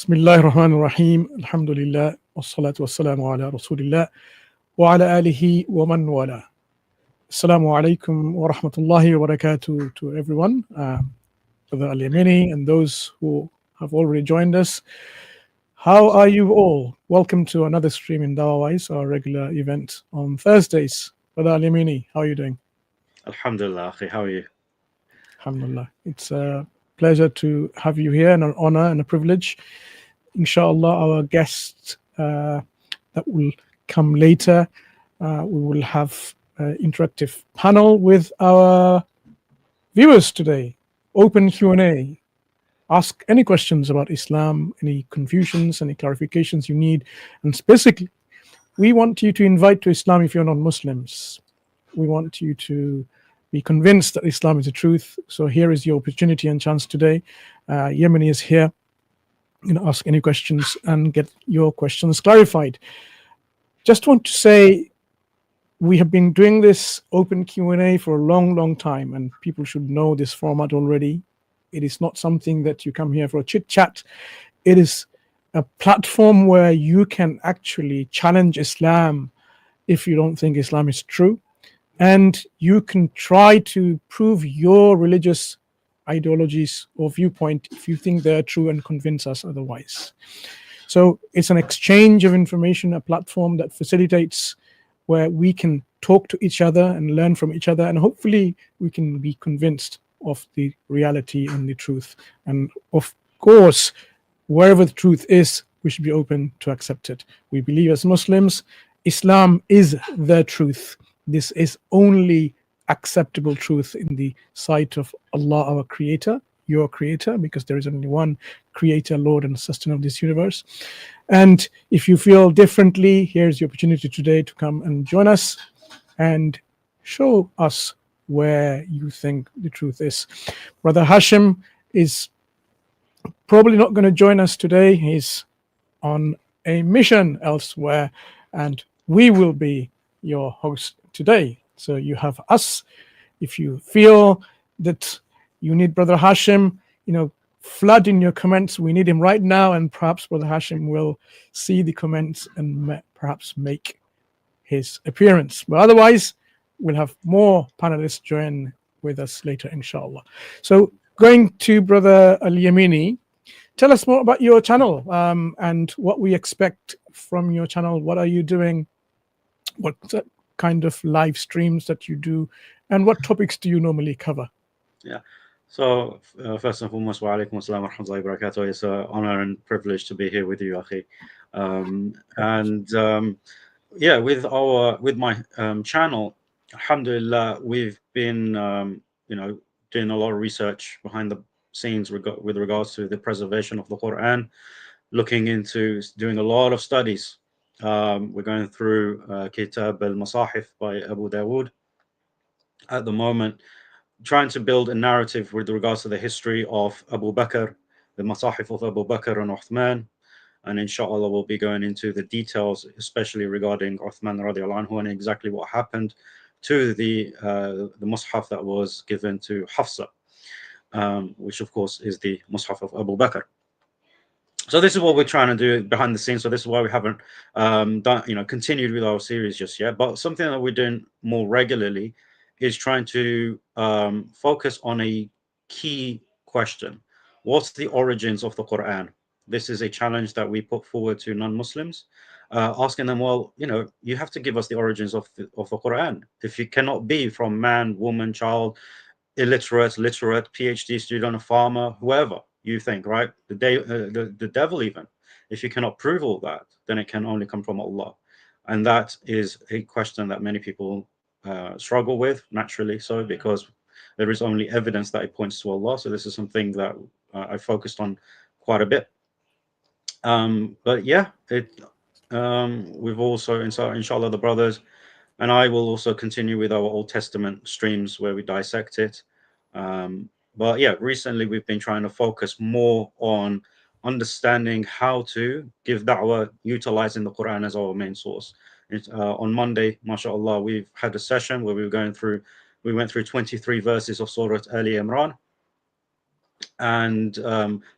Bismillah ar-Rahman ar-Rahim. Alhamdulillah. Wassalatu wassalamu ala Rasulillah. Wa ala alihi wa man wala. Assalamu alaikum wa rahmatullahi wa barakatuh to everyone. Brother Al-Yamini and those who have already joined us. How are you all? Welcome to another stream in Dawawise, our regular event on Thursdays. Brother Al-Yamini, how are you doing? Alhamdulillah, akhi, how are you? Alhamdulillah. It's a pleasure to have you here and an honor and a privilege. Inshallah, our guest that will come later, we will have an interactive panel with our viewers today. Open Q&A. Ask any questions about Islam, any confusions, any clarifications you need. And specifically, we want you to invite to Islam if you're non-Muslims. We want you to be convinced that Islam is the truth. So here is your opportunity and chance today. Yemeni is here. You know, ask any questions and get your questions clarified. Just want to say, we have been doing this open Q&A for a long time, and people should know this format already. It is not something that you come here for a chit chat. It is a platform where you can actually challenge Islam if you don't think Islam is true. And you can try to prove your religious ideologies or viewpoint if you think they're true and convince us otherwise. So it's an exchange of information, a platform that facilitates where we can talk to each other and learn from each other, and hopefully we can be convinced of the reality and the truth. And of course, wherever the truth is, we should be open to accept it. We believe as Muslims, Islam is the truth. This is only acceptable truth in the sight of Allah, our creator, your creator, because there is only one creator, Lord, and sustainer of this universe. And if you feel differently, here's the opportunity today to come and join us and show us where you think the truth is. Brother Hashim is probably not going to join us today. He's on a mission elsewhere, and we will be your host today. So you have us. If you feel that you need Brother Hashim, flood in your comments. We need him right now, and perhaps Brother Hashim will see the comments and perhaps make his appearance. But otherwise, we'll have more panelists join with us later, inshallah. So going to Brother Al-Yamini, tell us more about your channel and what we expect from your channel. What are you doing? What kind of live streams that you do, and what topics do you normally cover? Yeah. So first and foremost, wa alaikum assalam wa rahmatullahi wa barakatuh. It's an honor and privilege to be here with you, akhi. With my channel, alhamdulillah, we've been doing a lot of research behind the scenes with regards to the preservation of the Quran, looking into doing a lot of studies. We're going through Kitab al-Masahif by Abu Dawood at the moment, trying to build a narrative with regards to the history of Abu Bakr, the Masahif of Abu Bakr and Uthman, and inshallah we'll be going into the details, especially regarding Uthman radiallahu anhu and exactly what happened to the Mus'haf that was given to Hafsa, which of course is the Mus'haf of Abu Bakr. So this is what we're trying to do behind the scenes. So this is why we haven't continued with our series just yet. But something that we're doing more regularly is trying to focus on a key question. What's the origins of the Quran? This is a challenge that we put forward to non-Muslims, asking them, well, you have to give us the origins of the Quran. If you cannot be from man, woman, child, illiterate, literate, PhD student, farmer, whoever you think, right? The devil even. If you cannot prove all that, then it can only come from Allah. And that is a question that many people struggle with, naturally so, because there is only evidence that it points to Allah. So this is something that I focused on quite a bit. But yeah, we've also, inshallah, the brothers and I will also continue with our Old Testament streams where we dissect it. But yeah, recently we've been trying to focus more on understanding how to give da'wah utilizing the Quran as our main source. On Monday, mashallah, we've had a session where we went through 23 verses of Surah Ali Imran. and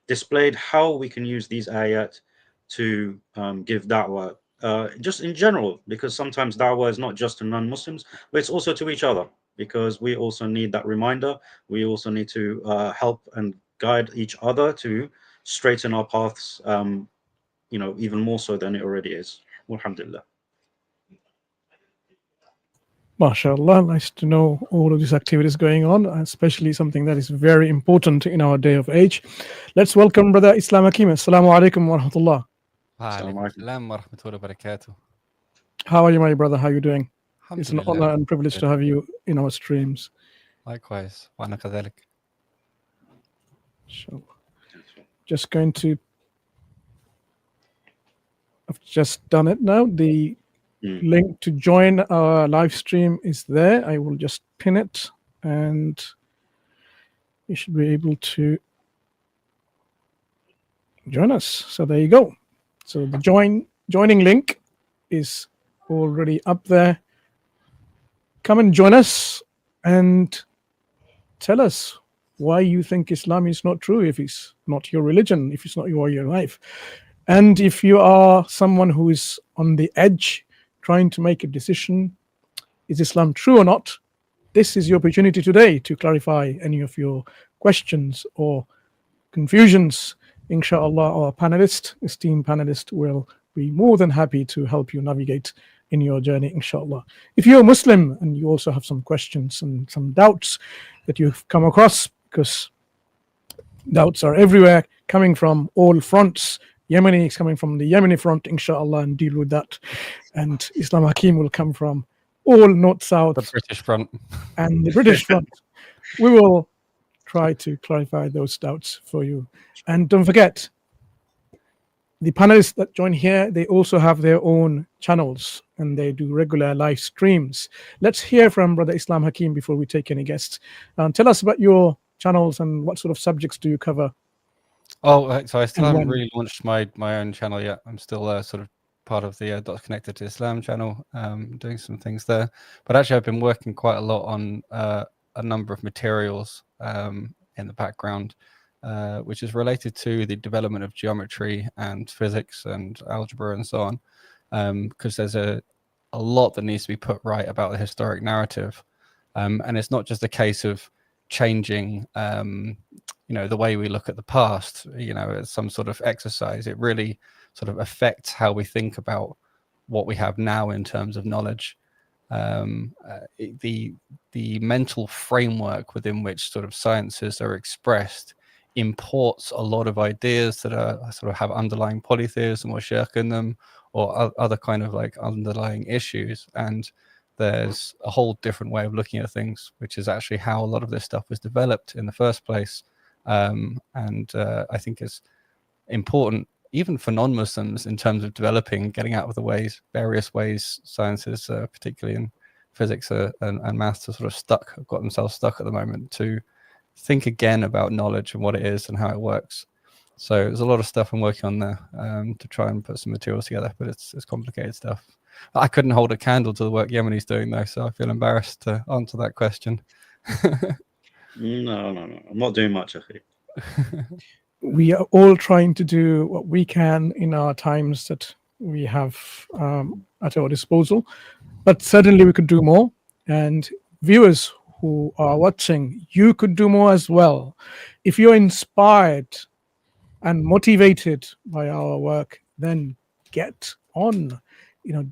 displayed how we can use these ayat to give da'wah, just in general, because sometimes da'wah is not just to non-Muslims, but it's also to each other, because we also need that reminder. We also need to help and guide each other to straighten our paths, even more so than it already is. Alhamdulillah. MashaAllah, nice to know all of these activities going on, especially something that is very important in our day of age. Let's welcome Brother I.Hakim. Assalamu alaikum wa rahmatullah. وعليكم السلام ورحمة الله وبركاته. How are you, my brother? How are you doing? It's an Alhamdulillah. honor and privilege to have you in our streams. Likewise. وأنا كذلك. Inshallah. Just going to, I've just done it now. The link to join our live stream is there. I will just pin it and you should be able to join us. So there you go. So the joining link is already up there. Come and join us and tell us why you think Islam is not true, if it's not your religion, if it's not your life. And if you are someone who is on the edge trying to make a decision, is Islam true or not? This is your opportunity today to clarify any of your questions or confusions. Inshallah, our esteemed panelist, will be more than happy to help you navigate in your journey, inshallah. If you're a Muslim and you also have some questions and some doubts that you've come across, because doubts are everywhere, coming from all fronts. Yemeni is coming from the Yemeni front, inshallah, and deal with that. And I.Hakim will come from all north, south, The British front. and the British front. We will try to clarify those doubts for you. And don't forget, the panelists that join here, they also have their own channels and they do regular live streams. Let's hear from Brother I.Hakim before we take any guests. Tell us about your channels and what sort of subjects do you cover? Oh, so I still And haven't when? really launched my own channel yet. I'm still sort of part of the Dots Connected to Islam channel, doing some things there. But actually, I've been working quite a lot on a number of materials in the background, which is related to the development of geometry and physics and algebra and so on, because there's a lot that needs to be put right about the historic narrative. And it's not just a case of changing the way we look at the past, as some sort of exercise. It really sort of affects how we think about what we have now in terms of knowledge. The mental framework within which sort of sciences are expressed imports a lot of ideas that are sort of have underlying polytheism or shirk in them, or other kind of like underlying issues. And there's a whole different way of looking at things, which is actually how a lot of this stuff was developed in the first place. And I think it's important even for non-Muslims in terms of developing, getting out of the various ways sciences, particularly in physics and maths, are sort of got themselves stuck at the moment, to think again about knowledge and what it is and how it works. So there's a lot of stuff I'm working on there to try and put some materials together, but it's complicated stuff. I couldn't hold a candle to the work Yemeni's doing though, so I feel embarrassed to answer that question. No, I'm not doing much, Akhi. We are all trying to do what we can in our times that we have at our disposal, but certainly we could do more. And viewers who are watching, you could do more as well. If you're inspired and motivated by our work, then get on,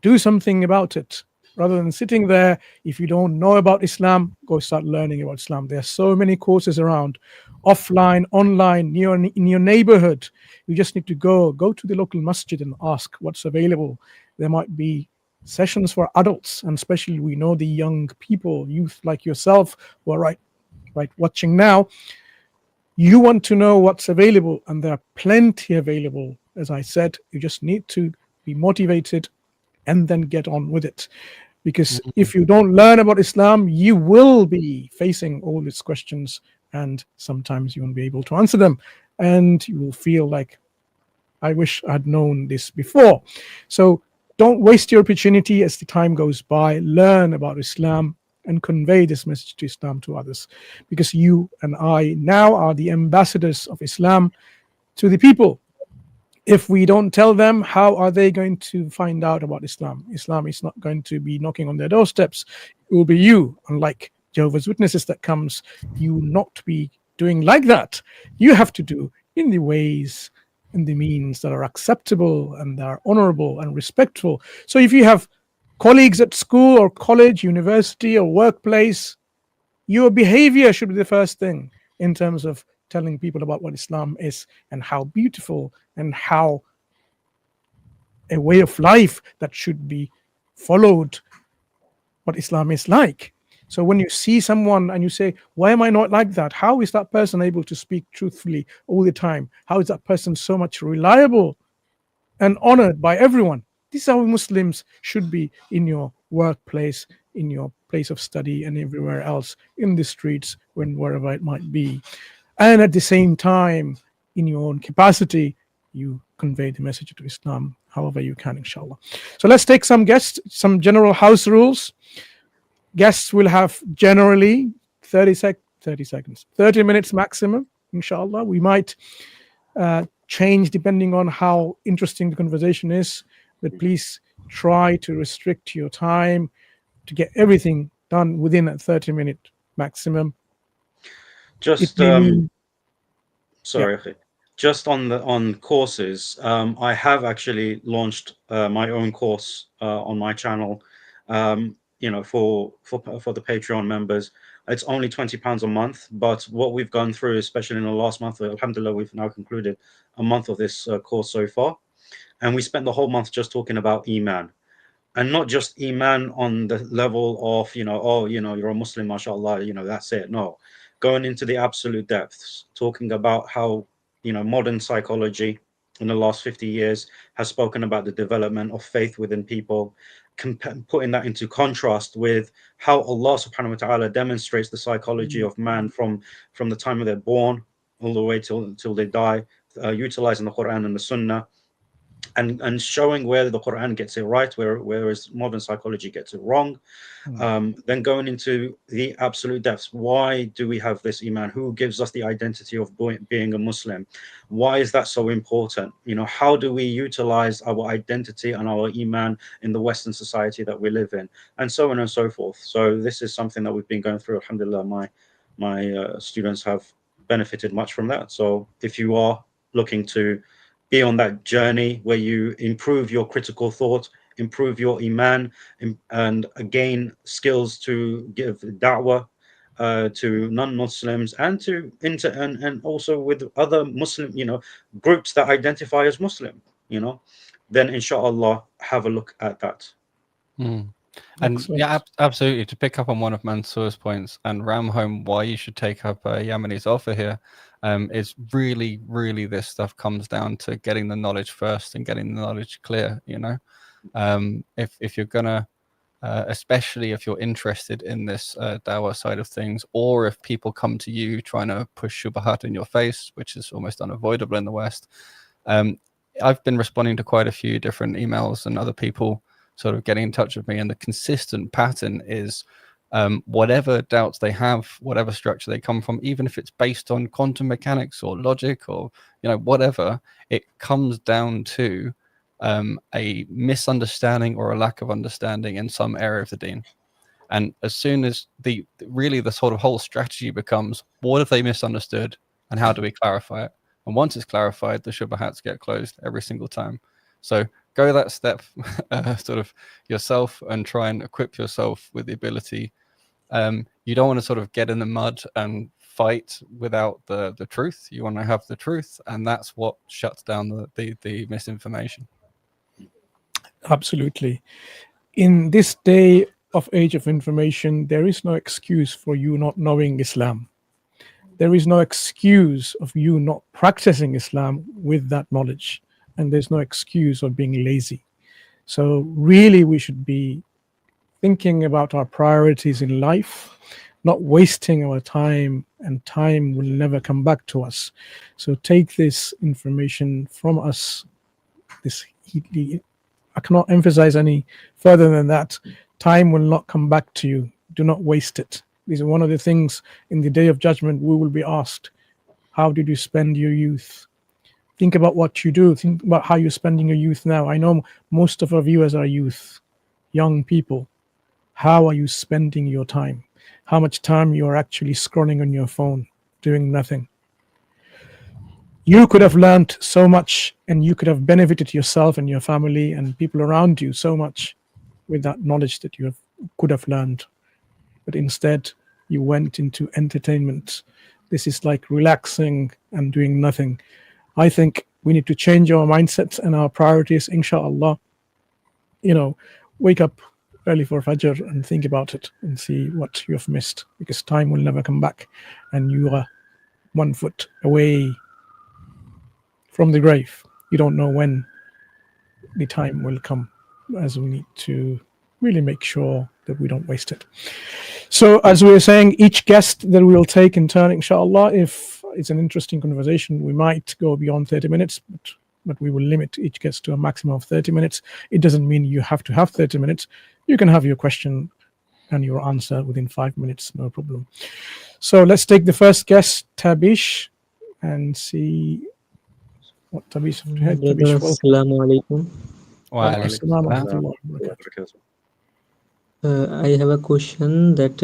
do something about it. Rather than sitting there, if you don't know about Islam, go start learning about Islam. There are so many courses around, offline, online, in your neighborhood. You just need to go to the local masjid and ask what's available. There might be sessions for adults, and especially we know the young people, youth like yourself, who are right watching now. You want to know what's available, and there are plenty available. As I said, you just need to be motivated and then get on with it. Because if you don't learn about Islam, you will be facing all these questions, and sometimes you won't be able to answer them. And you will feel like, I wish I'd known this before. So don't waste your opportunity as the time goes by. Learn about Islam, and convey this message to Islam to others, because you and I now are the ambassadors of Islam to the people. If we don't tell them, how are they going to find out about Islam? Islam is not going to be knocking on their doorsteps. It will be you, unlike Jehovah's Witnesses that comes, you not be doing like that. You have to do in the ways and the means that are acceptable and that are honorable and respectful. So if you have colleagues at school or college, university or workplace, your behavior should be the first thing in terms of telling people about what Islam is and how beautiful and how a way of life that should be followed, what Islam is like. So when you see someone and you say, why am I not like that? How is that person able to speak truthfully all the time? How is that person so much reliable and honored by everyone? This is how Muslims should be in your workplace, in your place of study, and everywhere else, in the streets, wherever it might be. And at the same time, in your own capacity, you convey the message to Islam however you can, inshallah. So let's take some guests, some general house rules. Guests will have generally 30 minutes maximum, inshallah. We might change depending on how interesting the conversation is, but please try to restrict your time to get everything done within a 30-minute maximum. Just Sorry. Akhi. Just on courses, I have actually launched my own course on my channel. For the Patreon members, it's only £20 a month. But what we've gone through, especially in the last month, alhamdulillah, we've now concluded a month of this course so far, and we spent the whole month just talking about Iman. And not just Iman on the level of, you're a Muslim, mashallah, that's it. No, going into the absolute depths, talking about how, modern psychology in the last 50 years has spoken about the development of faith within people, putting that into contrast with how Allah subhanahu wa ta'ala demonstrates the psychology of man from the time of they're born all the way till they die, utilizing the Quran and the Sunnah. And showing where the Quran gets it right, whereas modern psychology gets it wrong. Then going into the absolute depths. Why do we have this Iman? Who gives us the identity of being a Muslim? Why is that so important? How do we utilize our identity and our Iman in the Western society that we live in? And so on and so forth. So this is something that we've been going through. Alhamdulillah, my students have benefited much from that. So if you are looking to be on that journey where you improve your critical thought, improve your Iman, and gain skills to give da'wah to non-Muslims and and also with other Muslim, groups that identify as Muslim, then inshallah have a look at that. And Excellent. yeah, absolutely. To pick up on one of Mansur's points and ram home why you should take up Yamani's offer here, is really, really this stuff comes down to getting the knowledge first and getting the knowledge clear. If you're gonna, especially if you're interested in this dawah side of things, or if people come to you trying to push shubahat in your face, which is almost unavoidable in the West. I've been responding to quite a few different emails and other people sort of getting in touch with me, and the consistent pattern is whatever doubts they have, whatever structure they come from, even if it's based on quantum mechanics or logic or whatever, it comes down to a misunderstanding or a lack of understanding in some area of the deen. And as soon as the sort of whole strategy becomes, what have they misunderstood and how do we clarify it? And once it's clarified, the shubahats get closed every single time. So go that step sort of yourself and try and equip yourself with the ability. You don't want to sort of get in the mud and fight without the truth. You want to have the truth, and that's what shuts down the misinformation. Absolutely. In this day of age of information, there is no excuse for you not knowing Islam. There is no excuse of you not practicing Islam with that knowledge. And there's no excuse of being lazy. So really, we should be thinking about our priorities in life, not wasting our time, and time will never come back to us. So take this information from us. I cannot emphasize any further than that. Time will not come back to you. Do not waste it. This is one of the things in the day of judgment we will be asked. How did you spend your youth? Think about what you do. Think about how you're spending your youth now. I know most of our viewers are youth, young people. How are you spending your time? How much time you are actually scrolling on your phone, doing nothing? You could have learned so much, and you could have benefited yourself and your family and people around you so much with that knowledge that you could have learned. But instead, you went into entertainment. This is like relaxing and doing nothing. I think we need to change our mindsets and our priorities, inshallah. Wake up early for Fajr and think about it and see what you have missed, because time will never come back and you are 1 foot away from the grave. You don't know when the time will come, as we need to really make sure that we don't waste it. So as we were saying, each guest that we will take in turn, inshallah, if it's an interesting conversation, we might go beyond 30 minutes, but we will limit each guest to a maximum of 30 minutes. It doesn't mean you have to have 30 minutes. You can have your question and your answer within 5 minutes, no problem. So let's take the first guest, Tabish, and see what Tabish had. Tabish, welcome. Assalamu alaikum. Wa Alaikum alaikum salam wa salam. rahmatullahi wa barakatuh. I have a question that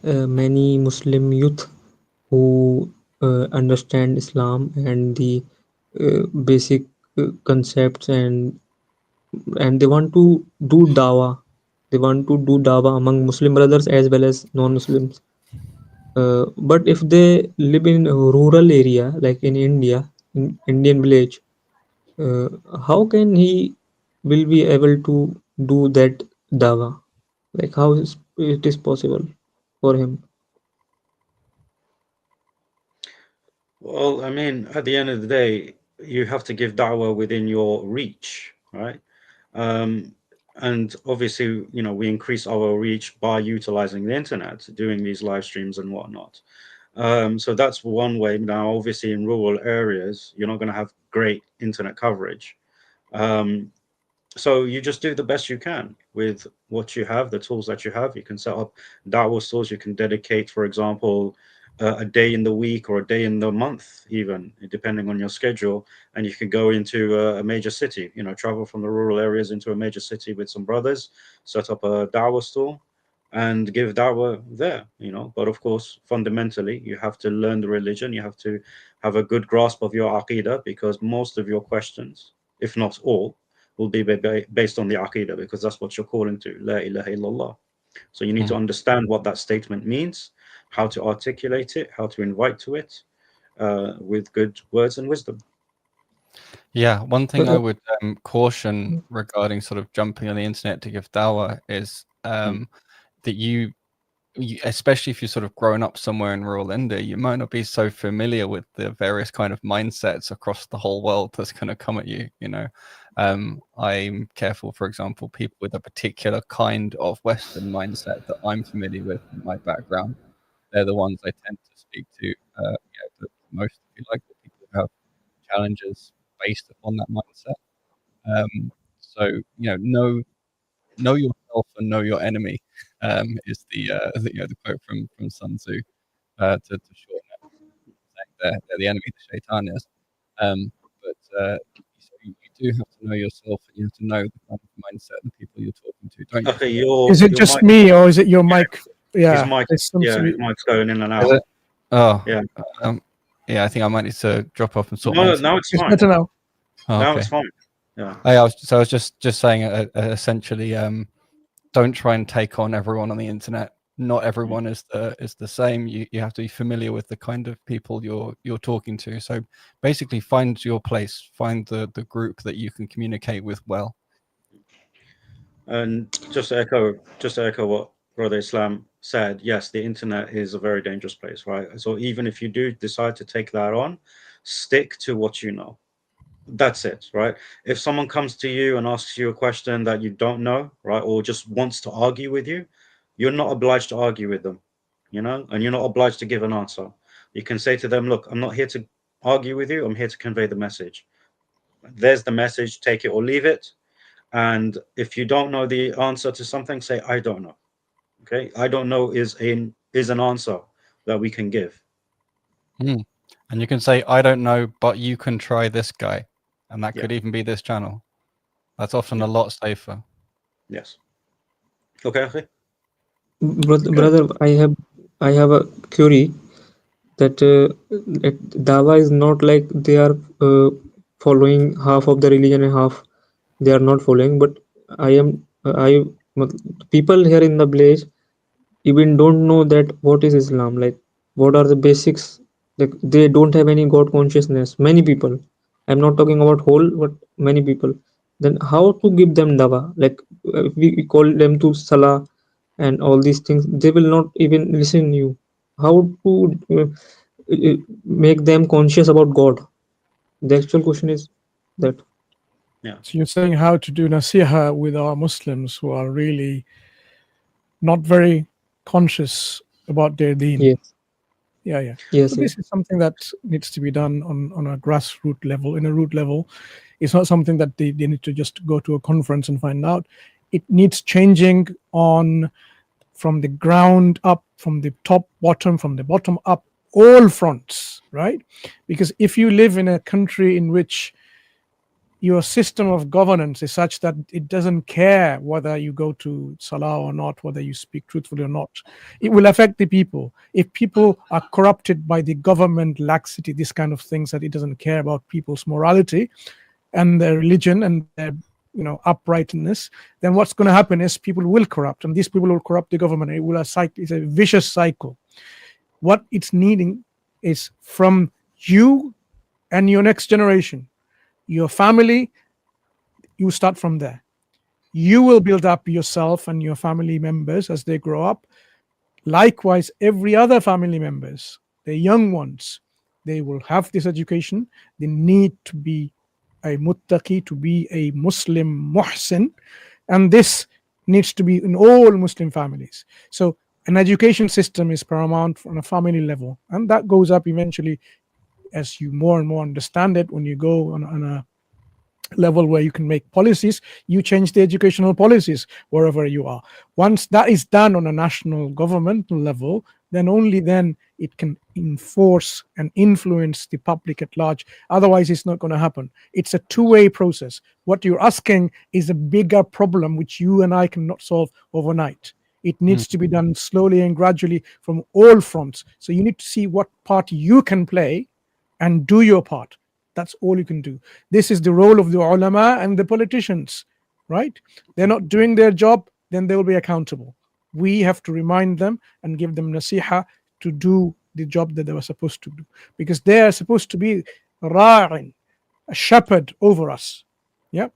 many Muslim youth who understand Islam and the basic concepts and they want to do dawah. They want to do dawah among Muslim brothers as well as non-Muslims. But if they live in a rural area, like in India, in Indian village, how can he will be able to do that dawah? Like how it is possible for him? Well, I mean, at the end of the day, you have to give da'wah within your reach, right? And obviously, we increase our reach by utilizing the internet, doing these live streams and whatnot. So that's one way. Now, obviously, in rural areas, you're not going to have great internet coverage. So you just do the best you can with what you have, the tools that you have. You can set up da'wah stores. You can dedicate, for example, a day in the week or a day in the month, even depending on your schedule. And you can go into a major city, travel from the rural areas into a major city with some brothers, set up a da'wah store and give da'wah there, But of course, fundamentally, you have to learn the religion. You have to have a good grasp of your aqidah, because most of your questions, if not all, will be based on the aqidah, because that's what you're calling to, la ilaha illallah. So you need to understand what that statement means, how to articulate it, how to invite to it with good words and wisdom. Yeah, one thing I would caution regarding sort of jumping on the internet to give dawah is that you, especially if you're sort of growing up somewhere in rural India, you might not be so familiar with the various kind of mindsets across the whole world that's going to come at you. I'm careful, for example, people with a particular kind of Western mindset that I'm familiar with in my background. They're the ones I tend to speak to the most, if you like, the people who have challenges based upon that mindset. So, know yourself and know your enemy is the quote from Sun Tzu to shorten it, saying they're the enemy the shaitan is. But so you do have to know yourself, and you have to know the kind of mindset the people you're talking to, don't you? Okay, Is it just mic, me, or is it your mic? his mic, his mic's going in and out. Is it? Oh, yeah. Yeah, I think I might need to drop off and sort. No, now it's fine. Better now. Oh, now okay. it's fine. Yeah. I was just saying essentially, don't try and take on everyone on the internet. Not everyone is the same. You have to be familiar with the kind of people you're talking to. So basically, find your place, find the group that you can communicate with well. And just to echo what Brother Islam said, yes, the internet is a very dangerous place, right? So even if you do decide to take that on, stick to what you know. That's it, right? If someone comes to you and asks you a question that you don't know, right, or just wants to argue with you, you're not obliged to argue with them, and you're not obliged to give an answer. You can say to them, look, I'm not here to argue with you. I'm here to convey the message. There's the message, take it or leave it. And if you don't know the answer to something, say, I don't know. Okay, I don't know is an answer that we can give. And you can say, I don't know, but you can try this guy. And that could even be this channel. That's often a lot safer. Yes. Okay, okay. Brother, I have a query that Dawa is not like they are following half of the religion and half they are not following. But people here in the village even don't know that what is Islam, like what are the basics. Like they don't have any God consciousness. Many people. I'm not talking about whole, but many people. Then how to give them dawa? Like if we call them to salah and all these things, they will not even listen you. How to make them conscious about God? The actual question is that. Yeah. So you're saying how to do nasiha with our Muslims who are really not very conscious about their deen. Yes. Yeah. Yes. So this is something that needs to be done on a grassroots level, in a root level. It's not something that they need to just go to a conference and find out. It needs changing from the ground up, from the top, bottom, from the bottom up, all fronts, right? Because if you live in a country in which your system of governance is such that it doesn't care whether you go to salah or not, whether you speak truthfully or not, it will affect the people. If people are corrupted by the government laxity, this kind of things, that it doesn't care about people's morality and their religion and their uprightness, then what's going to happen is people will corrupt, and these people will corrupt the government. It's a vicious cycle. What it's needing is from you and your next generation, your family. You start from there. You will build up yourself and your family members as they grow up. Likewise, every other family members, the young ones, they will have this education. They need to be a muttaqi, to be a Muslim muhsin, and this needs to be in all Muslim families. So an education system is paramount on a family level, and that goes up eventually as you more and more understand it. When you go on a level where you can make policies, you change the educational policies wherever you are. Once that is done on a national governmental level, then only then it can enforce and influence the public at large. Otherwise, it's not going to happen. It's a two-way process. What you're asking is a bigger problem which you and I cannot solve overnight. It needs to be done slowly and gradually from all fronts. So you need to see what part you can play and do your part. That's all you can do. This is the role of the ulama and the politicians, right? They're not doing their job, then they will be accountable. We have to remind them and give them nasiha to do the job that they were supposed to do, because they are supposed to be ra'in, a shepherd over us. Yeah,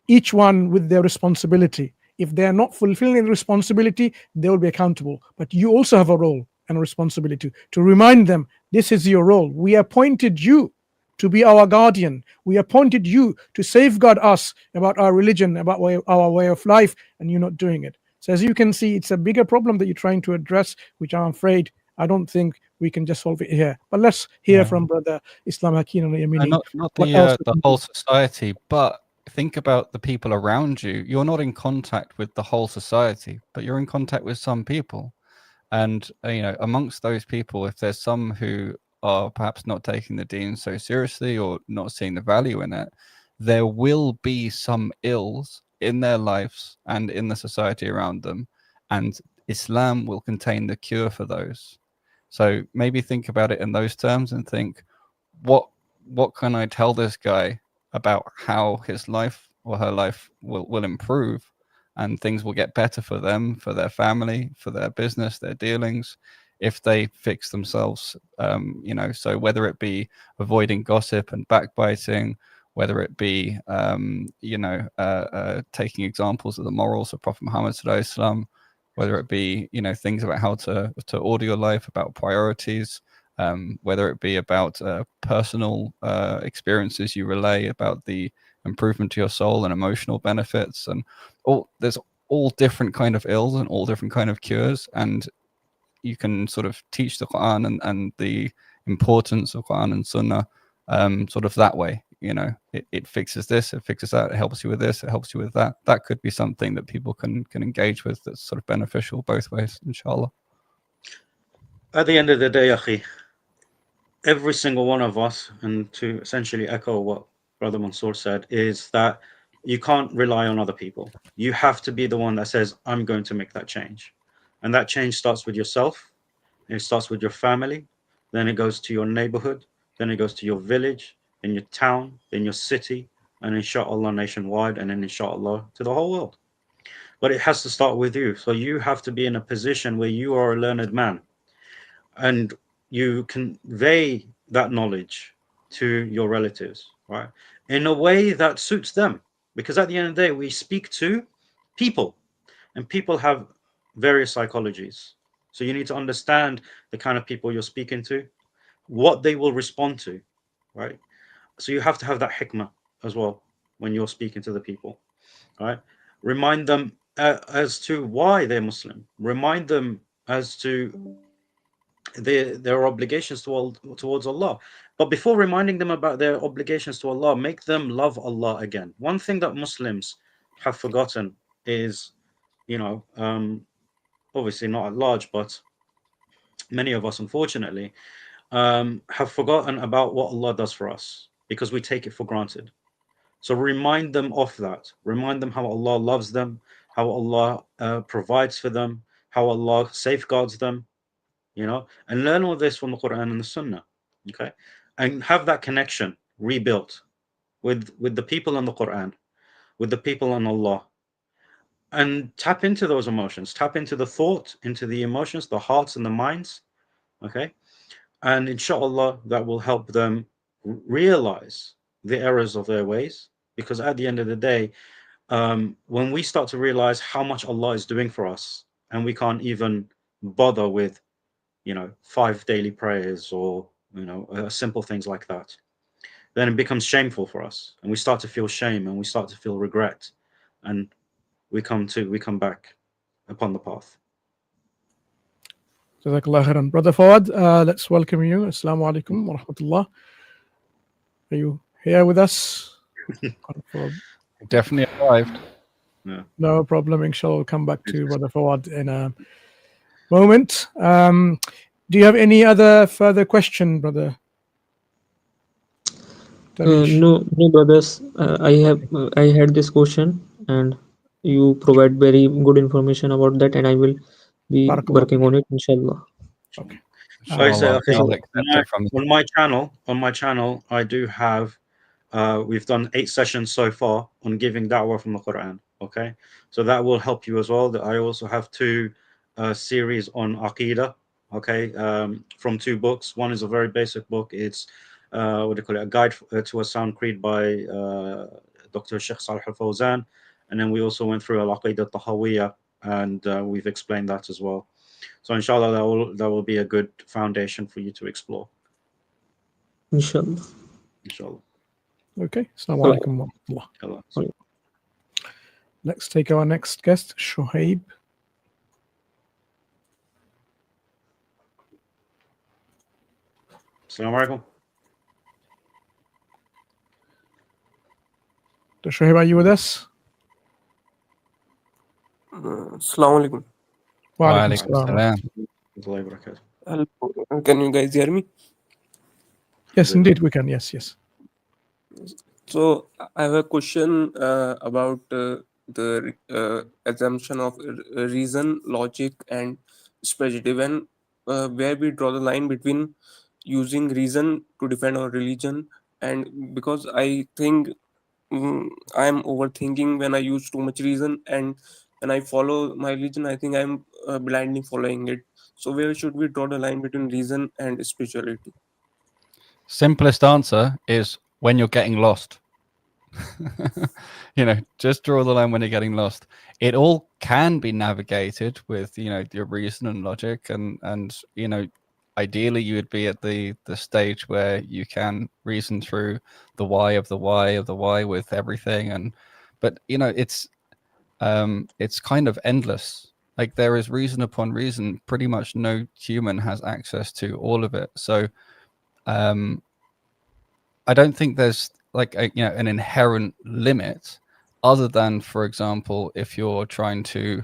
each one with their responsibility. If they are not fulfilling the responsibility, they will be accountable. But you also have a role and a responsibility to remind them, this is your role. We appointed you to be our guardian. We appointed you to safeguard us about our religion, about our way of life, and you're not doing it. So as you can see, it's a bigger problem that you're trying to address, which I'm afraid I don't think we can just solve it here. But let's hear from Brother I.Hakim and Yamini. Not the whole society, but think about the people around you. You're not in contact with the whole society, but you're in contact with some people. And amongst those people, if there's some who are perhaps not taking the deen so seriously or not seeing the value in it, there will be some ills in their lives and in the society around them, and Islam will contain the cure for those. So maybe think about it in those terms and think, what can I tell this guy about how his life or her life will improve, and things will get better for them, for their family, for their business, their dealings, if they fix themselves. So whether it be avoiding gossip and backbiting, whether it be taking examples of the morals of Prophet Muhammad sallallahu alaihi wasallam, whether it be things about how to order your life, about priorities, whether it be about personal experiences you relay about the improvement to your soul and emotional benefits, and there's all different kind of ills and all different kind of cures, and you can sort of teach the Quran and the importance of Quran and Sunnah sort of that way. it fixes this, it fixes that, it helps you with this, it helps you with that. That could be something that people can engage with that's sort of beneficial both ways, inshallah. At the end of the day, Akhi, every single one of us, and to essentially echo what Brother Mansur said, is that you can't rely on other people. You have to be the one that says, I'm going to make that change. And that change starts with yourself, it starts with your family, then it goes to your neighborhood, then it goes to your village, in your town, in your city, and inshallah nationwide, and then inshallah to the whole world. But it has to start with you. So you have to be in a position where you are a learned man, and you convey that knowledge to your relatives, right, in a way that suits them. Because at the end of the day, we speak to people, and people have various psychologies. So you need to understand the kind of people you're speaking to, what they will respond to, right? So you have to have that hikmah as well when you're speaking to the people, right? Remind them as to why they're Muslim. Remind them as to their obligations towards Allah. But before reminding them about their obligations to Allah, make them love Allah again. One thing that Muslims have forgotten is, obviously not at large, but many of us, unfortunately, have forgotten about what Allah does for us because we take it for granted. So remind them of that. Remind them how Allah loves them, how Allah provides for them, how Allah safeguards them, and learn all this from the Quran and the Sunnah, okay? And have that connection rebuilt with the people in the Quran, with the people in Allah, and tap into those emotions, tap into the thought, into the emotions, the hearts and the minds, okay? And inshallah, that will help them realize the errors of their ways, because at the end of the day, when we start to realize how much Allah is doing for us, and we can't even bother with 5 daily prayers or simple things like that, then it becomes shameful for us, and we start to feel shame, and we start to feel regret, and we come back upon the path. Jazakallah khairan. Brother Fawad, let's welcome you. Assalamu alaikum wa rahmatullah. Are you here with us? Definitely arrived. Yeah. No problem. Inshallah, we'll come back to Brother Fawad in a moment. Do you have any other further question, Brother? No, brothers. I had this question, and you provide very good information about that, and I will be Barakallah. working on it, inshallah. Okay. Like I say, Inshallah, okay, I'll accept it from you. on my channel, I do have, we've done 8 sessions so far on giving da'wah from the Quran. Okay, so that will help you as well. I also have 2 series on Aqidah. Okay, from 2 books. One is a very basic book. It's what do you call it? A guide to a sound creed by Dr. Sheikh Salih al-Fawzan, and then we also went through Al-Aqidah Tahawiyya, and we've explained that as well. So inshallah, that will be a good foundation for you to explore. Inshallah. Inshallah. Okay. Assalamu alaikum wa rahmatullah. Allah. Let's take our next guest, Shoaib. Assalamu alaikum. Shoaib, are you with us? Assalamu alaikum. Wa Wa alaikum alaikum salam. salam. Can you guys hear me? Yes, indeed, we can. Yes. So I have a question about the assumption of reason, logic, and speculative, and where we draw the line between using reason to defend our religion, and because I think I'm overthinking when I use too much reason, and when I follow my religion, I think I'm blindly following it. So where should we draw the line between reason and spirituality? Simplest answer is when you're getting lost. Just draw the line when you're getting lost. It all can be navigated with your reason and logic, and ideally you would be at the stage where you can reason through the why of the why of the why with everything, but it's kind of endless. Like, there is reason upon reason. Pretty much no human has access to all of it. So I don't think there's like an inherent limit, other than, for example, if you're trying to,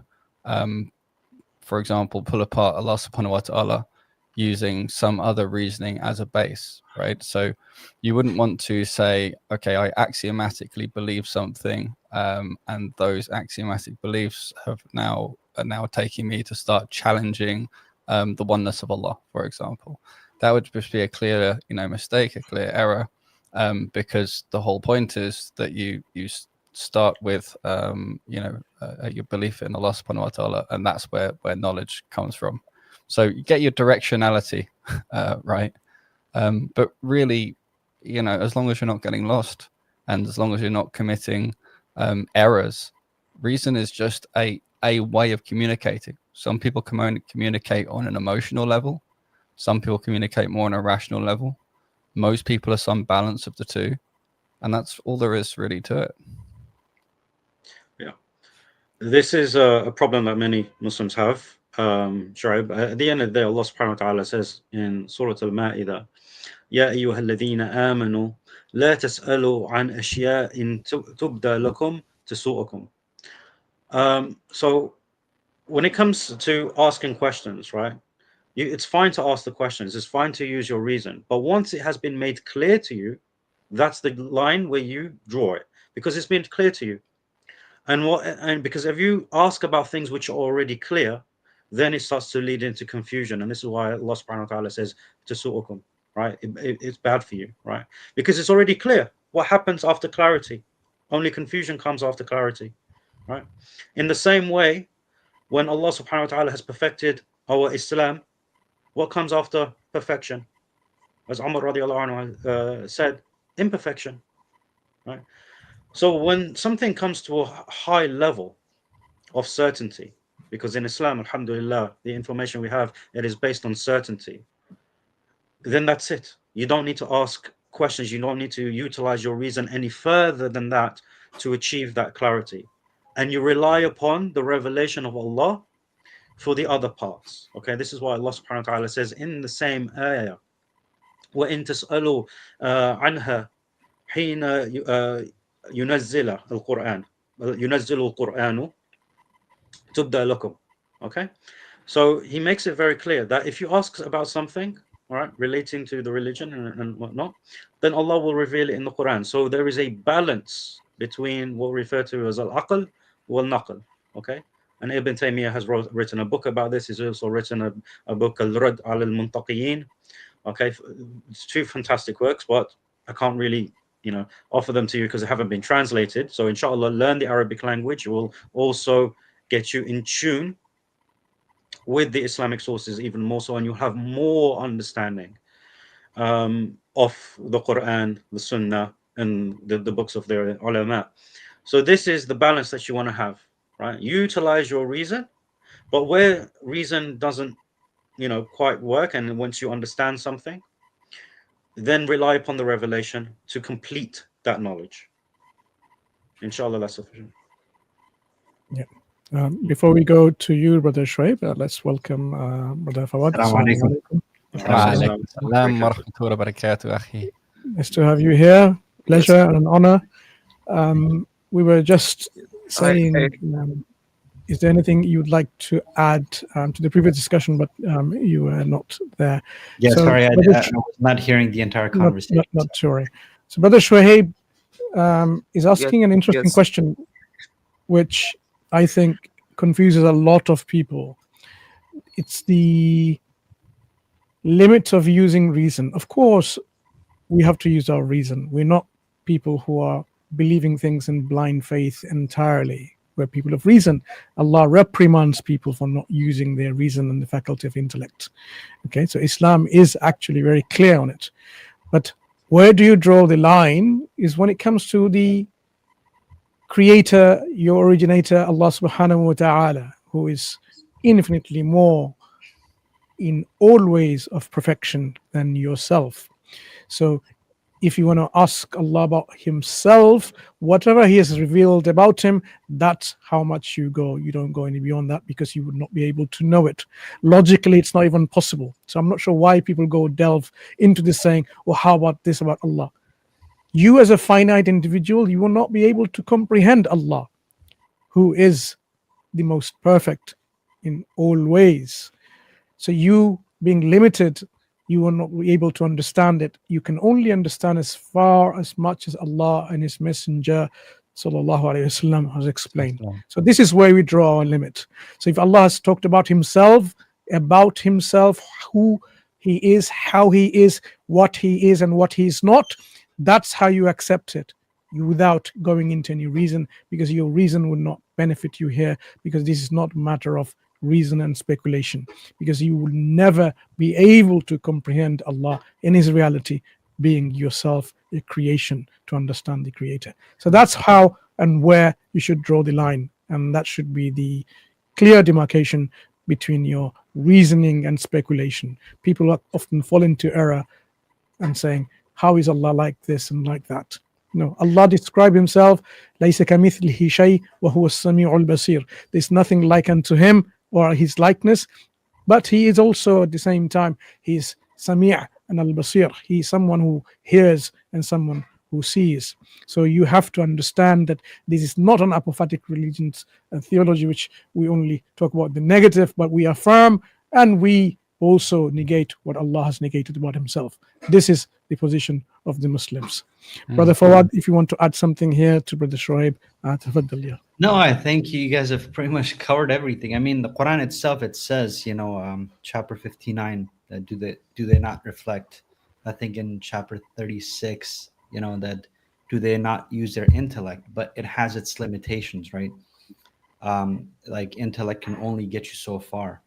for example, pull apart Allah subhanahu wa ta'ala using some other reasoning as a base, right? So you wouldn't want to say, okay, I axiomatically believe something, and those axiomatic beliefs are now taking me to start challenging the oneness of Allah, for example. That would just be a clear, mistake, a clear error, because the whole point is that you start with, your belief in Allah subhanahu wa ta'ala, and that's where knowledge comes from. So you get your directionality right, but really, as long as you're not getting lost, and as long as you're not committing errors, reason is just a way of communicating. Some people communicate on an emotional level, some people communicate more on a rational level. Most people are some balance of the two, and that's all there is really to it. Yeah, this is a problem that many Muslims have. Shu'aib, at the end of the day, Allah subhanahu wa ta'ala says in Surah Al-Ma'idah, Ya ayyuha alladhina amanu la tas'alu an ashya'in tubda lakum tasu'akum. So when it comes to asking questions, right, it's fine to ask the questions, it's fine to use your reason, but once it has been made clear to you, that's the line where you draw it, because it's been clear to you. And because if you ask about things which are already clear, then it starts to lead into confusion. And this is why Allah subhanahu wa ta'ala says tasu'ukum, right? It's bad for you, right? Because it's already clear. What happens after clarity? Only confusion comes after clarity, right? In the same way, when Allah subhanahu wa ta'ala has perfected our Islam, what comes after perfection? As Umar radiallahu anhu said, imperfection, right? So when something comes to a high level of certainty, because in Islam, alhamdulillah, the information we have, it is based on certainty, then that's it. You don't need to ask questions. You don't need to utilize your reason any further than that to achieve that clarity. And you rely upon the revelation of Allah for the other parts. Okay, this is why Allah subhanahu wa ta'ala says in the same ayah, وَإِن تَسْأَلُوا عَنْهَا حِينَ يُنَزِّلَ الْقُرْآنُ يُنَزِّلُ الْقُرْآنُ تُبْدَى لَكُمْ. Okay, so he makes it very clear that if you ask about something, all right, relating to the religion and whatnot, then Allah will reveal it in the Quran. So there is a balance between what we refer to as al-aql wal-naql. Okay, and Ibn Taymiyyah has written a book about this. He's also written a book, Al-Rad al-Muntaqiyin. Okay, it's two fantastic works, but I can't really, offer them to you because they haven't been translated. So inshallah, learn the Arabic language. It will also get you in tune with the Islamic sources even more so, and you'll have more understanding of the Quran, the Sunnah, and the books of their ulama. So this is the balance that you want to have, right? Utilize your reason, but where reason doesn't, quite work, and once you understand something, then rely upon the revelation to complete that knowledge. Inshallah, that's sufficient. Yeah. Before we go to you, Brother Shuaib, let's welcome Brother Fawad. Assalamu alaikum. Wa alaikum salam wa rahmatullahi wa barakatuh, akhi. Nice to have you here. Pleasure and an honor. We were just saying, is there anything you'd like to add to the previous discussion, but you were not there? Yeah, So, sorry, I was not hearing the entire conversation. Not sorry. So Brother Shuaib is asking an interesting question, which I think confuses a lot of people. It's the limit of using reason. Of course, we have to use our reason. We're not people who are believing things in blind faith entirely. We're people of reason. Allah reprimands people for not using their reason and the faculty of intellect. Okay, so Islam is actually very clear on it. But where do you draw the line is when it comes to the creator, your originator, Allah subhanahu wa ta'ala, who is infinitely more in all ways of perfection than yourself. So if you want to ask Allah about himself, whatever he has revealed about him, that's how much you go. You don't go any beyond that, because you would not be able to know it. Logically, it's not even possible. So I'm not sure why people delve into this saying, well, how about this about Allah? You as a finite individual, you will not be able to comprehend Allah, who is the most perfect in all ways. So you being limited, you will not be able to understand it. You can only understand as much as Allah and His Messenger sallallahu alaihi wasallam has explained. So this is where we draw our limit. So if Allah has talked about Himself, who He is, how He is, what He is and what He is not, that's how you accept it, without going into any reason, because your reason would not benefit you here, because this is not a matter of reason and speculation, because you will never be able to comprehend Allah in His reality, being yourself a creation, to understand the Creator. So that's how and where you should draw the line, and that should be the clear demarcation between your reasoning and speculation. People often fall into error and saying, how is Allah like this and like that? No, Allah described Himself, لَيْسَ كَمِثْلِهِ شَيْءٌ وَهُوَ السَّمِيعُ الْبَصِيرُ. There's nothing like unto Him or His likeness, but He is also at the same time, He is Sami' and Al-Basir. He is someone who hears and someone who sees. So you have to understand that this is not an apophatic religions and theology, which we only talk about the negative, but we affirm and we also negate what Allah has negated about Himself. This is the position of the Muslims. Brother Fawad, if you want to add something here to Brother Shoaib, tafaddal, yeah. No, I think you guys have pretty much covered everything. I mean, the Quran itself, it says, chapter 59, do they not reflect? I think in chapter 36, that do they not use their intellect? But it has its limitations, right? Like intellect can only get you so far.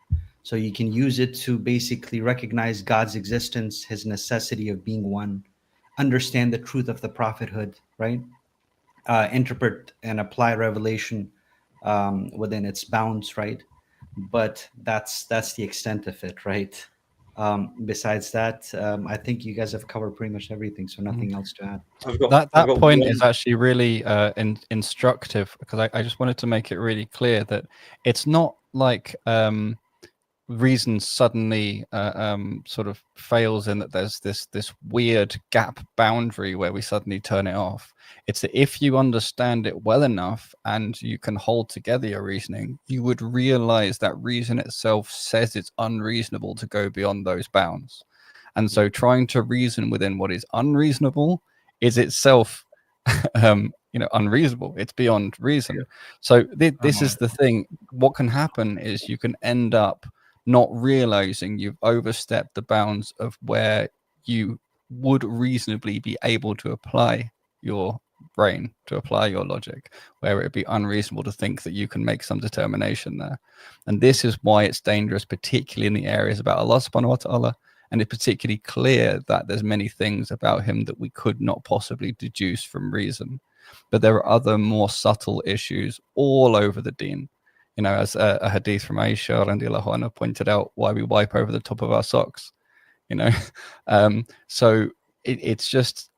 So you can use it to basically recognize God's existence, His necessity of being one, understand the truth of the prophethood, right? Interpret and apply revelation within its bounds, right? But that's the extent of it, right? Besides that, I think you guys have covered pretty much everything, so nothing else to add. That point is actually really instructive, because I just wanted to make it really clear that it's not like reason suddenly sort of fails in that there's this weird gap boundary where we suddenly turn it off. It's that if you understand it well enough and you can hold together your reasoning, you would realize that reason itself says it's unreasonable to go beyond those bounds. And so trying to reason within what is unreasonable is itself unreasonable. It's beyond reason. So this is the thing. What can happen is you can end up not realizing you've overstepped the bounds of where you would reasonably be able to apply your brain, to apply your logic, where it'd be unreasonable to think that you can make some determination there. And this is why it's dangerous, particularly in the areas about Allah subhanahu wa ta'ala. And it's particularly clear that there's many things about Him that we could not possibly deduce from reason. But there are other more subtle issues all over the deen. As a hadith from Aisha radiallahu anha pointed out, why we wipe over the top of our socks. So it's just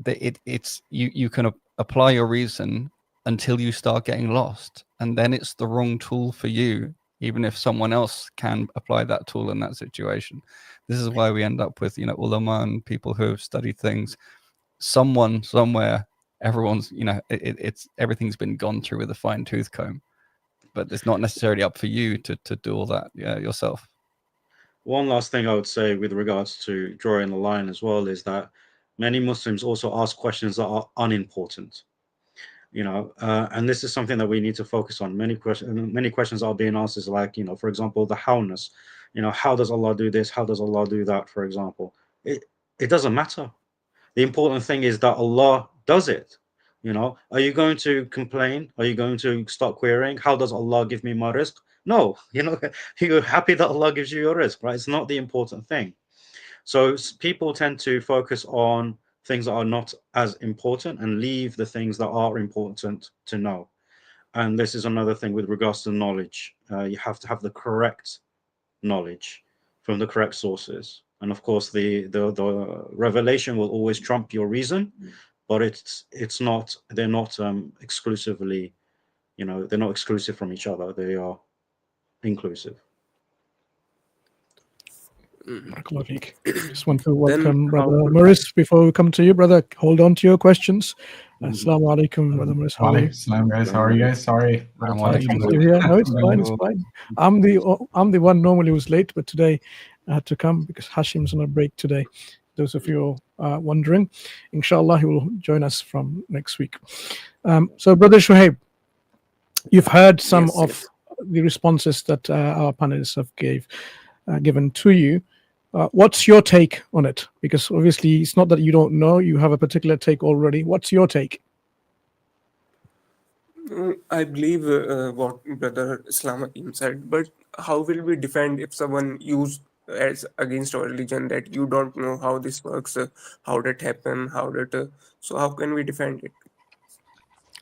that it's you can apply your reason until you start getting lost, and then it's the wrong tool for you, even if someone else can apply that tool in that situation. This is why we end up with ulama and people who have studied things. Someone somewhere, everyone's it's everything's been gone through with a fine-tooth comb. But it's not necessarily up for you to do all that yourself. One last thing I would say with regards to drawing the line as well is that many Muslims also ask questions that are unimportant. And this is something that we need to focus on. Many questions are being asked is like, for example, the howness. How does Allah do this? How does Allah do that? For example, it doesn't matter. The important thing is that Allah does it. Are you going to complain? Are you going to start querying? How does Allah give me my rizq? No, you're happy that Allah gives you your rizq, right? It's not the important thing. So people tend to focus on things that are not as important and leave the things that are important to know. And this is another thing with regards to knowledge. You have to have the correct knowledge from the correct sources. And of course, the revelation will always trump your reason. But they're not exclusively, they're not exclusive from each other. They are inclusive. Barakallahu feek. Just want to Then welcome how Brother could Muris before we come to you, brother. Hold on to your questions. Assalamu alaikum, Brother Muris. How are you? Salam, guys. How are you guys? Sorry, little Assalamu tardy, alaikum. Good but to hear. No, it's Thank fine. you. It's fine. I'm the one normally who's late, but today I had to come because Hashim's on a break today. Those of you wondering, inshallah, he will join us from next week. So, Brother Shuhaib, you've heard some Yes, of yes. the responses that our panelists have given to you. What's your take on it? Because obviously, it's not that you don't know; you have a particular take already. What's your take? I believe what Brother I.Hakim said, but how will we defend if someone used as against our religion that you don't know how this works, how that happen, so how can we defend it?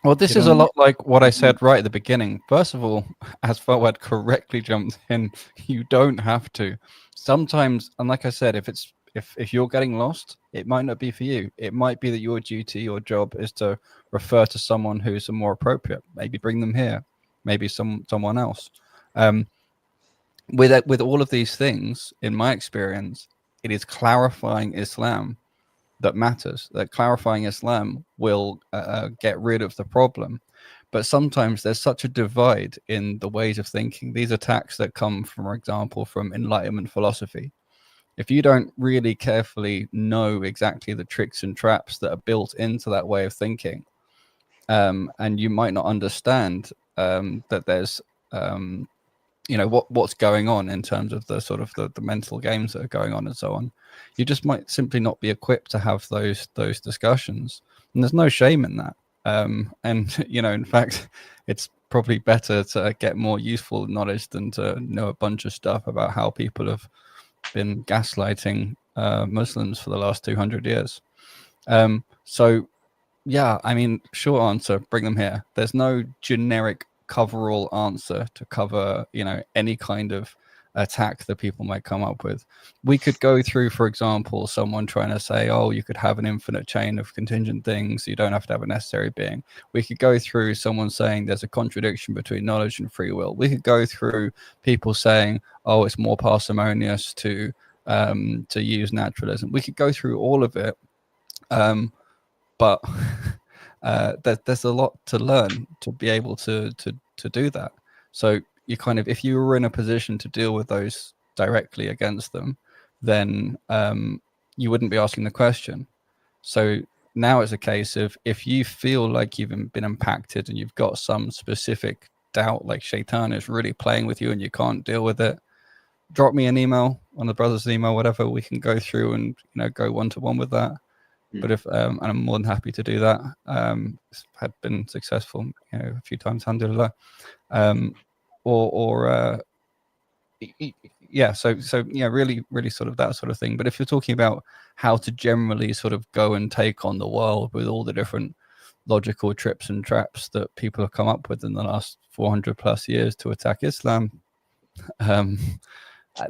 Well, this You is a don't- lot like what I said right at the beginning. First of all, as Fawad correctly jumped in, you don't have to. Sometimes, and like I said, if you're getting lost, it might not be for you. It might be that your duty, your job, is to refer to someone who's more appropriate. Maybe bring them here. Maybe someone else. With all of these things, in my experience, it is clarifying Islam that matters. That clarifying Islam will get rid of the problem. But sometimes there's such a divide in the ways of thinking. These attacks that come, for example, from Enlightenment philosophy. If you don't really carefully know exactly the tricks and traps that are built into that way of thinking, and you might not understand that there's what's going on in terms of the sort of the mental games that are going on and so on, you just might simply not be equipped to have those discussions, and there's no shame in that. And in fact, it's probably better to get more useful knowledge than to know a bunch of stuff about how people have been gaslighting Muslims for the last 200 years. So yeah, I mean, short answer, bring them here. There's no generic coverall answer to cover, any kind of attack that people might come up with. We could go through, for example, someone trying to say, oh, you could have an infinite chain of contingent things, you don't have to have a necessary being. We could go through someone saying there's a contradiction between knowledge and free will. We could go through people saying, oh, it's more parsimonious to use naturalism. We could go through all of it. But there's a lot to learn to be able to do that. So you kind of, if you were in a position to deal with those directly against them, then you wouldn't be asking the question. So now it's a case of, if you feel like you've been impacted and you've got some specific doubt, like Shaitan is really playing with you and you can't deal with it, drop me an email on the brother's email, whatever. We can go through and go one-to-one with that. But if and I'm more than happy to do that. It's had been successful, a few times, alhamdulillah. Yeah, so yeah, really sort of that sort of thing. But if you're talking about how to generally sort of go and take on the world with all the different logical trips and traps that people have come up with in the last 400 plus years to attack Islam,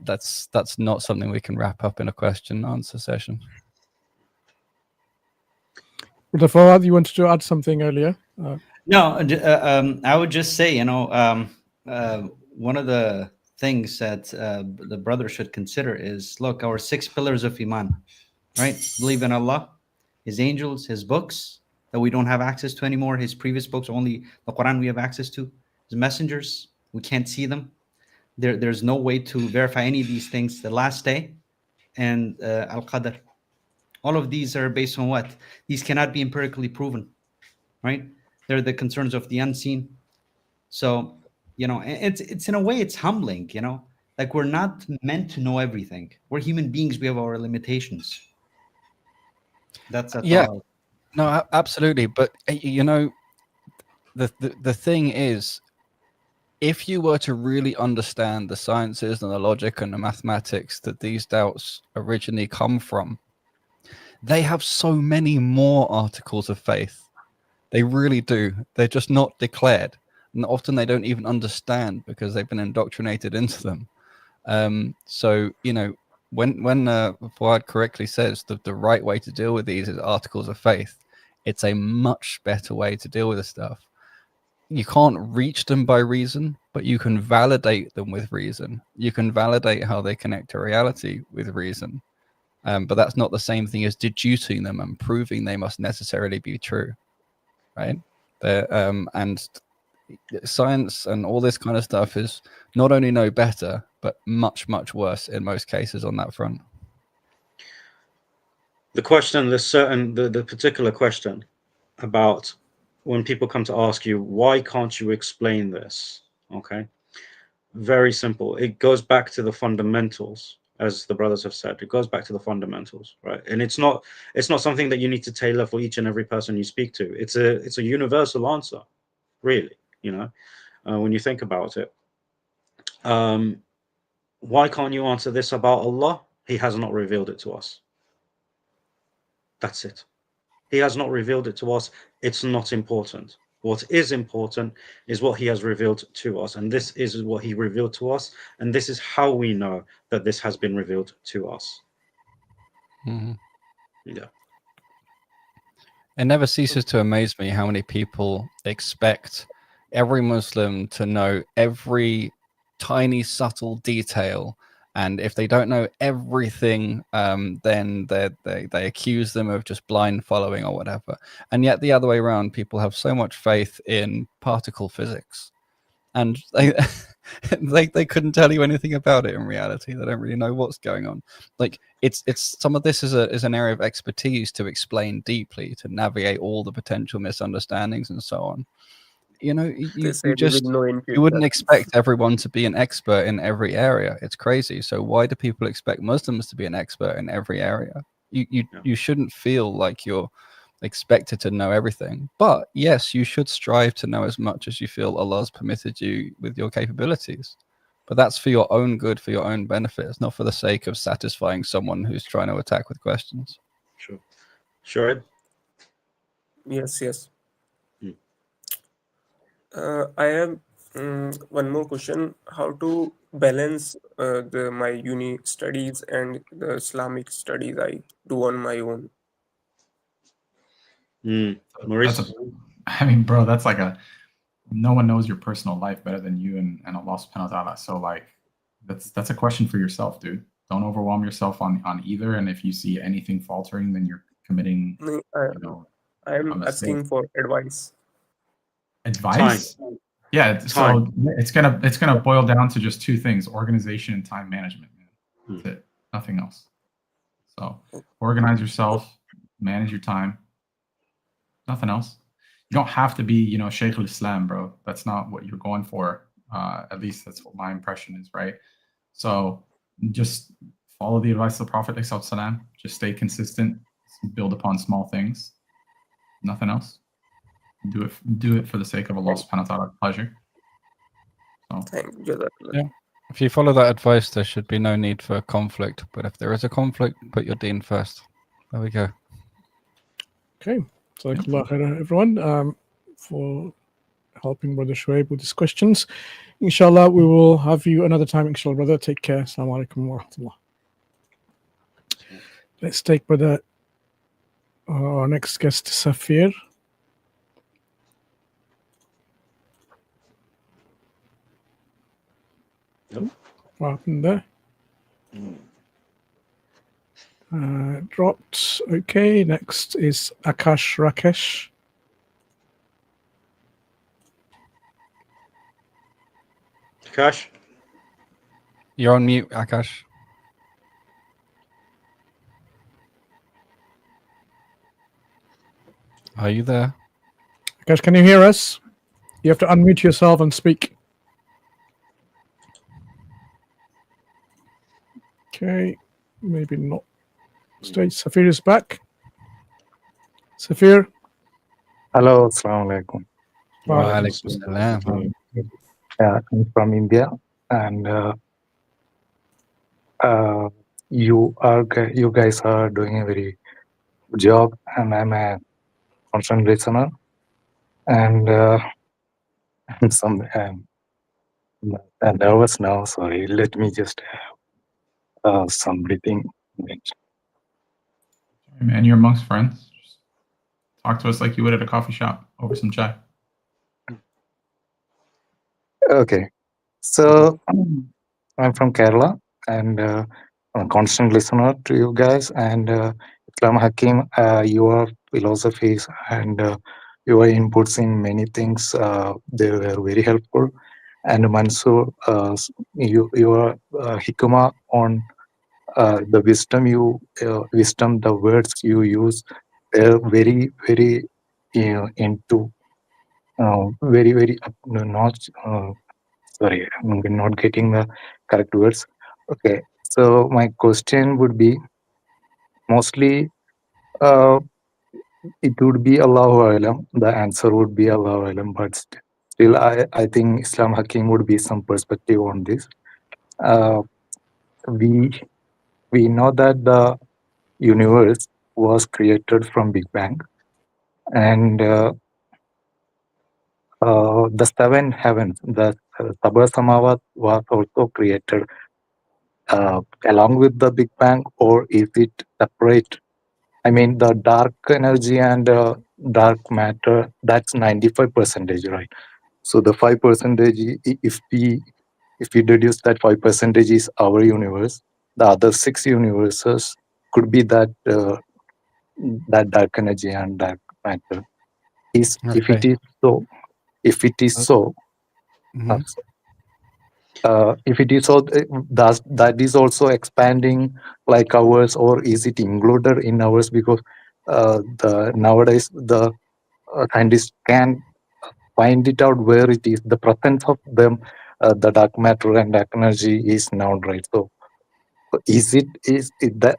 that's not something we can wrap up in a question and answer session. Brother Fawad, you wanted to add something earlier? No, I would just say, one of the things that the brother should consider is, look, our 6 pillars of Iman, right? Believe in Allah, His angels, His books that we don't have access to anymore, His previous books, only the Quran we have access to, His messengers, we can't see them. There's no way to verify any of these things, the last day, and Al-Qadr. All of these are based on what? These cannot be empirically proven, right? They're the concerns of the unseen. So, it's in a way, it's humbling, like we're not meant to know everything. We're human beings. We have our limitations. That's Yeah, all. no, absolutely. But the thing is, if you were to really understand the sciences and the logic and the mathematics that these doubts originally come from, they have so many more articles of faith. They really do. They're just not declared. And often they don't even understand because they've been indoctrinated into them. So, when Fawad correctly says that the right way to deal with these is articles of faith, it's a much better way to deal with this stuff. you can't reach them by reason, but you can validate them with reason. You can validate how they connect to reality with reason. But that's not the same thing as deducing them and proving they must necessarily be true, right? And science and all this kind of stuff is not only no better, but much, much worse in most cases on that front. The question, the particular question about when people come to ask you, why can't you explain this? Okay, very simple. It goes back to the fundamentals, as the brothers have said. It goes back to the fundamentals, right? And it's not something that you need to tailor for each and every person you speak to. It's a universal answer, really. You know, when you think about it. Why can't you answer this about Allah? He has not revealed it to us. That's it. He has not revealed it to us. It's not important. What is important is what he has revealed to us. And this is what he revealed to us. And this is how we know that this has been revealed to us. Mm-hmm. Yeah. It never ceases to amaze me how many people expect every Muslim to know every tiny, subtle detail. And if they don't know everything, then they accuse them of just blind following or whatever. And yet the other way around, people have so much faith in particle physics. And they couldn't tell you anything about it in reality. They don't really know what's going on. Like it's some of this is an area of expertise to explain deeply, to navigate all the potential misunderstandings and so on. You know, you wouldn't expect everyone to be an expert in every area. It's crazy. So why do people expect Muslims to be an expert in every area? You shouldn't feel like you're expected to know everything. But yes, you should strive to know as much as you feel Allah's permitted you with your capabilities. But that's for your own good, for your own benefit. It's not for the sake of satisfying someone who's trying to attack with questions. Sure. Sure. Yes. I have one more question: how to balance my uni studies and the Islamic studies I do on my own? Muris? I mean, bro, that's like no one knows your personal life better than you and Allah subhanahu wa ta'ala. So like that's a question for yourself, dude. Don't overwhelm yourself on either. And if you see anything faltering, then you're committing I'm asking for advice. Advice? Time. Yeah, Time. so it's gonna boil down to just two things: organization and time management. That's it. Nothing else. So organize yourself, manage your time. Nothing else. You don't have to be, Shaykh al-Islam, bro. That's not what you're going for. At least that's what my impression is, right? So just follow the advice of the Prophet ﷺ. Just stay consistent. Build upon small things. Nothing else. Do it for the sake of Allah subhanahu wa ta'ala's pleasure. So. Thank you. Yeah. If you follow that advice, there should be no need for conflict. But if there is a conflict, put your deen first. There we go. Okay. Jazakallah khair, everyone, for helping Brother Shoaib with his questions. Inshallah, we will have you another time. Inshallah, brother. Take care. Assalamu alaikum wa rahmatullah. Let's take brother our next guest, Safir. What happened there? Dropped. Okay, next is Akash Rakesh. Akash? You're on mute, Akash. Are you there? Akash, can you hear us? You have to unmute yourself and speak. Okay, maybe not. Stage. Safir is back. Safir. Hello, assalamu alaikum. Wa alaikum salam. Yeah, I'm from India, and you guys are doing a very good job, and I'm a constant listener, and I'm nervous now. Sorry, let me just have some breathing. Man, you're amongst friends. Just talk to us like you would at a coffee shop over some chai. Okay. So I'm from Kerala, and I'm a constant listener to you guys. And I.Hakim, your philosophies and your inputs in many things, they were very helpful. And Mansur, your hikmah on the wisdom, the words you use, they're very, very into very, very not. Sorry, I'm not getting the correct words. Okay, so my question would be mostly it would be Allahu Alam. The answer would be Allahu Alam, but still, I think Islam Hakim would be some perspective on this. Uh, we we know that the universe was created from Big Bang, and the seven heavens, the Sabah Samawat, was also created along with the Big Bang, or is it separate? I mean, the dark energy and dark matter, that's 95%, right? So the 5%, if we deduce that 5% is our universe, the other 6 universes could be that that dark energy and dark matter. If it Okay. is so, if it is so, Mhm. if it is so, does that is also expanding like ours, or is it included in ours? Because the nowadays the scientists can find it out where it is. The presence of them, the dark matter and dark energy is known, right? So is that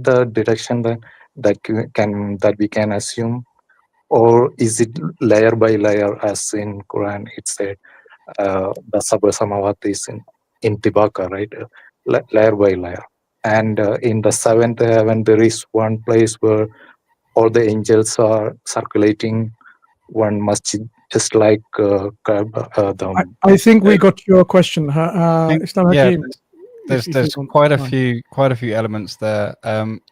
the direction that we can assume, or is it layer by layer, as in Quran it said? The Sabah Samawat is in Tibaka, right? Layer by layer. And in the seventh heaven, there is one place where all the angels are circulating one masjid, just like I think we got your question, Islam Yeah, Hakim. there's if you don't quite a mind. few elements there.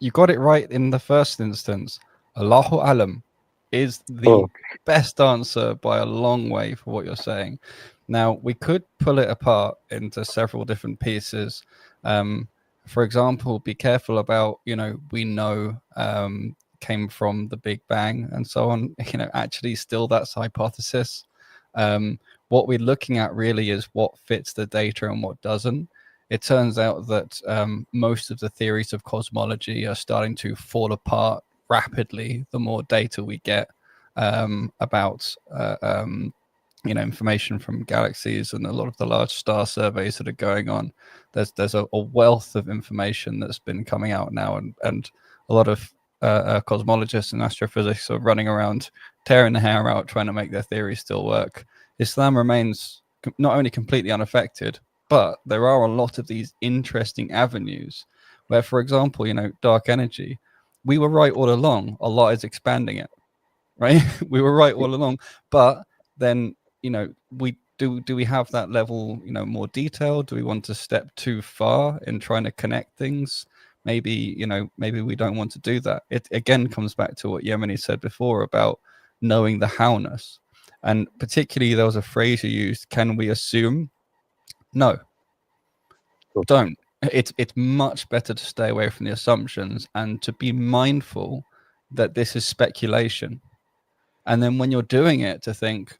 You got it right in the first instance. Allahu Alam is the Oh, best answer by a long way for what you're saying. Now, we could pull it apart into several different pieces. For example, be careful about, we know came from the Big Bang and so on. Actually, still that's hypothesis. What we're looking at really is what fits the data and what doesn't. It turns out that most of the theories of cosmology are starting to fall apart rapidly the more data we get about information from galaxies and a lot of the large star surveys that are going on. There's a wealth of information that's been coming out now, and a lot of cosmologists and astrophysicists are running around tearing the hair out trying to make their theories still work. Islam remains not only completely unaffected, but there are a lot of these interesting avenues where, for example, dark energy, we were right all along. Allah is expanding it, right? We were right all along, but then do we have that level more detail? Do we want to step too far in trying to connect things? Maybe we don't want to do that. It again comes back to what Yemeni said before about knowing the howness, and particularly there was a phrase you used, can we assume? No, don't. It's much better to stay away from the assumptions and to be mindful that this is speculation. And then when you're doing it, to think,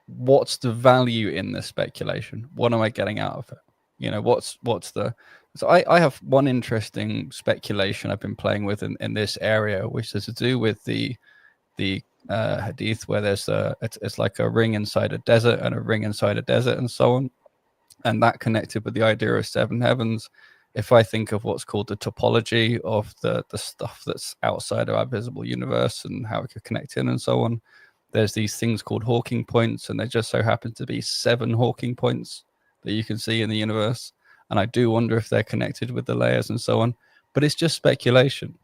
what's the value in this speculation? What am I getting out of it? What's the... So I have one interesting speculation I've been playing with in this area, which is to do with the hadith where there's it's like a ring inside a desert and a ring inside a desert and so on. And that connected with the idea of 7 heavens. If I think of what's called the topology of the stuff that's outside of our visible universe and how it could connect in and so on, there's these things called Hawking points, and there just so happen to be 7 Hawking points that you can see in the universe. And I do wonder if they're connected with the layers and so on, but it's just speculation.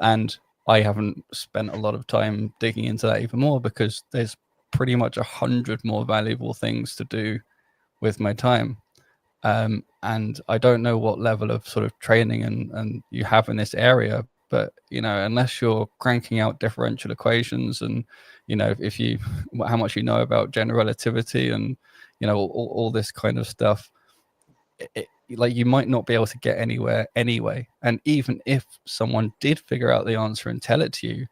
And I haven't spent a lot of time digging into that even more because there's pretty much 100 more valuable things to do with my time. And I don't know what level of sort of training and you have in this area, but unless you're cranking out differential equations and if you how much you know about general relativity and all this kind of stuff, like you might not be able to get anywhere anyway. And even if someone did figure out the answer and tell it to you,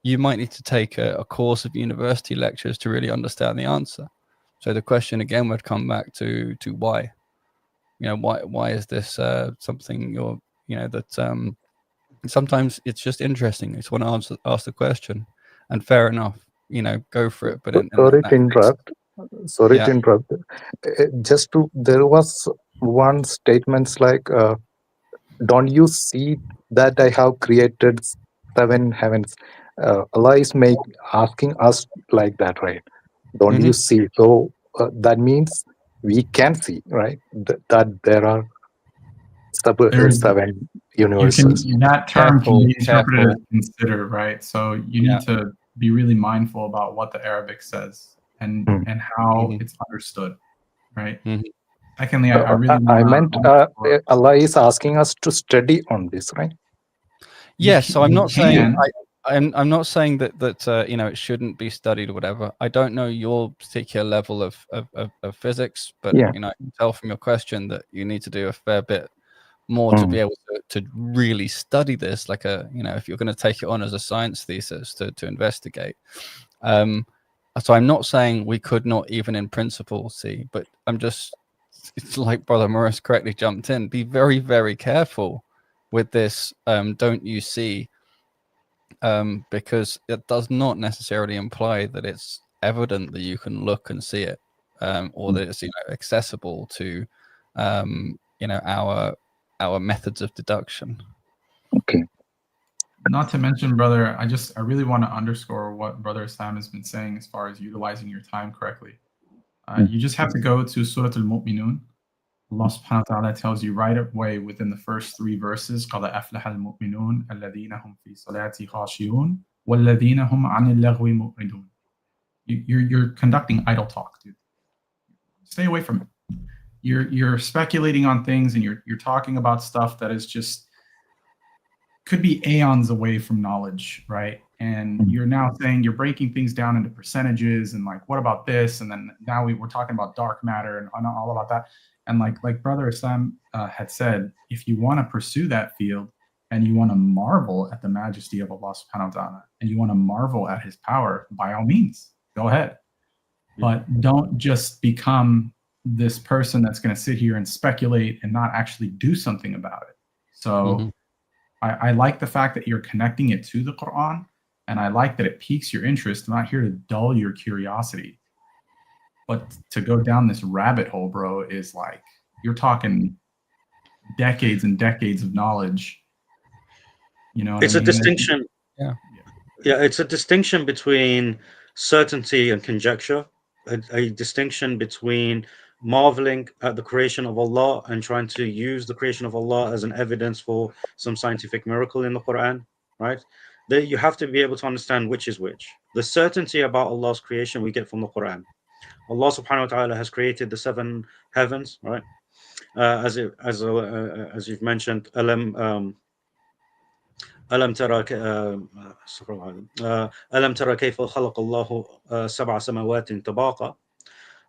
you might need to take a course of university lectures to really understand the answer. So the question again would come back to why. Why is this something that sometimes it's just interesting. You just want to ask the question, and fair enough, go for it. But Sorry to interrupt. Sorry Yeah. to interrupt. There was one statements like, "Don't you see that I have created 7 heavens?" Allah is asking us like that, right? Don't you see? So that means we can see, right? That there are There's 7 you universes. can that term can be interpreted Careful. as consider, right? So you need to be really mindful about what the Arabic says and how it's understood, right? Secondly, I really I want meant Allah is asking us to study on this, right? Yes, so I'm you not saying can. I'm not saying that it shouldn't be studied or whatever. I don't know your particular level of physics, but Yeah. I can tell from your question that you need to do a fair bit more to be able to really study this, like if you're going to take it on as a science thesis to investigate. So I'm not saying we could not even in principle see, but it's like Brother Muris correctly jumped in. Be very, very careful with this. Don't you see? Because it does not necessarily imply that it's evident that you can look and see it, or that it's accessible to our methods of deduction. Okay. Not to mention, brother, I really want to underscore what Brother Sam has been saying as far as utilizing your time correctly. You just have to go to Surah Al-Mu'minun. Allah subhanahu wa ta'ala tells you right away within the first 3 verses, قَدْ أَفْلَحَ الْمُؤْمِنُونَ الَّذِينَ هُمْ فِي صَلَاتِ خَاشِعُونَ وَالَّذِينَ هُمْ عَنِ اللَّغْوِ مُعْرِضُونَ. You're conducting idle talk, dude. Stay away from it. You're speculating on things and you're talking about stuff that is just could be aeons away from knowledge, right? And you're now saying you're breaking things down into percentages and like, what about this? And then now we're talking about dark matter and all about that. And like Brother Sam had said, if you want to pursue that field and you want to marvel at the majesty of Allah subhanahu wa ta'ala and you want to marvel at his power, by all means, go ahead. But don't just become this person that's going to sit here and speculate and not actually do something about it. So I like the fact that you're connecting it to the Quran, and I like that it piques your interest. I'm not here to dull your curiosity. But to go down this rabbit hole, bro, is like you're talking decades and decades of knowledge. You know what it's I a mean? distinction. Yeah, it's a distinction between certainty and conjecture, a distinction between marveling at the creation of Allah and trying to use the creation of Allah as an evidence for some scientific miracle in the Quran, right? You have to be able to understand which is which. The certainty about Allah's creation we get from the Quran. Allah subhanahu wa ta'ala has created the 7 heavens, right? As you've mentioned, ألم ترى ألم ترى كيف خلق الله 7 سماوات طباقا.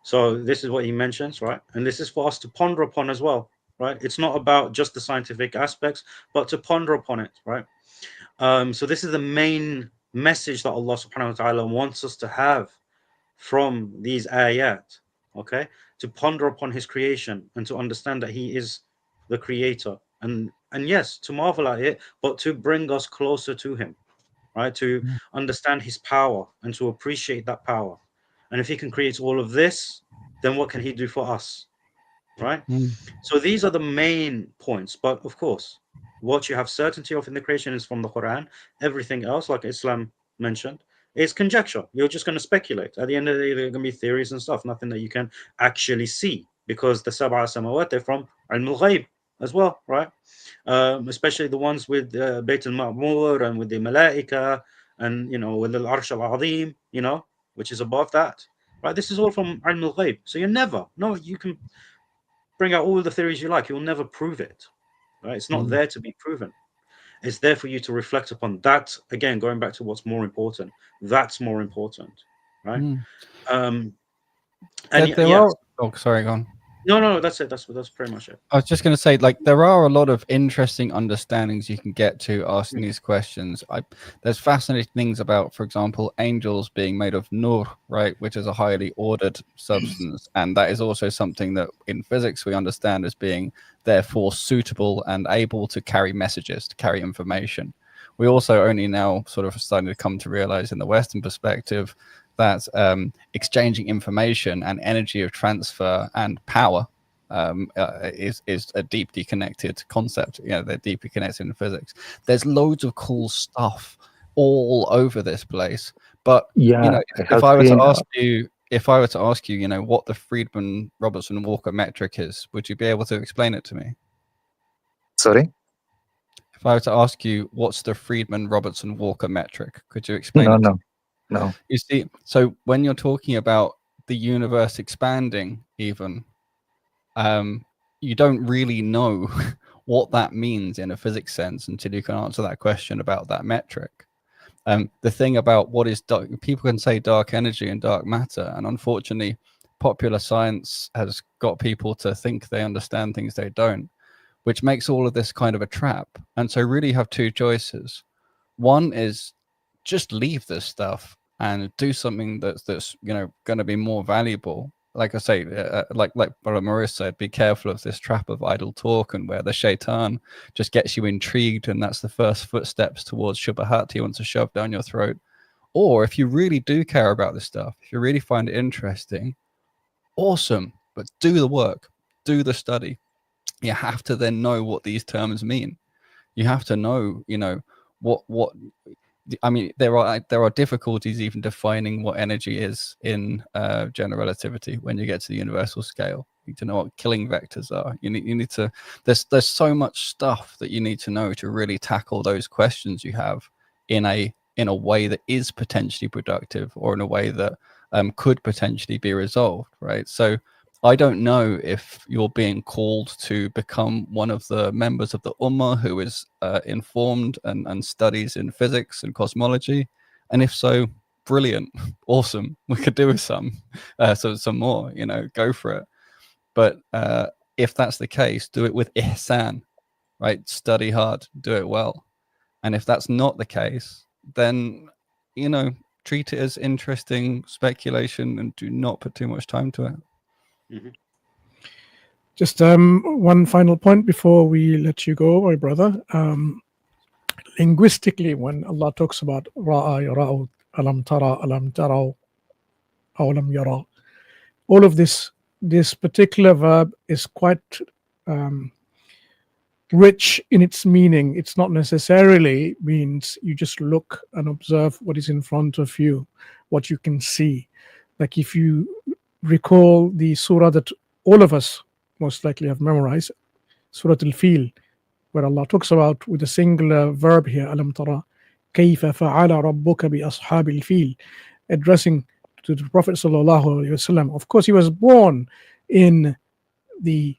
So this is what he mentions, right? And this is for us to ponder upon as well, right? It's not about just the scientific aspects, but to ponder upon it, right? So this is the main message that Allah subhanahu wa ta'ala wants us to have from these ayat, okay? To ponder upon his creation and to understand that he is the creator. And yes, to marvel at it, but to bring us closer to him, right? To understand his power and to appreciate that power. And if he can create all of this, then what can he do for us, right? So these are the main points. But of course, what you have certainty of in the creation is from the Quran. Everything else, like Islam mentioned, is conjecture. You're just going to speculate. At the end of the day, there are going to be theories and stuff, nothing that you can actually see, because the Sab'a Samawat, they're from Ilm al-Ghayb as well, right? Especially the ones with Bayt al-Ma'mur and with the Malaika and, with the Arsh al-Azim, which is above that, right? This is all from Ilm al-Ghayb. So you can bring out all the theories you like, you'll never prove it, right? It's not there to be proven. It's there for you to reflect upon. That again, going back to what's more important. That's more important, right? And There yeah. are. Oh, sorry, go on. No, that's it. That's pretty much it. I was just going to say, like, there are a lot of interesting understandings you can get to asking these questions. There's fascinating things about, for example, angels being made of nur, right, which is a highly ordered substance, and that is also something that in physics we understand as being therefore suitable and able to carry messages, to carry information. We also only now sort of starting to come to realize in the Western perspective that exchanging information and energy of transfer and power is a deeply connected concept. You know, they're deeply connected in physics. There's loads of cool stuff all over this place. But Yeah, you know, I if have I were seen. to ask you, you know, what the Friedman-Robertson-Walker metric is, would you be able to explain it to me? Sorry? If I were to ask you, what's the Friedman-Robertson-Walker metric, could you explain it? No. You see, so when you're talking about the universe expanding, even, you don't really know what that means in a physics sense until you can answer that question about that metric. The thing about what is dark, people can say dark energy and dark matter, and unfortunately, popular science has got people to think they understand things they don't, which makes all of this kind of a trap. And so really you have two choices. One is just leave this stuff and do something that's you know, going to be more valuable. Like I say, like Brother Muris said, be careful of this trap of idle talk, and where the shaitan just gets you intrigued, and that's the first footsteps towards shubahat he wants to shove down your throat. Or if you really do care about this stuff, if you really find it interesting, awesome, but do the work, do the study. You have to then know what these terms mean. You have to know, you know, what I mean, there are difficulties even defining what energy is in general relativity when you get to the universal scale. You need to know what killing vectors are. You need to. There's so much stuff that you need to know to really tackle those questions you have in a way that is potentially productive, or in a way that could potentially be resolved. Right. So I don't know if you're being called to become one of the members of the Ummah who is informed and studies in physics and cosmology. And if so, brilliant, awesome. We could do with some more, you know, go for it. But if that's the case, do it with ihsan, right? Study hard, do it well. And if that's not the case, then, you know, treat it as interesting speculation and do not put too much time to it. Mm-hmm. Just one final point before we let you go, my brother. Linguistically, when Allah talks about ra'a, yara'u, alam tara, alam tarau, alam yara, all of this particular verb is quite rich in its meaning. It's not necessarily means you just look and observe what is in front of you, what you can see. Like if you recall the surah that all of us most likely have memorized, Surah Al-Fil, where Allah talks about with a singular verb here, alam tara kayfa fa'ala rabbuka bi ashabil fil, addressing to the Prophet sallallahu alaihi wasallam. Of course, he was born in the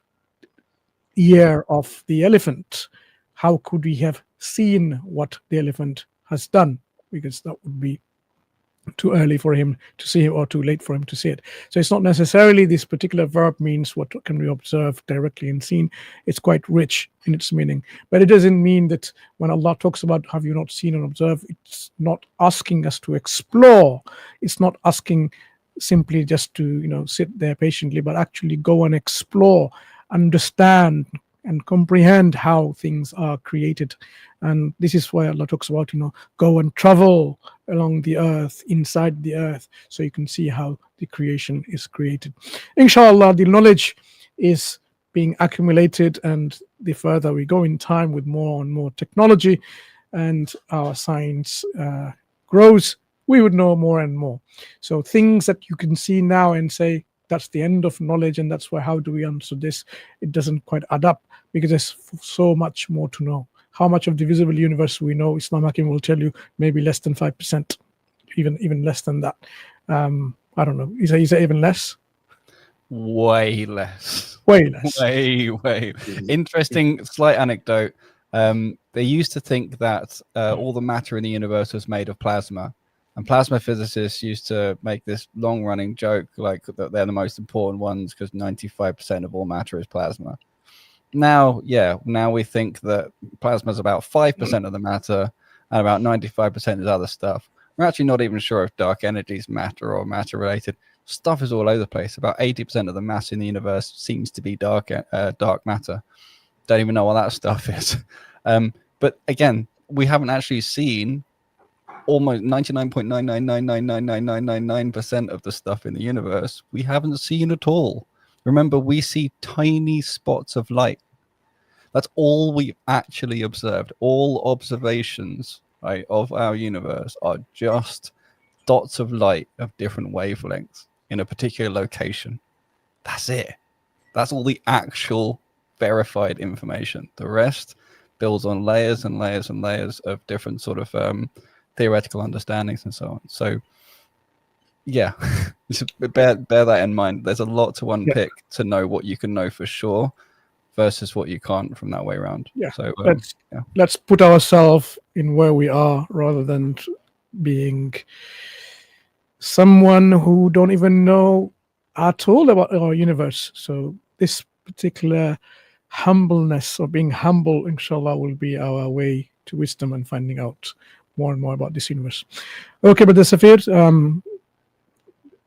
year of the elephant. How could we have seen what the elephant has done? Because that would be too early for him to see it, or too late for him to see it. So it's not necessarily this particular verb means what can we observe directly and seen. It's quite rich in its meaning, but it doesn't mean that when Allah talks about have you not seen and observed, it's not asking us to explore. It's not asking simply just to, you know, sit there patiently, but actually go and explore, understand and comprehend how things are created. And this is why Allah talks about, you know, go and travel along the earth, inside the earth, so you can see how the creation is created. Inshallah, the knowledge is being accumulated, and the further we go in time with more and more technology and our science grows, we would know more and more. So things that you can see now and say that's the end of knowledge, and that's why how do we answer this, it doesn't quite add up, because there's so much more to know. How much of the visible universe we know, I.Hakim will tell you maybe less than 5%, even less than that. I don't know. Is it even less? Way less. Way less. Way. Interesting slight anecdote. They used to think that all the matter in the universe was made of plasma. And plasma physicists used to make this long-running joke, like that they're the most important ones because 95% of all matter is plasma. Now we think that plasma is about 5% of the matter, and about 95% is other stuff. We're actually not even sure if dark energy is matter or matter-related. Stuff is all over the place. About 80% of the mass in the universe seems to be dark matter. Don't even know what that stuff is. But again, we haven't actually seen almost 99.999999999% of the stuff in the universe. We haven't seen at all. Remember, we see tiny spots of light. That's all we've actually observed. All observations, right, of our universe are just dots of light of different wavelengths in a particular location. That's it. That's all the actual verified information. The rest builds on layers and layers and layers of different sort of theoretical understandings and so on. So yeah, bear that in mind. There's a lot to unpick to know what you can know for sure versus what you can't from that way around. Yeah. So let's put ourselves in where we are rather than being someone who don't even know at all about our universe. So this particular humbleness, or being humble, inshallah, will be our way to wisdom and finding out more and more about this universe. Okay, Brother Safir,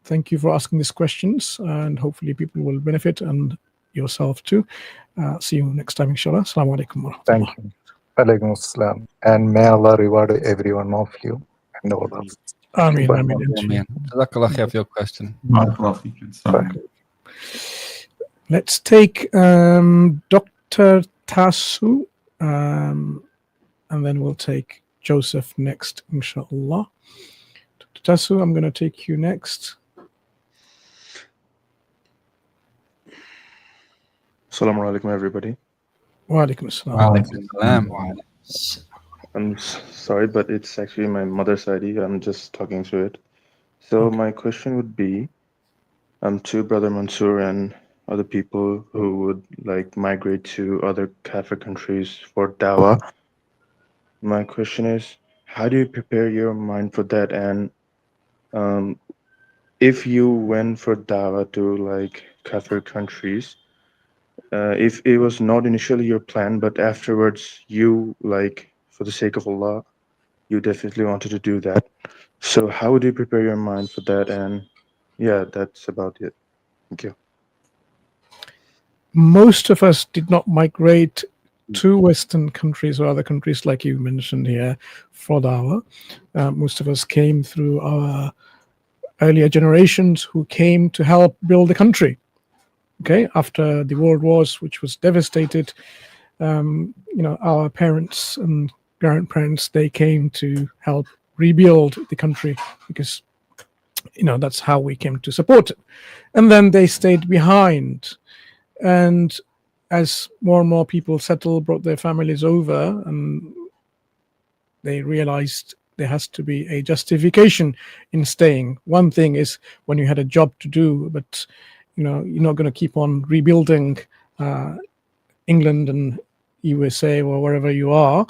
thank you for asking these questions, and hopefully people will benefit, and yourself too. See you next time, inshallah. Assalamu alaikum wa Thank you. Alaikum assalam. And may Allah reward every one of you and all of us. Ameen, Bye. ameen. Jazakallah khair for your question. Let's take Dr. Tasu, and then we'll take Joseph next, inshallah. Dr. Tasu, I'm going to take you next. Assalamu alaikum, everybody. Wa alaikum assalam. I'm sorry, but it's actually my mother's ID. I'm just talking through it. So my question would be, to Brother Mansur and other people who would like migrate to other Kafir countries for dawah. My question is, how do you prepare your mind for that? And if you went for dawah to like Kafir countries, if it was not initially your plan, but afterwards you, like, for the sake of Allah, you definitely wanted to do that. So how would you prepare your mind for that? And yeah, that's about it. Thank you. Most of us did not migrate to Western countries or other countries like you mentioned here for dawah. Most of us came through our earlier generations who came to help build the country. Okay, after the world wars, which was devastated, our parents and grandparents, they came to help rebuild the country because, that's how we came to support it. And then they stayed behind. And as more and more people settled, brought their families over, and they realized there has to be a justification in staying. One thing is when you had a job to do, but you're not going to keep on rebuilding England and USA or wherever you are,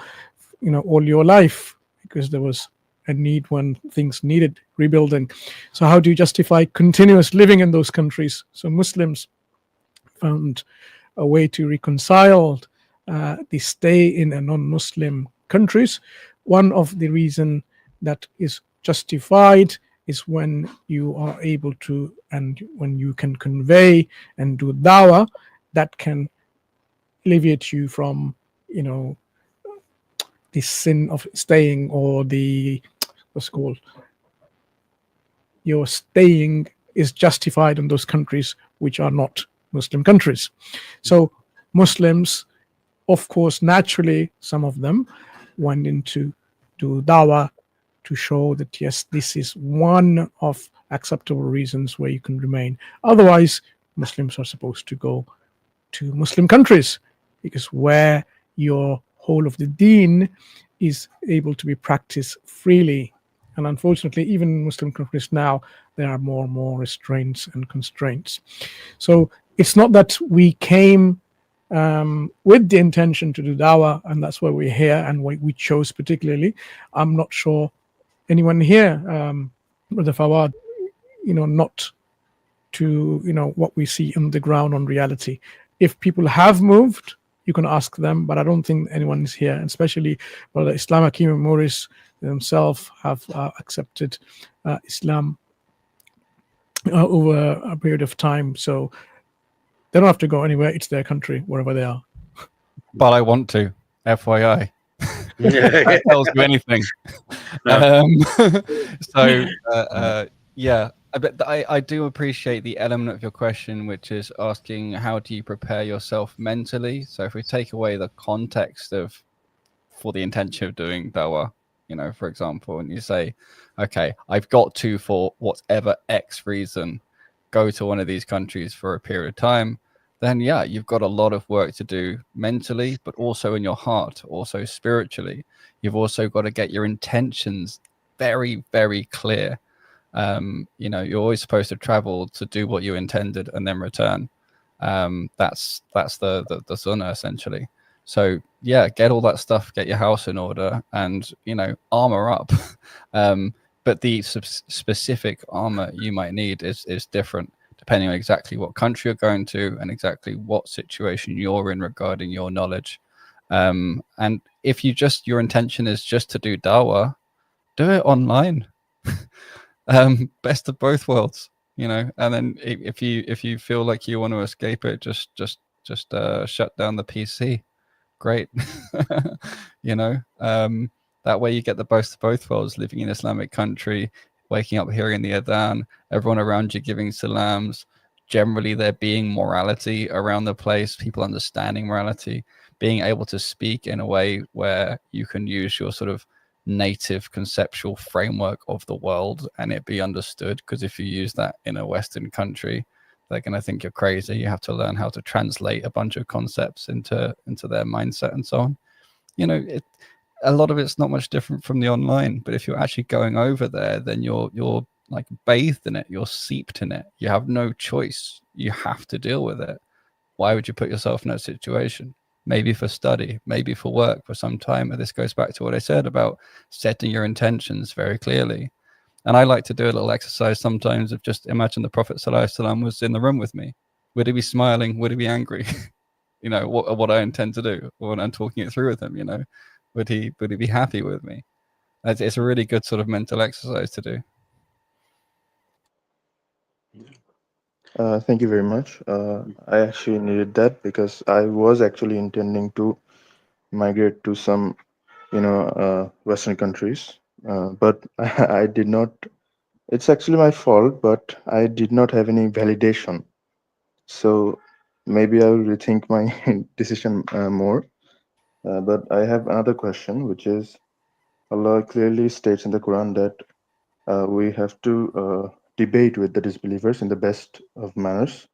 all your life, because there was a need when things needed rebuilding. So how do you justify continuous living in those countries? So Muslims found a way to reconcile the stay in a non-Muslim countries. One of the reason that is justified is when you are able to, and when you can convey and do dawah, that can alleviate you from, the sin of staying, or the, your staying is justified in those countries which are not Muslim countries. So Muslims, of course, naturally, some of them went into do dawah to show that, yes, this is one of acceptable reasons where you can remain. Otherwise, Muslims are supposed to go to Muslim countries, because where your whole of the deen is able to be practiced freely. And unfortunately, even in Muslim countries now, there are more and more restraints and constraints. So it's not that we came with the intention to do dawah, and that's why we're here and why we chose particularly. I'm not sure anyone here, Brother Fawad, not to what we see on the ground on reality. If people have moved, you can ask them, but I don't think anyone is here, and especially Brother I.Hakim and Muris themselves have accepted Islam over a period of time, so they don't have to go anywhere. It's their country, wherever they are. But I want to, FYI. That tells you anything. Yeah, but I do appreciate the element of your question, which is asking how do you prepare yourself mentally. So if we take away the context of for the intention of doing dawah, for example, and you say, okay, I've got to, for whatever X reason, go to one of these countries for a period of time, then yeah, you've got a lot of work to do mentally, but also in your heart, also spiritually. You've also got to get your intentions very, very clear. You're always supposed to travel to do what you intended and then return. That's the sunnah essentially. So yeah, get all that stuff, get your house in order, and armor up. But the specific armor you might need is different depending on exactly what country you're going to and exactly what situation you're in regarding your knowledge. And if your intention is just to do dawah, do it online. Best of both worlds, and then if you feel like you want to escape it, just shut down the PC. Great. That way you get the best of both worlds, living in an Islamic country, waking up hearing the adhan, everyone around you giving salams, generally there being morality around the place, people understanding morality, being able to speak in a way where you can use your sort of native conceptual framework of the world and it be understood. Because if you use that in a Western country, they're going to think you're crazy. You have to learn how to translate a bunch of concepts into their mindset and so on. A lot of it's not much different from the online, but if you're actually going over there, then you're like bathed in it, you're seeped in it, you have no choice, you have to deal with it. Why would you put yourself in that situation? Maybe for study, maybe for work for some time. And this goes back to what I said about setting your intentions very clearly. And I like to do a little exercise sometimes of just imagine the Prophet ﷺ was in the room with me. Would he be smiling? Would he be angry? What I intend to do when I'm talking it through with him, would he be happy with me? It's a really good sort of mental exercise to do. Thank you very much. I actually needed that because I was actually intending to migrate to some, Western countries, but I did not. It's actually my fault, but I did not have any validation. So maybe I will rethink my decision more. But I have another question, which is Allah clearly states in the Quran that we have to debate with the disbelievers in the best of manners.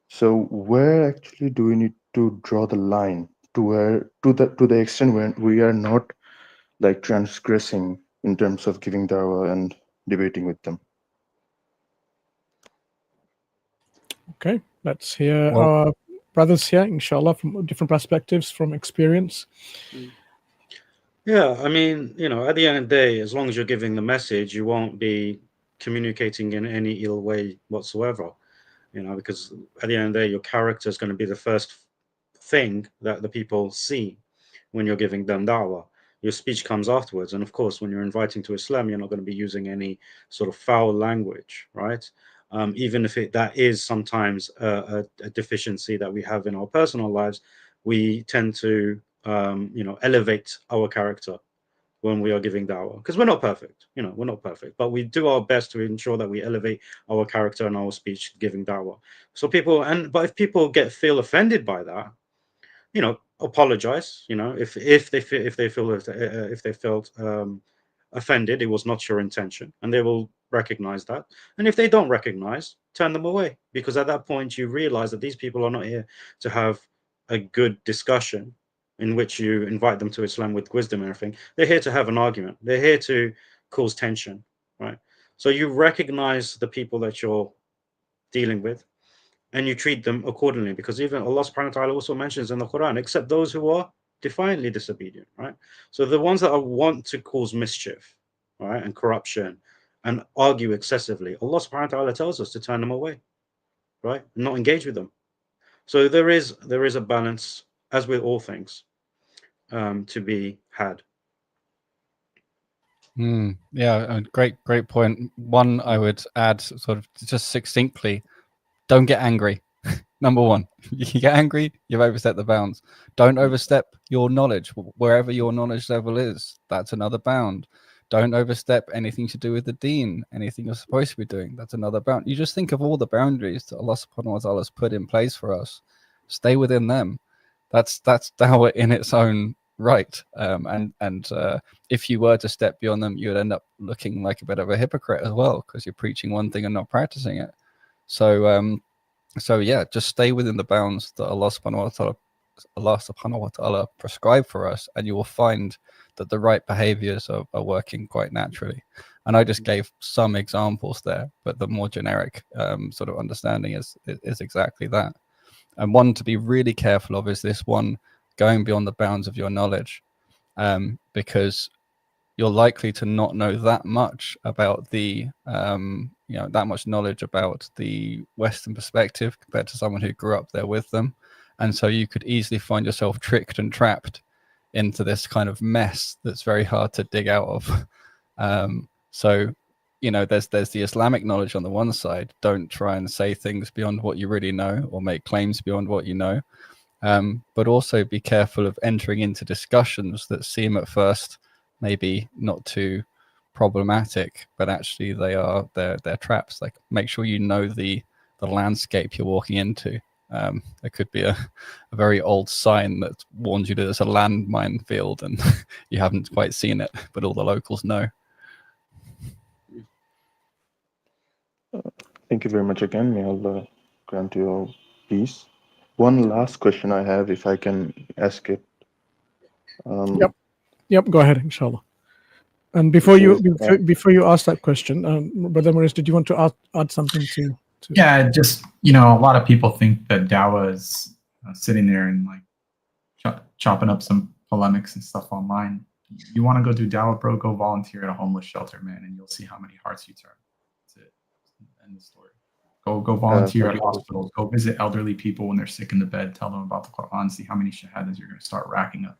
So where actually do we need to draw the line to the extent when we are not like transgressing in terms of giving dawah and debating with them? Okay, let's hear our brothers here, inshallah, from different perspectives, from experience. Yeah, I mean, at the end of the day, as long as you're giving the message, you won't be communicating in any ill way whatsoever, because at the end of the day, your character is going to be the first thing that the people see when you're giving them da'wah. Your speech comes afterwards. And of course, when you're inviting to Islam, you're not going to be using any sort of foul language, right? Even if that is sometimes a deficiency that we have in our personal lives, we tend to elevate our character when we are giving da'wah, because we're not perfect, we're not perfect, but we do our best to ensure that we elevate our character and our speech giving da'wah. So but if people feel offended by that, apologize. If they felt offended, it was not your intention, and they will recognize that. And if they don't recognize, turn them away, because at that point you realize that these people are not here to have a good discussion in which you invite them to Islam with wisdom and everything. They're here to have an argument. They're here to cause tension, right? So you recognize the people that you're dealing with, and you treat them accordingly, because even Allah subhanahu wa ta'ala also mentions in the Quran, except those who are defiantly disobedient, right? So the ones that want to cause mischief, right, and corruption and argue excessively, Allah subhanahu wa ta'ala tells us to turn them away, right, and not engage with them. So there is a balance, as with all things, to be had. Yeah, great point. One, I would add, sort of just succinctly, don't get angry. Number one, you get angry, you've overstepped the bounds. Don't overstep your knowledge, wherever your knowledge level is. That's another bound. Don't overstep anything to do with the deen, anything you're supposed to be doing. That's another bound. You just think of all the boundaries that Allah subhanahu wa ta'ala has put in place for us. Stay within them. That's dawah in its own right. And if you were to step beyond them, you would end up looking like a bit of a hypocrite as well, because you're preaching one thing and not practicing it. So yeah, just stay within the bounds that Allah subhanahu wa ta'ala prescribed for us, and you will find that the right behaviors are working quite naturally. And I just gave some examples there, but the more generic sort of understanding is exactly that. And one to be really careful of is this one, going beyond the bounds of your knowledge, because you're likely to not know that much about the that much knowledge about the Western perspective compared to someone who grew up there with them. And so you could easily find yourself tricked and trapped into this kind of mess that's very hard to dig out of. So there's the Islamic knowledge on the one side. Don't try and say things beyond what you really know or make claims beyond what you know, but also be careful of entering into discussions that seem at first maybe not too problematic, but actually they're traps. Like, make sure you know the landscape you're walking into. There could be a very old sign that warns you that there's a landmine field and you haven't quite seen it, but all the locals know. Thank you very much again. May Allah grant you all peace. One last question I have, if I can ask it. Yep, go ahead, inshallah. And before you ask that question, Brother Muris, did you want to add something to? Yeah, just a lot of people think that dawah is sitting there and like chopping up some polemics and stuff online. You want to go do dawah, bro? Go volunteer at a homeless shelter, man, and you'll see how many hearts you turn. That's it. End the story. Go volunteer at hospitals. Go visit elderly people when they're sick in the bed. Tell them about the Quran. See how many shahadas you're going to start racking up.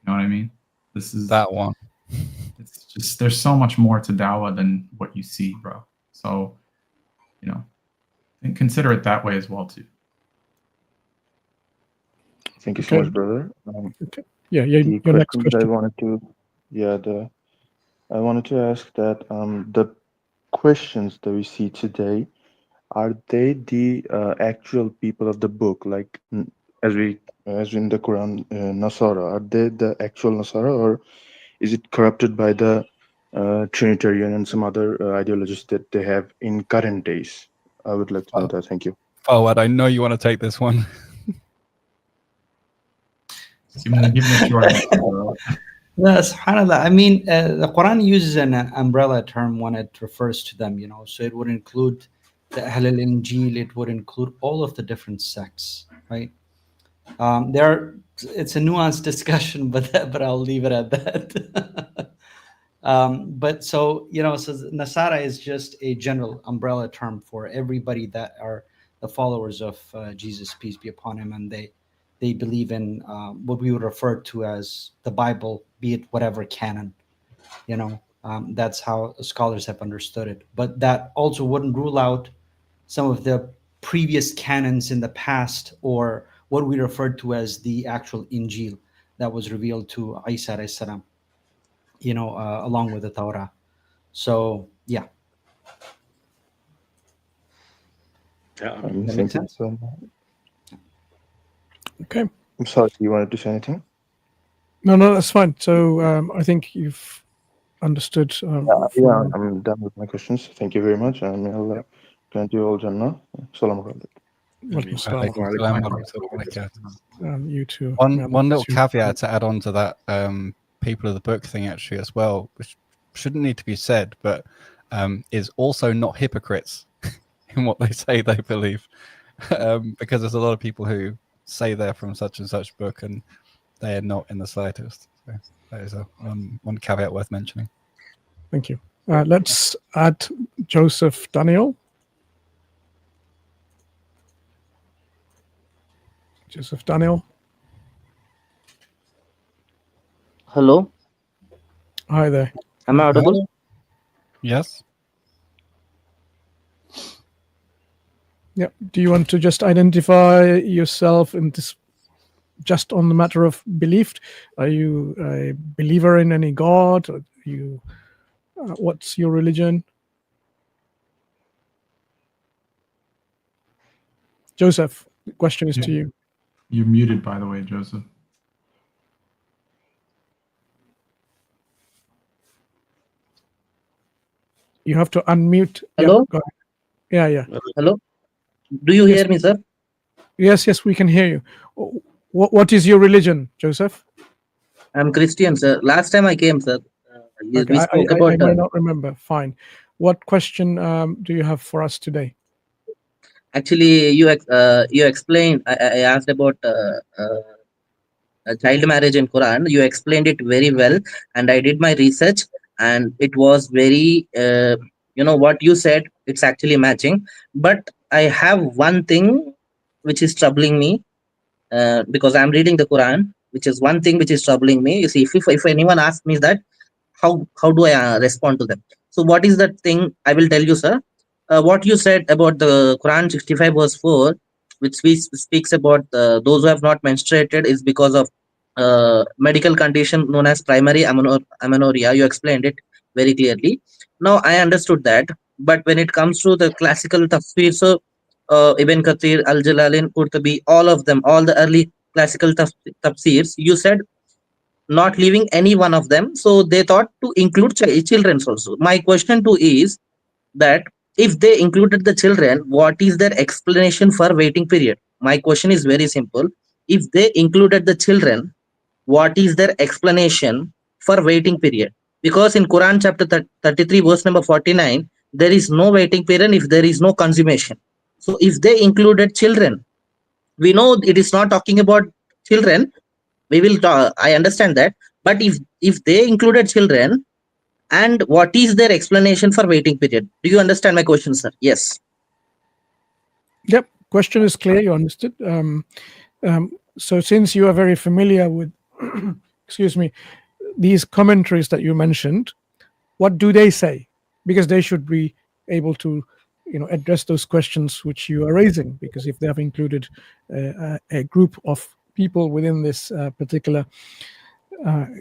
You know what I mean? This is that one. It's just, there's so much more to dawah than what you see, bro. So, and consider it that way as well too. Thank you so much, brother. Okay. Yeah, your next question. I wanted to ask that the questions that we see today, are they the actual people of the book, like as in the Quran, Nasara? Are they the actual Nasara, or is it corrupted by the Trinitarian and some other ideologies that they have in current days? I would like to know that. Thank you. Fawad, I know you want to take this one. Give me a short answer, bro. SubhanAllah. I mean, the Quran uses an umbrella term when it refers to them, so it would include the Ahl al-Injil, it would include all of the different sects, right? It's a nuanced discussion, but I'll leave it at that. But so Nasara is just a general umbrella term for everybody that are the followers of Jesus, peace be upon him, and they believe in what we would refer to as the Bible, be it whatever canon. That's how scholars have understood it. But that also wouldn't rule out some of the previous canons in the past, or what we refer to as the actual Injil that was revealed to Isa alayhi salam, along with the Torah. So, yeah. Yeah. That makes sense. Okay. I'm sorry, you wanted to say anything? No, that's fine. So I think you've understood. Yeah, I'm done with my questions. Thank you very much. And may Allah grant you all Jannah. Assalamu alaikum. You too. One little caveat to add on to that people of the book thing actually as well, which shouldn't need to be said, but is also not hypocrites in what they say they believe. because there's a lot of people who say they're from such and such book and they are not in the slightest. So that is one caveat worth mentioning. Thank you. Let's add Joseph Daniel. Joseph Daniel. Hello. Hi there. Am I audible? Yes. Yeah. Do you want to just identify yourself in this, just on the matter of belief? Are you a believer in any God? Or are you, what's your religion? Joseph, the question is to you. You're muted, by the way, Joseph. You have to unmute. Hello? Yeah. Hello? Do you hear me, sir? Yes, we can hear you. What is your religion, Joseph? I'm Christian, sir. Last time I came, sir, we Okay, spoke I about... might not remember. Fine. What question do you have for us today? Actually, you explained, I asked about child marriage in Quran. You explained it very well, and I did my research, and it was very, what you said, it's actually matching. But I have one thing which is troubling me, because I'm reading the Quran, which is one thing which is troubling me. You see, if anyone asks me that, how do I respond to them? So what is that thing? I will tell you, sir. What you said about the Quran 65 verse 4, which speaks about those who have not menstruated is because of medical condition known as primary amenorrhea. You explained it very clearly. Now I understood that. But when it comes to the classical tafsir, so Ibn Kathir, Al-Jalalin, Qurtubi, all of them, all the early classical tafsirs, you said not leaving any one of them. So they thought to include children also. My question to is that if they included the children, what is their explanation for waiting period? My question is very simple. If they included the children, what is their explanation for waiting period? Because in Quran chapter 33 verse number 49, there is no waiting period if there is no consummation. So if they included children, we know it is not talking about children. We will talk, I understand that. But if they included children, and what is their explanation for waiting period? Do you understand my question, sir? Yes. Yep. Question is clear. You understood. So since you are very familiar with, excuse me, these commentaries that you mentioned, what do they say? Because they should be able to, address those questions which you are raising. Because if they have included a group of people within this particular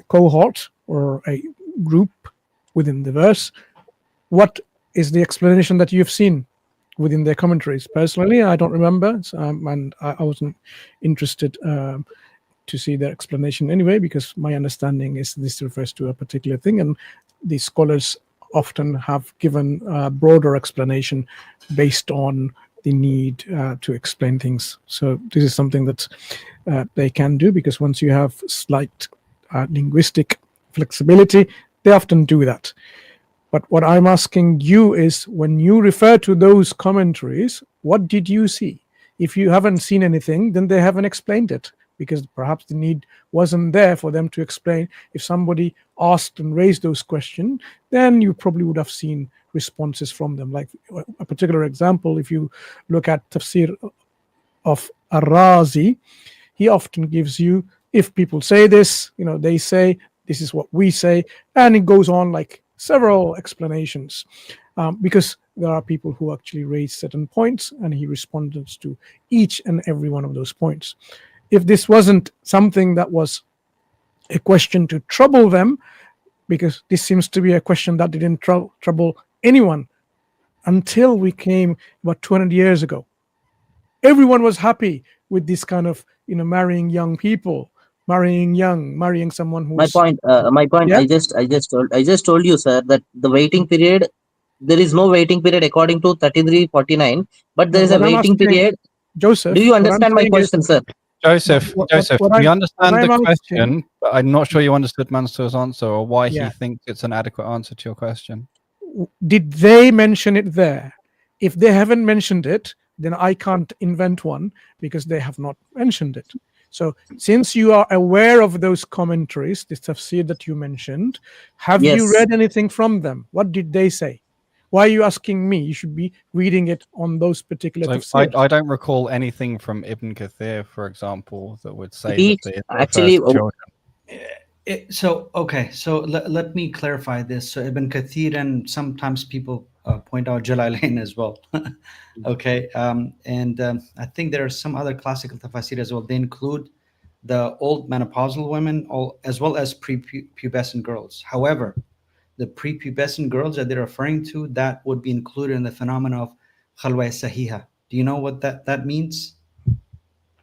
cohort or a group within the verse, what is the explanation that you've seen within their commentaries? Personally, I don't remember, and I wasn't interested to see their explanation anyway, because my understanding is this refers to a particular thing, and the scholars often have given a broader explanation based on the need to explain things. So this is something that they can do, because once you have slight linguistic flexibility, they often do that. But what I'm asking you is, when you refer to those commentaries, what did you see? If you haven't seen anything, then they haven't explained it, because perhaps the need wasn't there for them to explain. If somebody asked and raised those questions, then you probably would have seen responses from them. Like a particular example, if you look at tafsir of Ar-Razi, he often gives you, if people say this, they say, this is what we say, and it goes on like several explanations, because there are people who actually raise certain points, and he responded to each and every one of those points. If this wasn't something that was a question to trouble them, because this seems to be a question that didn't trouble anyone until we came about 200 years ago. Everyone was happy with this kind of, marrying young people, marrying someone who's... My point. Yeah? I just told you, sir, that the waiting period, there is no waiting period according to 3349, but there is a waiting period. Joseph, do you understand my question, sir? Joseph, we understand the question, but I'm not sure you understood Mansur's answer, or why he thinks it's an adequate answer to your question. Did they mention it there? If they haven't mentioned it, then I can't invent one because they have not mentioned it. So since you are aware of those commentaries, the tafsir that you mentioned, have you Yes. read anything from them? What did they say? Why are you asking me? You should be reading it on those particular So tafsirs. I don't recall anything from Ibn Kathir, for example, that would say He that it actually, refers to children. So okay, so let me clarify this. So Ibn Kathir, and sometimes people point out Jalalain as well. Okay, and I think there are some other classical tafsir as well. They include the old menopausal women, as well as prepubescent girls. However, the prepubescent girls that they're referring to, that would be included in the phenomenon of khalwa sahiha. Do you know what that means?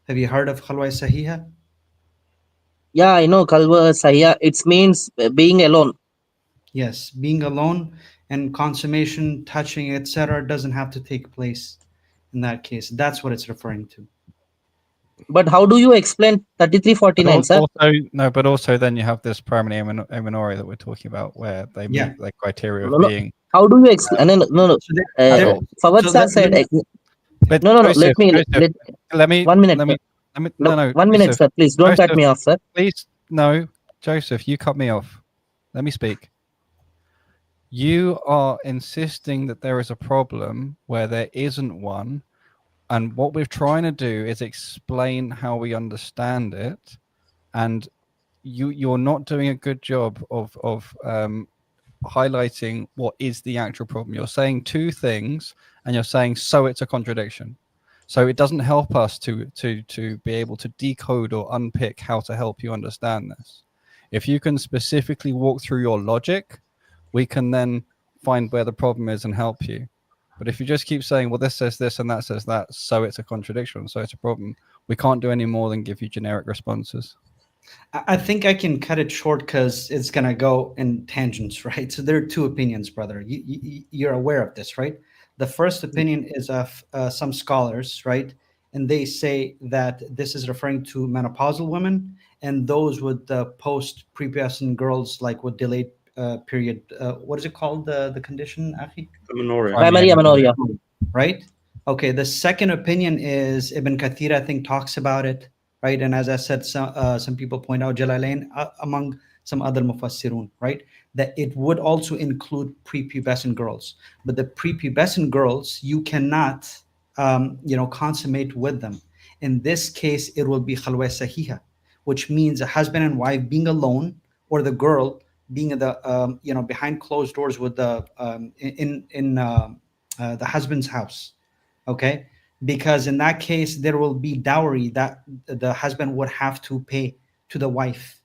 Have you heard of khalwa sahiha? yeah, I know Kalwa Sahya. It means being alone. Yes, being alone and consummation, touching, etc., doesn't have to take place in that case. That's what it's referring to. But how do you explain But 3349, sir? but also then you have this primary amenorrhea that we're talking about, where they Yeah. meet the criteria No, of no. being. How do you explain? No, no. So there- adult. Fawad so sir let- said. let- But No. Joseph, Let me. let me 1 minute. let me Sir. no 1 minute, Joseph, sir. Please don't cut Joseph, me off, sir. please no, Joseph, you cut me off. Let me speak. You are insisting that there is a problem where there isn't one, and what we're trying to do is explain how we understand it, and you're not doing a good job of highlighting what is the actual problem. You're saying two things, and you're saying so it's a contradiction. So it doesn't help us to be able to decode or unpick how to help you understand this. If you can specifically walk through your logic, we can then find where the problem is and help you. But if you just keep saying, well, this says this and that says that, so it's a contradiction, so it's a problem, we can't do any more than give you generic responses. I think I can cut it short because it's gonna go in tangents, right? So there are two opinions, brother. You're aware of this, right? The first opinion is of some scholars, right? And they say that this is referring to menopausal women and those with post-prepubescent girls, like with delayed period. What is it called? The condition, Akhi? Amenorrhea. Primary amenorrhea. Right? Okay. The second opinion is Ibn Kathir, I think, talks about it, right? And as I said, some people point out Jalalain among some other mufassirun, right? That it would also include prepubescent girls, but the prepubescent girls you cannot, consummate with them. In this case, it will be khalwa sahiha, which means a husband and wife being alone, or the girl being behind closed doors with the the husband's house. Okay, because in that case there will be dowry that the husband would have to pay to the wife.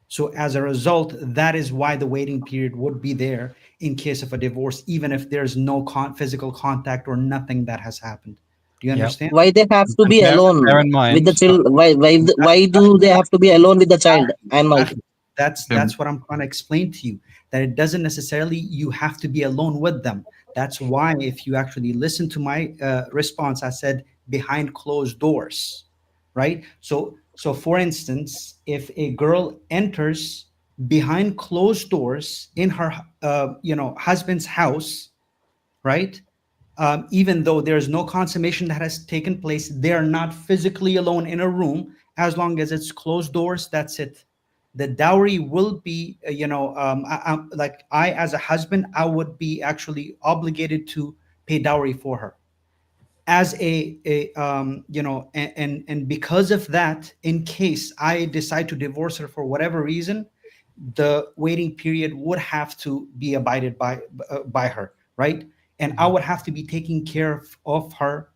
So as a result, that is why the waiting period would be there in case of a divorce, even if there's no physical contact or nothing that has happened. Do you understand? Why they have to be Bear alone in mind, with the child? Why do they have to be alone with the child? And my That's what I'm trying to explain to you, that it doesn't necessarily you have to be alone with them. That's why if you actually listen to my response, I said behind closed doors, right? So for instance, if a girl enters behind closed doors in her husband's house, right? Even though there's no consummation that has taken place, they're not physically alone in a room. As long as it's closed doors, that's it. The dowry will be, like I, as a husband, I would be actually obligated to pay dowry for her. As and because of that, in case I decide to divorce her for whatever reason, the waiting period would have to be abided by her, right? And I would have to be taking care of her,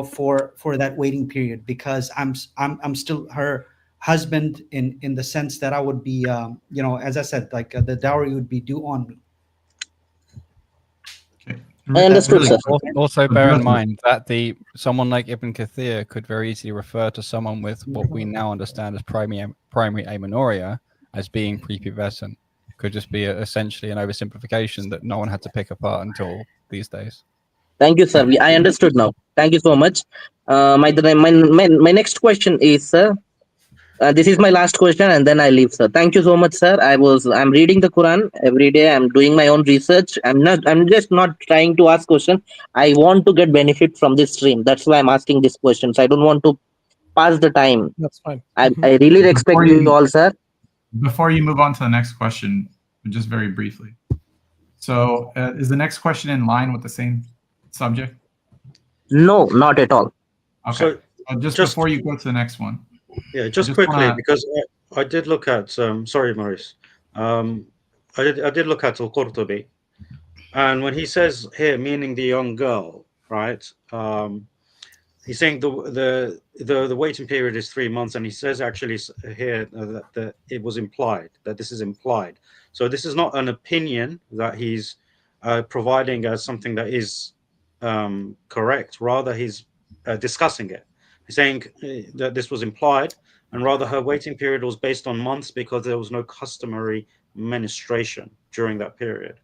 for that waiting period, because I'm still her husband in the sense that I would be, as I said, like the dowry would be due on me. I understood, Really sir. Also bear in mind that someone like Ibn Kathir could very easily refer to someone with what we now understand as primary amenorrhea as being prepubescent. Could just be essentially an oversimplification that no one had to pick apart until these days. Thank you, sir. I understood now. Thank you so much. My next question is, sir, This is my last question, and then I leave, sir. Thank you so much, sir. I'm reading the Quran every day. I'm doing my own research. I'm just not trying to ask questions. I want to get benefit from this stream. That's why I'm asking these questions. I don't want to pass the time. That's fine. I really respect you all, sir. Before you move on to the next question, just very briefly. So, is the next question in line with the same subject? No, not at all. Okay. So just before you go to the next one. Yeah, just quickly, because I did look at. Sorry, Maurice. I did look at Al-Qurtubi, and when he says here, meaning the young girl, right? He's saying the waiting period is 3 months, and he says actually here that it was implied, that this is implied. So this is not an opinion that he's providing as something that is correct. Rather, he's discussing it. He's saying that this was implied, and rather her waiting period was based on months because there was no customary menstruation during that period.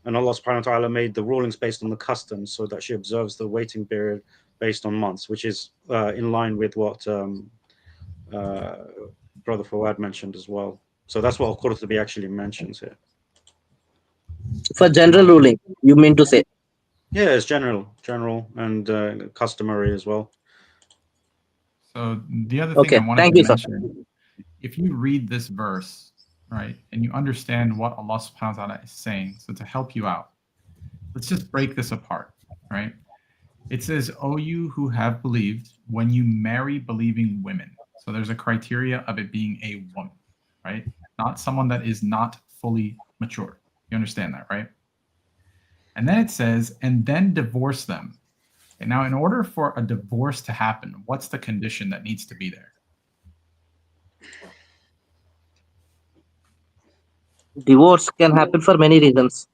And Allah subhanahu wa ta'ala made the rulings based on the customs so that she observes the waiting period based on months, which is in line with what Brother Fawad mentioned as well. So that's what Al-Qurtubi actually mentions here. For general ruling, you mean to say? Yeah, it's general and customary as well. So the other thing I wanted to mention, if you read this verse, right, and you understand what Allah subhanahu wa ta'ala is saying, so to help you out, let's just break this apart, right? It says, "O you who have believed, when you marry believing women." So there's a criteria of it being a woman, right? Not someone that is not fully mature. You understand that, right? And then it says, "And then divorce them." And now, in order for a divorce to happen, what's the condition that needs to be there? Divorce can happen for many reasons.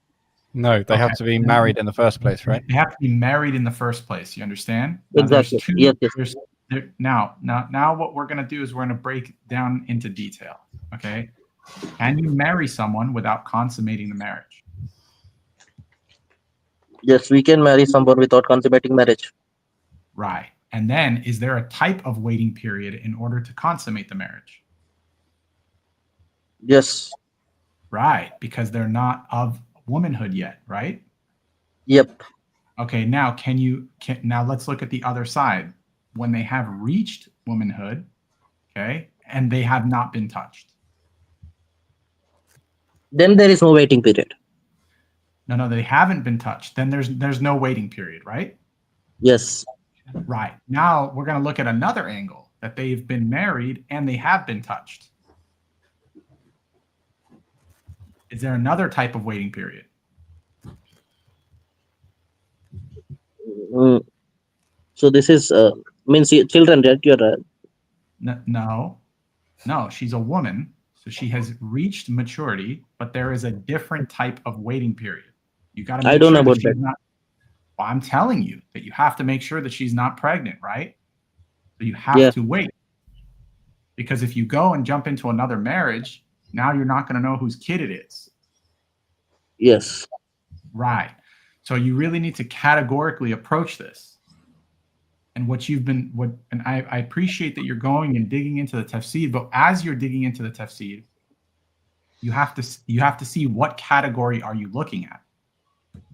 No, they have to be married in the first place, right? They have to be married in the first place. You understand? Now, exactly. Yes. Now, what we're going to do is we're going to break down into detail. Okay? Can you marry someone without consummating the marriage? Yes, we can marry someone without consummating marriage. Right. And then, is there a type of waiting period in order to consummate the marriage? Yes. Right, because they're not of womanhood yet, right? Yep. Okay, now now let's look at the other side. When they have reached womanhood, okay, and they have not been touched. Then there is no waiting period. No, they haven't been touched. Then there's no waiting period, right? Yes. Right. Now we're going to look at another angle, that they've been married and they have been touched. Is there another type of waiting period? So this is means children, right? You're No, she's a woman, so she has reached maturity, but there is a different type of waiting period. You got to make sure that she's not. Well, I'm telling you that you have to make sure that she's not pregnant, right? So you have to wait, because if you go and jump into another marriage, now you're not going to know whose kid it is. Yes. Right. So you really need to categorically approach this. And I appreciate that you're going and digging into the tafsir, but as you're digging into the tafsir, you have to see what category are you looking at.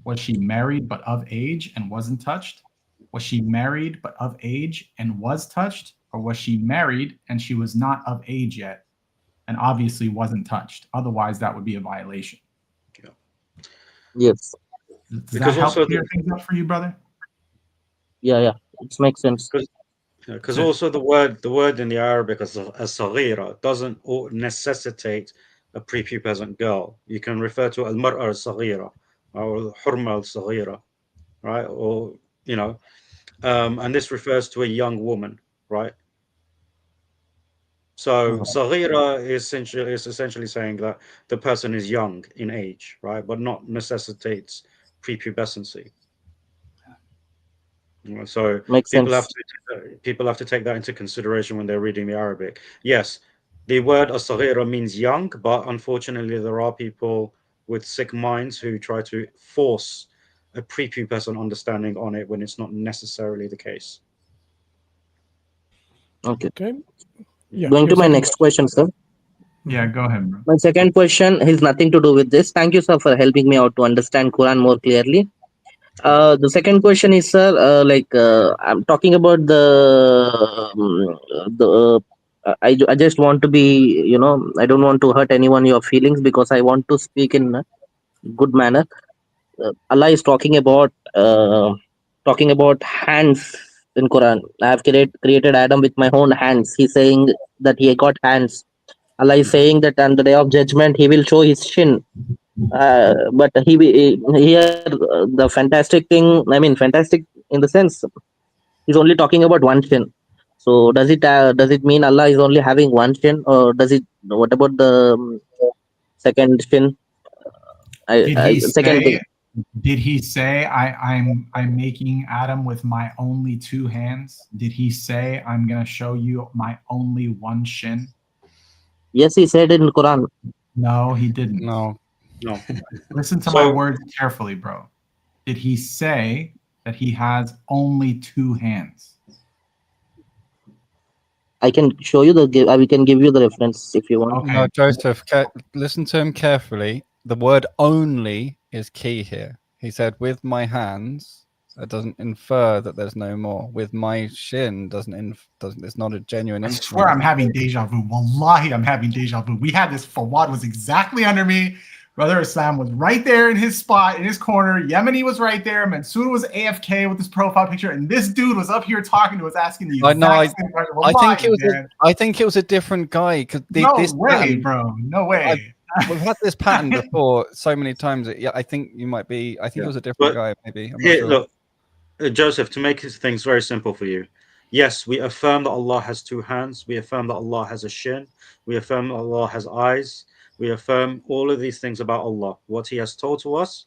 Was she married but of age and wasn't touched? Was she married but of age and was touched? Or was she married and she was not of age yet and obviously wasn't touched? Otherwise, that would be a violation. Yeah. Yes. Does that help clear things up for you, brother? Yeah. It makes sense. Because also the word in the Arabic as saghira doesn't necessitate a prepubescent girl. You can refer to al-mar'a al-saghira or al-hurma al-saghira, right? Or and this refers to a young woman, right? So saghira is essentially saying that the person is young in age, right? But not necessitates prepubescency. So people have to take that into consideration when they're reading the Arabic. Yes, the word as-saghira means young, but unfortunately there are people with sick minds who try to force a prepubescent understanding on it when it's not necessarily the case. Okay. Yeah, Going your to my second next question, sir. Yeah, go ahead, bro. My second question has nothing to do with this. Thank you, sir, for helping me out to understand Quran more clearly. The second question is, sir, I'm talking about I just want to be, I don't want to hurt anyone your feelings because I want to speak in a good manner. Allah is talking about hands in Quran. I have created Adam with my own hands. He's saying that he got hands. Allah is saying that on the day of judgment he will show his shin. But here the fantastic thing. I mean, fantastic in the sense he's only talking about one shin. So does it mean Allah is only having one shin, or does it? What about the second shin? Did he Second thing. say? Did he say I'm making Adam with my only two hands? Did he say I'm gonna show you my only one shin? Yes, he said in Quran. No, he didn't. No. No. Listen to So- my words carefully, bro. Did he say that he has only two hands? I can show you we can give you the reference if you want. Okay. No, Joseph, listen to him carefully. The word only is key here. He said, with my hands, that doesn't infer that there's no more. With my shin doesn't it's not a genuine I inference. swear I'm having deja vu. Wallahi, I'm having deja vu. We had this. Fawad was exactly under me. Brother Islam was right there in his spot, in his corner. Yemeni was right there. Mansur was AFK with his profile picture. And this dude was up here talking to us, asking the exact same question. I think it was a different guy. No this way, pattern, bro. No way. We've had this pattern before so many times. Yeah, I think you might be. I think it was a different guy, maybe. I'm not sure. Look, Joseph, to make things very simple for you. Yes, we affirm that Allah has two hands. We affirm that Allah has a shin. We affirm that Allah has eyes. We affirm all of these things about Allah. What He has told to us,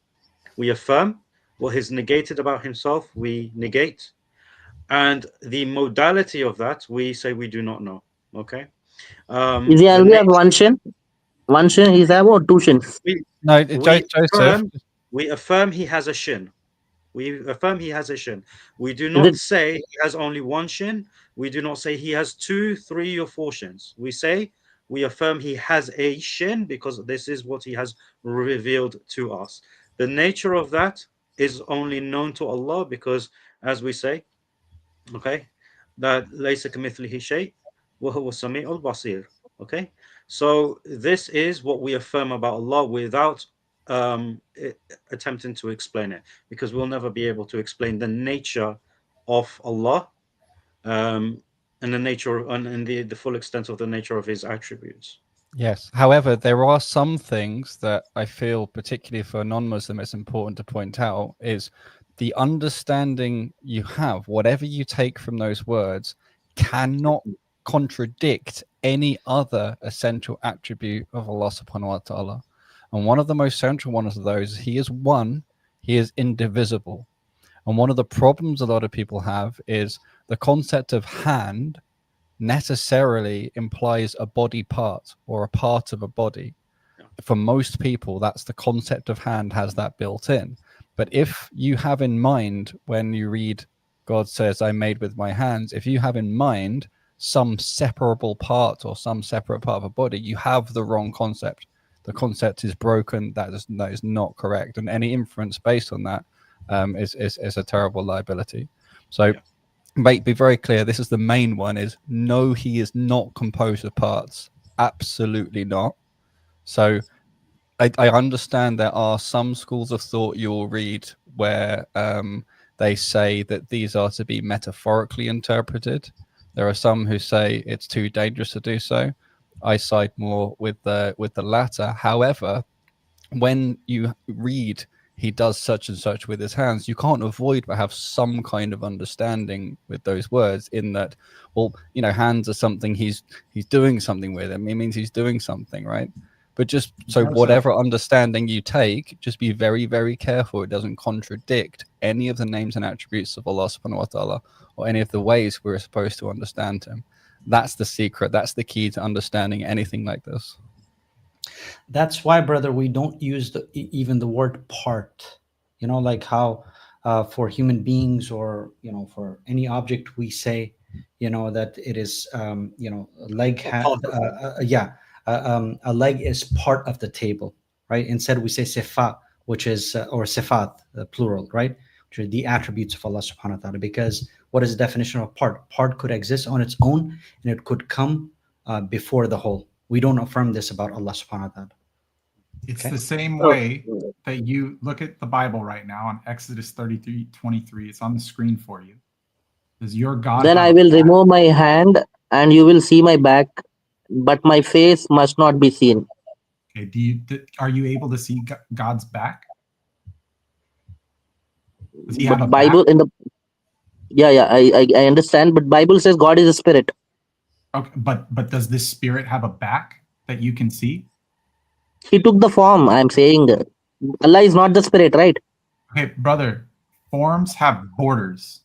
we affirm. What He's negated about Himself, we negate. And the modality of that, we say we do not know. Okay? Is he only have one shin? One shin he's have, or two shins? No, Joseph. We affirm He has a shin. We affirm He has a shin. We do not say He has only one shin. We do not say He has 2, 3, or 4 shins. We affirm He has a shin because this is what He has revealed to us. The nature of that is only known to Allah because, as we say, okay, that laysa kamithlihi shay wa huwa sami'ul basir. Okay, so this is what we affirm about Allah without attempting to explain it, because we'll never be able to explain the nature of Allah and the nature and the full extent of the nature of His attributes. Yes. However, there are some things that I feel, particularly for a non-Muslim, it's important to point out is the understanding you have, whatever you take from those words, cannot contradict any other essential attribute of Allah subhanahu wa ta'ala. And one of the most central ones of those, He is one, He is indivisible. And one of the problems a lot of people have is the concept of hand necessarily implies a body part or a part of a body. For most people, that's the concept of hand has that built in. But if you have in mind, when you read God says, I made with my hands, if you have in mind some separable part or some separate part of a body, you have the wrong concept. The concept is broken. That is not correct. And any inference based on that is a terrible liability. So be very clear. This is the main one is no, He is not composed of parts. Absolutely not. So I understand there are some schools of thought you'll read where they say that these are to be metaphorically interpreted. There are some who say it's too dangerous to do so. I side more with the latter. However, when you read He does such and such with His hands, you can't avoid but have some kind of understanding with those words, in that, well, hands are something he's doing something with them. It means He's doing something, right? But just so whatever understanding you take, just be very, very careful it doesn't contradict any of the names and attributes of Allah subhanahu wa ta'ala or any of the ways we're supposed to understand Him. That's the secret. That's the key to understanding anything like this. That's why, brother, we don't use even the word part. Like how for human beings or for any object we say you know, that it is, you know, a leg, A part of it. a leg is part of the table, right? Instead, we say sifa, which is, or sifat, plural, right? Which are the attributes of Allah subhanahu wa ta'ala. Because what is the definition of part? Part could exist on its own and it could come before the whole. We don't affirm this about Allah subhanahu wa ta'ala. It's Okay. the same Oh, way that you look at the Bible right now on Exodus 33:23. It's on the screen for you. Does your God then have I a will back? remove my hand and you will see my back, but my face must not be seen. Okay, are you able to see God's back? Does he have a But back? Bible in the I understand, but Bible says God is a spirit. Okay, but does this spirit have a back that you can see? He took the form. I'm saying Allah is not the spirit, right? Okay, brother, forms have borders.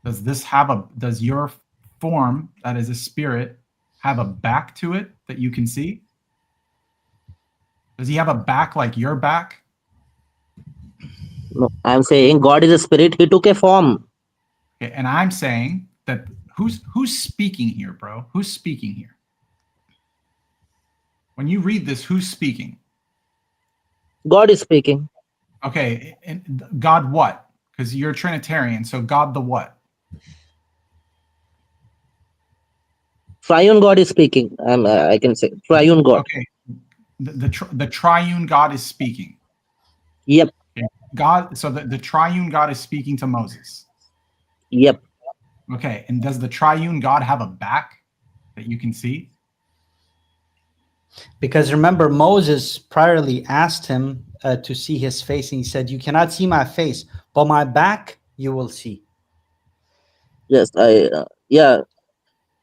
Does your form that is a spirit have a back to it that you can see? Does he have a back like your back? No, I'm saying God is a spirit. He took a form. Okay, and I'm saying that who's speaking here, bro? Who's speaking here? When you read this, who's speaking? God is speaking. Okay, and God what? Because you're a Trinitarian, so God the what? Triune God is speaking. I can say triune God. Okay, the triune God is speaking. Yep. Okay. God, so the triune God is speaking to Moses. Yep. Okay, and does the triune God have a back that you can see? Because remember, Moses priorly asked him to see his face, and he said, "You cannot see my face, but my back you will see." Yes.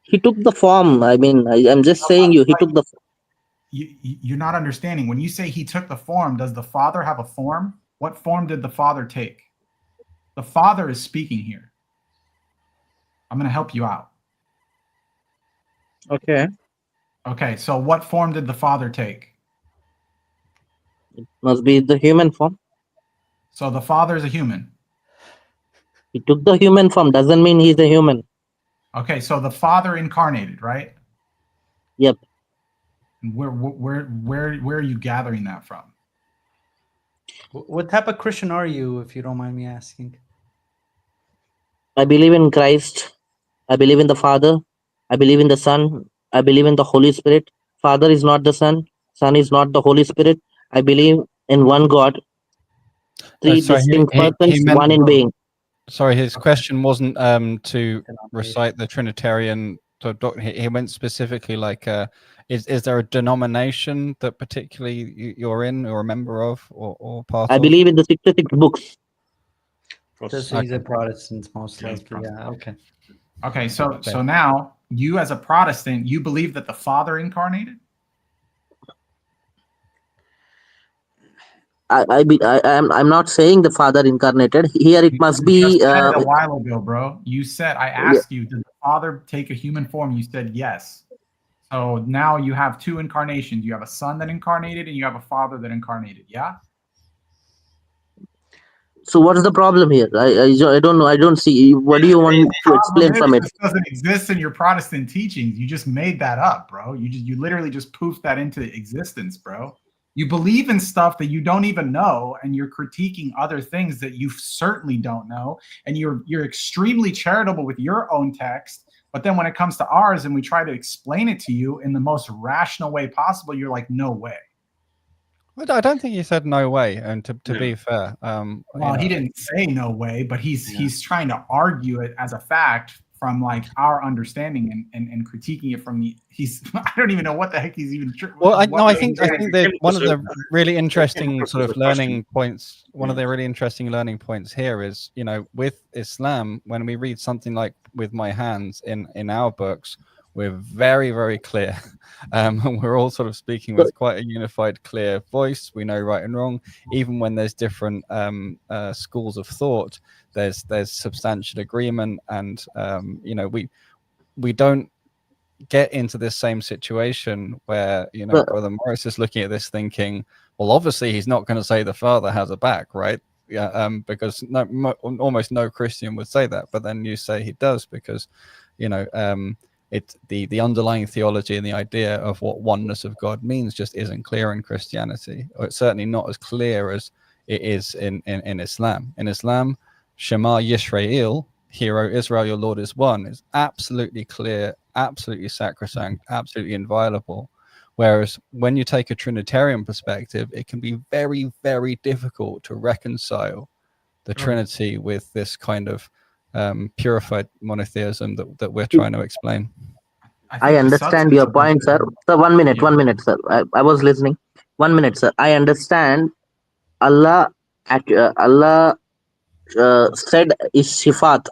He took the form. I mean, I'm just saying he took the. You're not understanding. When you say he took the form, does the Father have a form? What form did the Father take? The Father is speaking here. I'm going to help you out. Okay. Okay, so what form did the Father take? Must be the human form. So the Father is a human. He took the human form. Doesn't mean he's a human. Okay, so the Father incarnated, right? Yep. And where are you gathering that from? What type of Christian are you, if you don't mind me asking? I believe in Christ. I believe in the Father. I believe in the Son. I believe in the Holy Spirit. Father is not the Son. Son is not the Holy Spirit. I believe in one God, three Sorry, distinct he persons, meant. one in being. Sorry, his question wasn't to recite the Trinitarian. He went specifically like, is there a denomination that particularly you're in or a member of or part I of? believe in the 66 books. Just he's a Protestant, most likely. Yeah. Okay. Okay, so now you as a Protestant, you believe that the Father incarnated? I'm not saying the Father incarnated. Here it must You just be. said it a while ago, bro. You said, I asked you, did the Father take a human form? You said yes. So now you have two incarnations. You have a Son that incarnated and you have a Father that incarnated. Yeah? So what's the problem here? I don't know. I don't see. What do you want me The to problem explain from is it? this doesn't exist in your Protestant teachings. You just made that up, bro. You literally just poofed that into existence, bro. You believe in stuff that you don't even know, and you're critiquing other things that you certainly don't know, and you're extremely charitable with your own text. But then when it comes to ours and we try to explain it to you in the most rational way possible, you're like, no way. I don't think he said no way. And to be fair, well, he didn't say no way, but he's trying to argue it as a fact from like our understanding and critiquing it from the. I don't even know what the heck he's even. Well, I think that one of the really interesting sort of learning points. One of the really interesting learning points here is, you know, with Islam, when we read something like "with my hands" in our books, we're very, very clear. We're all sort of speaking with quite a unified, clear voice. We know right and wrong. Even when there's different schools of thought, there's substantial agreement, and you know, we don't get into this same situation where, you know, Brother Muris is looking at this thinking, well, obviously he's not going to say the Father has a back, right? Yeah, because almost no Christian would say that, but then you say he does because, It's the underlying theology and the idea of what oneness of God means just isn't clear in Christianity, or it's certainly not as clear as it is in Islam. In Islam, Shema Yisrael, Hear, O Israel, your Lord is one, is absolutely clear, absolutely sacrosanct, absolutely inviolable. Whereas when you take a Trinitarian perspective, it can be very, very difficult to reconcile the Trinity with this kind of purified monotheism that we're trying to explain. I understand your point, sir. Sir, 1 minute, 1 minute, sir. I was listening. 1 minute, sir. I understand Allah said is sifat,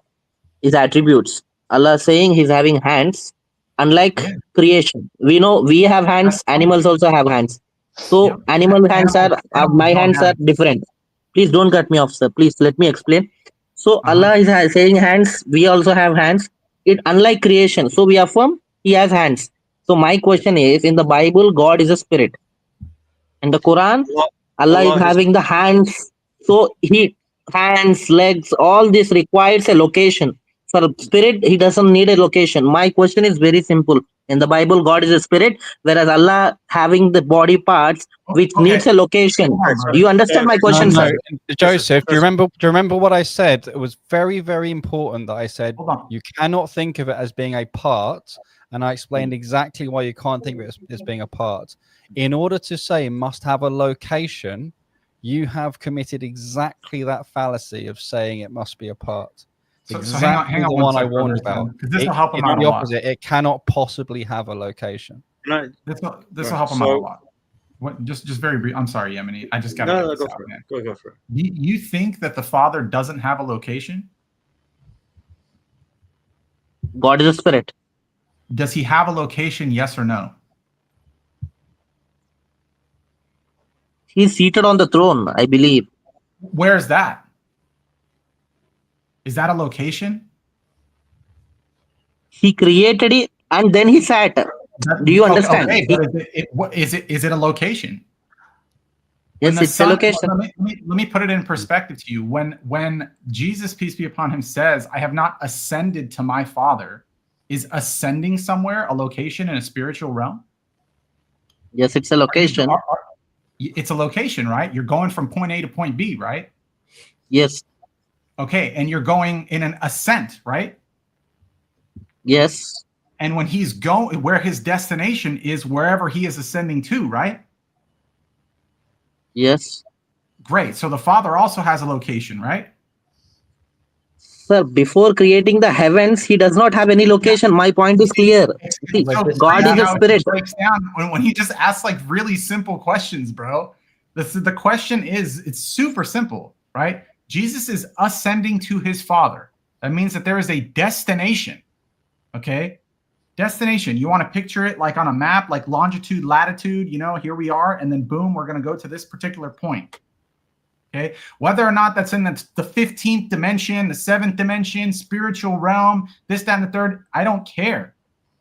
his attributes. Allah saying he's having hands, unlike creation. We know we have hands, animals also have hands. So animal hands my hands are different. Please don't cut me off, sir. Please let me explain. So Allah is saying hands, we also have hands. It unlike creation. So we affirm he has hands. So my question is, in the Bible, God is a spirit. In the Quran, Allah is having the hands. So hands, legs, all this requires a location. For spirit, he doesn't need a location. My question is very simple. In the Bible, God is a spirit, whereas Allah having the body parts which needs a location. Do you understand my question, sir? Joseph, do you remember what I said? It was very, very important that I said you cannot think of it as being a part, and I explained exactly why you can't think of it as being a part. In order to say it must have a location, you have committed exactly that fallacy of saying it must be a part. So Exactly hang on the one one I second, warned brother, about. because this will help him It's out the a lot. opposite. It cannot possibly have a location. This will help him out a lot. Just very brief. I'm sorry, Yemeni. I just got to get this out, man. Go for it. You think that the Father doesn't have a location? God is a spirit. Does he have a location? Yes or no? He's seated on the throne, I believe. Where is that? Is that a location? He created it and then he sat. Do you understand? Okay, but is it a location? Yes, it's a location. Let me put it in perspective to you. When Jesus, peace be upon him, says, "I have not ascended to my Father," is ascending somewhere a location in a spiritual realm? Yes, it's a location. It's a location, right? You're going from point A to point B, right? Yes. Okay, and you're going in an ascent, right? Yes. And when he's going, where his destination is wherever he is ascending to, right? Yes. Great. So the Father also has a location, right? Sir, before creating the heavens, he does not have any location. My point is clear. See, God is a spirit. Breaks down when he just asks like really simple questions, bro. The question is, it's super simple, right? Jesus is ascending to his Father. That means that there is a destination, okay? Destination. You want to picture it like on a map, like longitude, latitude, here we are, and then boom, we're going to go to this particular point. Okay, whether or not that's in the 15th dimension, the 7th dimension, spiritual realm, this, that, and the third, I don't care.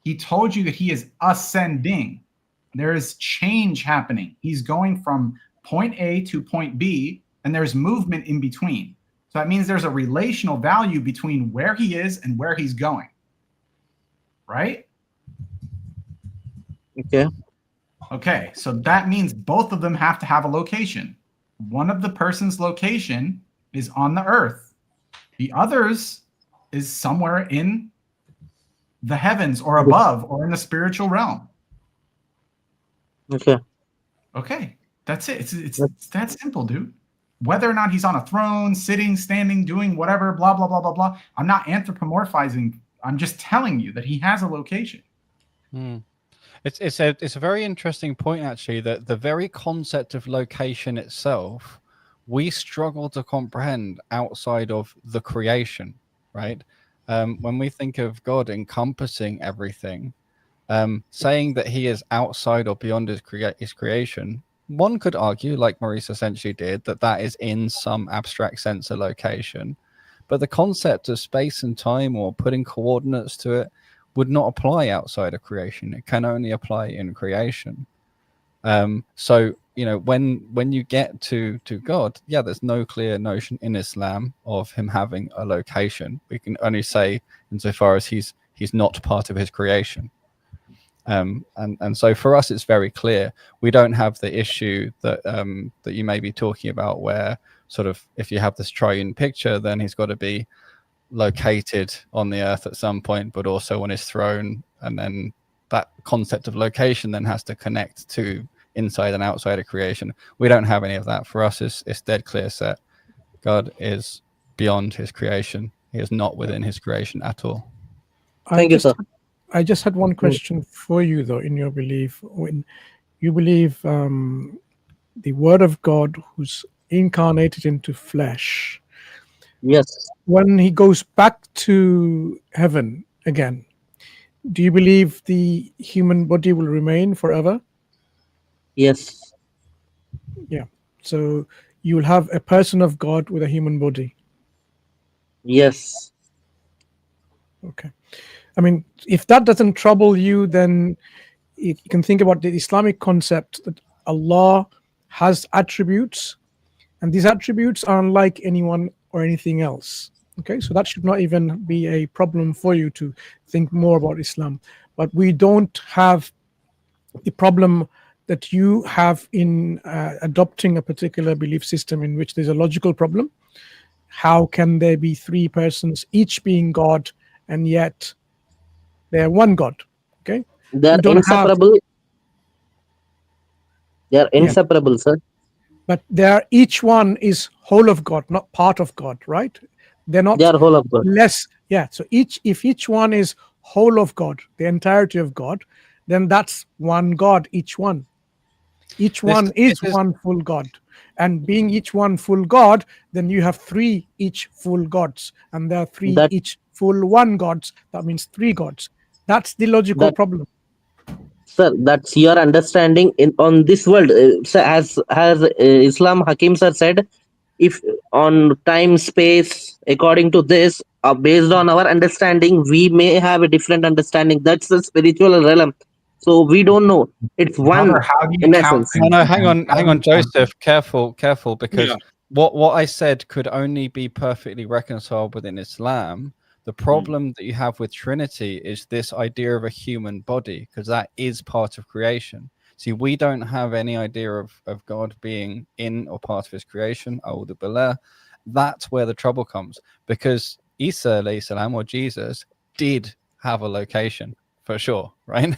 He told you that he is ascending. There is change happening. He's going from point A to point B, and there's movement in between. So that means there's a relational value between where he is and where he's going. Right? Okay. Okay, so that means both of them have to have a location. One of the person's location is on the earth. The other's is somewhere in the heavens or above or in the spiritual realm. Okay. Okay, that's it. It's that simple, dude. Whether or not he's on a throne, sitting, standing, doing whatever, blah, blah, blah, blah, blah. I'm not anthropomorphizing. I'm just telling you that he has a location. It's a very interesting point, actually, that the very concept of location itself, we struggle to comprehend outside of the creation, right? When we think of God encompassing everything, saying that he is outside or beyond his creation, one could argue, like Muris essentially did, that is in some abstract sense a location. But the concept of space and time or putting coordinates to it would not apply outside of creation. It can only apply in creation. So, when you get to God, there's no clear notion in Islam of him having a location. We can only say insofar as he's he's not part of his creation. And so for us, it's very clear. We don't have the issue that that you may be talking about, where sort of if you have this triune picture, then he's got to be located on the earth at some point, but also on his throne, and then that concept of location then has to connect to inside and outside of creation. We don't have any of that. For us, it's dead clear set. God is beyond his creation. He is not within his creation at all. Thank you, sir. I just had one question for you, though. In your belief, when you believe the Word of God, who's incarnated into flesh, Yes. when he goes back to heaven again, do you believe the human body will remain forever? Yes. Yeah. So you will have a person of God with a human body. Yes. Okay. I mean, if that doesn't trouble you, then you can think about the Islamic concept that Allah has attributes, and these attributes are unlike anyone or anything else. Okay, so that should not even be a problem for you to think more about Islam. But we don't have the problem that you have in adopting a particular belief system in which there's a logical problem. How can there be three persons, each being God, and yet they're one God? Okay, They are we don't have, inseparable. They are inseparable, sir. but each one is whole of God, not part of God, right? They're not They are whole of God. less. Yeah. So if each one is whole of God, the entirety of God, then that's one God, each one. Each one is one full God. And being each one full God, then you have three each full gods. And there are three each full one gods. That means three gods. That's the logical problem. Sir, that's your understanding on this world. So as Islam Hakim sir said, if on time space, according to this, based on our understanding, we may have a different understanding. That's the spiritual realm. So we don't know. It's one Brother, how do you in count essence. things, No, hang man? on, Joseph. Careful, because Yeah. what I said could only be perfectly reconciled within Islam. The problem that you have with Trinity is this idea of a human body, because that is part of creation. See, we don't have any idea of God being in or part of his creation. A'udhu billah. That's where the trouble comes, because Isa alayhi salam, or Jesus, did have a location for sure, right?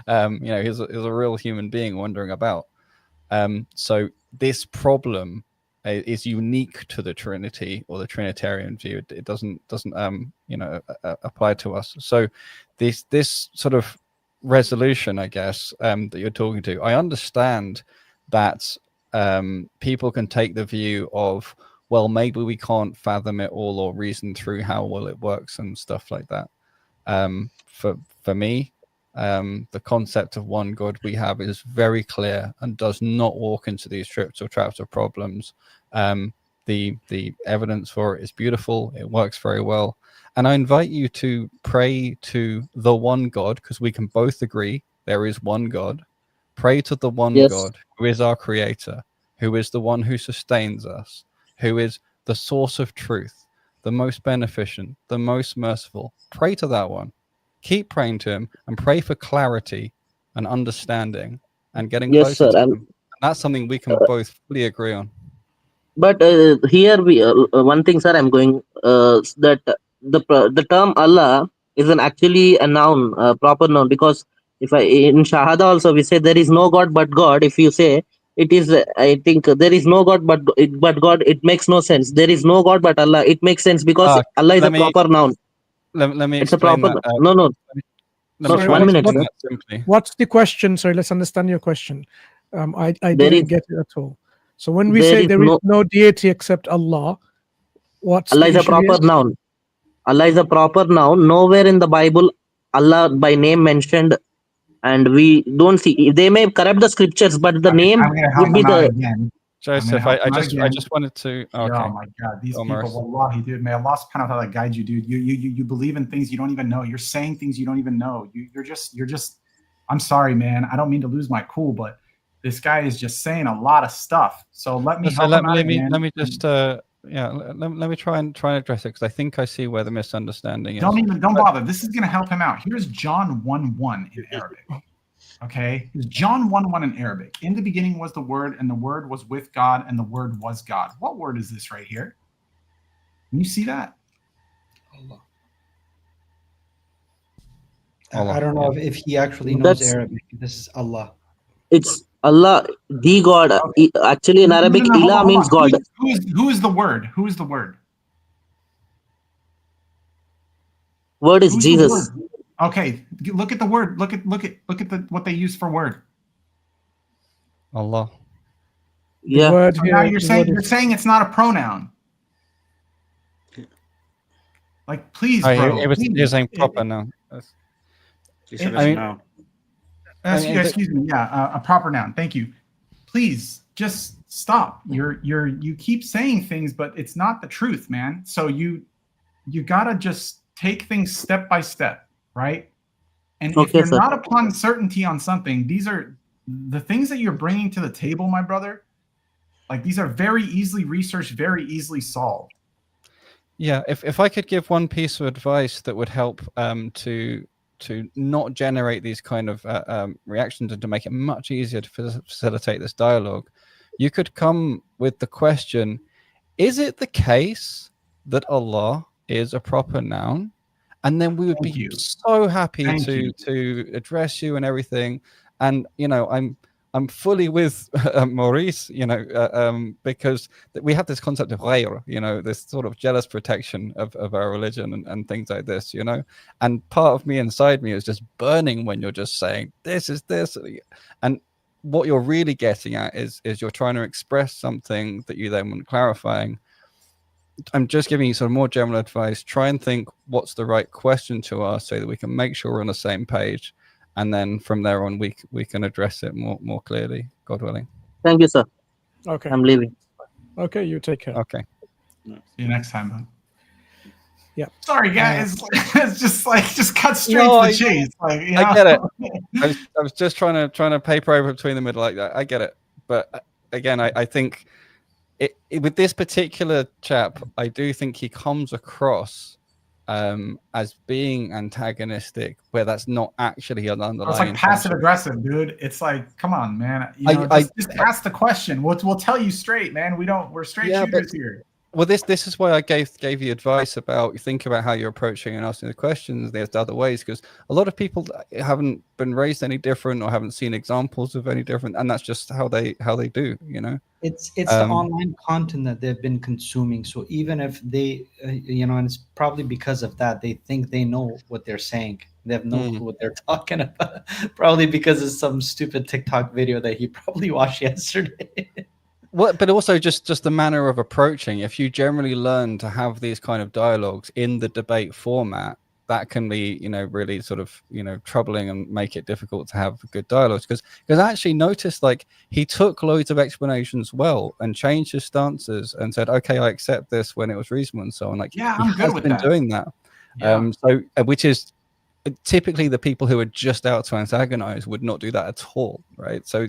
He's a real human being wandering about. So this problem is unique to the Trinity or the Trinitarian view. It doesn't apply to us. So this sort of resolution, I guess, that you're talking to, I understand that people can take the view of, well, maybe we can't fathom it all or reason through how well it works and stuff like that. For me, the concept of one God we have is very clear and does not walk into these traps or problems. The evidence for it is beautiful. It works very well. And I invite you to pray to the one God, because we can both agree there is one God. Pray to the one God who is our creator, who is the one who sustains us, who is the source of truth, the most beneficent, the most merciful. Pray to that one. Keep praying to him and pray for clarity and understanding and getting closer to him. And that's something we can both fully agree on. But here we one thing, sir, I'm going that the term Allah is actually a noun, proper noun, because if in Shahada also we say there is no God but God. If you say it is, I think there is no God but God, it makes no sense. There is no God but Allah, it makes sense, because Allah is a proper noun. Let me it's explain a proper that. no. Sorry, 1 minute, sir. What's the question? Sorry, let's understand your question. I didn't get it at all. So when we there say is there is no deity except Allah, what's Allah the is a issue proper here? noun. Allah is a proper noun. Nowhere in the Bible Allah by name mentioned, and we don't see. They may corrupt the scriptures, but the name would be the. Again. Joseph, I just wanted to. Okay. Oh my God, these people, wallahi, dude, may Allah subhanahu wa ta'ala guide you, dude. You believe in things you don't even know. You're saying things you don't even know. You're just. I'm sorry, man. I don't mean to lose my cool, but this guy is just saying a lot of stuff. So let me help him out again. Let me just Yeah, let me try and address it, because I think I see where the misunderstanding is. Don't bother. This is going to help him out. Here's John 1:1 in Arabic. Okay, John 1:1 in Arabic. In the beginning was the Word, and the Word was with God, and the Word was God. What word is this right here? Can you see that? Allah. Allah. I don't know if he actually knows That's Arabic. This is Allah. it's Allah, the God. Okay. Actually, in Arabic, Hold Ilah on. means God. Who is the Word? Who is the Word? Word is Who's Jesus. the Word? Okay, look at the word. Look at what they use for word. Allah. The Yeah. word So here. now you're the word is- saying it's not a pronoun. Like, please, bro. It was please. saying proper now. He said I it's mean- now. Excuse me. Yeah, a proper noun. Thank you. Please just stop. You keep saying things, but it's not the truth, man. So you gotta just take things step by step, right? And if Okay, you're sir. not upon certainty on something, these are the things that you're bringing to the table, my brother. Like, these are very easily researched, very easily solved. Yeah, if I could give one piece of advice that would help to not generate these kind of reactions, and to make it much easier to facilitate this dialogue, you could come with the question: is it the case that Allah is a proper noun? And then we would be so happy to address you and everything. And I'm fully with Maurice, because we have this concept of ghayr, this sort of jealous protection of our religion and things like this, and part of me inside me is just burning when you're just saying this is this. And what you're really getting at is you're trying to express something that you then want clarifying. I'm just giving you sort of more general advice. Try and think what's the right question to ask, so that we can make sure we're on the same page, and then from there on we can address it more clearly, God willing. Thank you, sir. Okay. I'm leaving. Okay, you take care. Okay. See you next time, bud. Yeah. Sorry, guys. It's just cut straight No, to the chase. Like, I get it. I was just trying to paper over between the middle like that. I get it. But again, I think with this particular chap, I do think he comes across as being antagonistic, where that's not actually an underlying. It's like passive aggressive, dude. It's like, come on, man. Just ask the question. We'll tell you straight, man. We're straight shooters here. Well, this is why I gave you advice about think about how you're approaching and asking the questions. There's other ways, because a lot of people haven't been raised any different or haven't seen examples of any different, and that's just how they do. It's the online content that they've been consuming. So even if they, and it's probably because of that, they think they know what they're saying. They have no clue what they're talking about. Probably because of some stupid TikTok video that he probably watched yesterday. Well, but also just the manner of approaching. If you generally learn to have these kind of dialogues in the debate format, that can be, really sort of, troubling and make it difficult to have good dialogues. Because I actually noticed, like, he took loads of explanations well and changed his stances and said, okay, I accept this when it was reasonable and so on. Like, yeah, he I'm has good with been that. doing that. Yeah. Which is typically the people who are just out to antagonize would not do that at all, right? So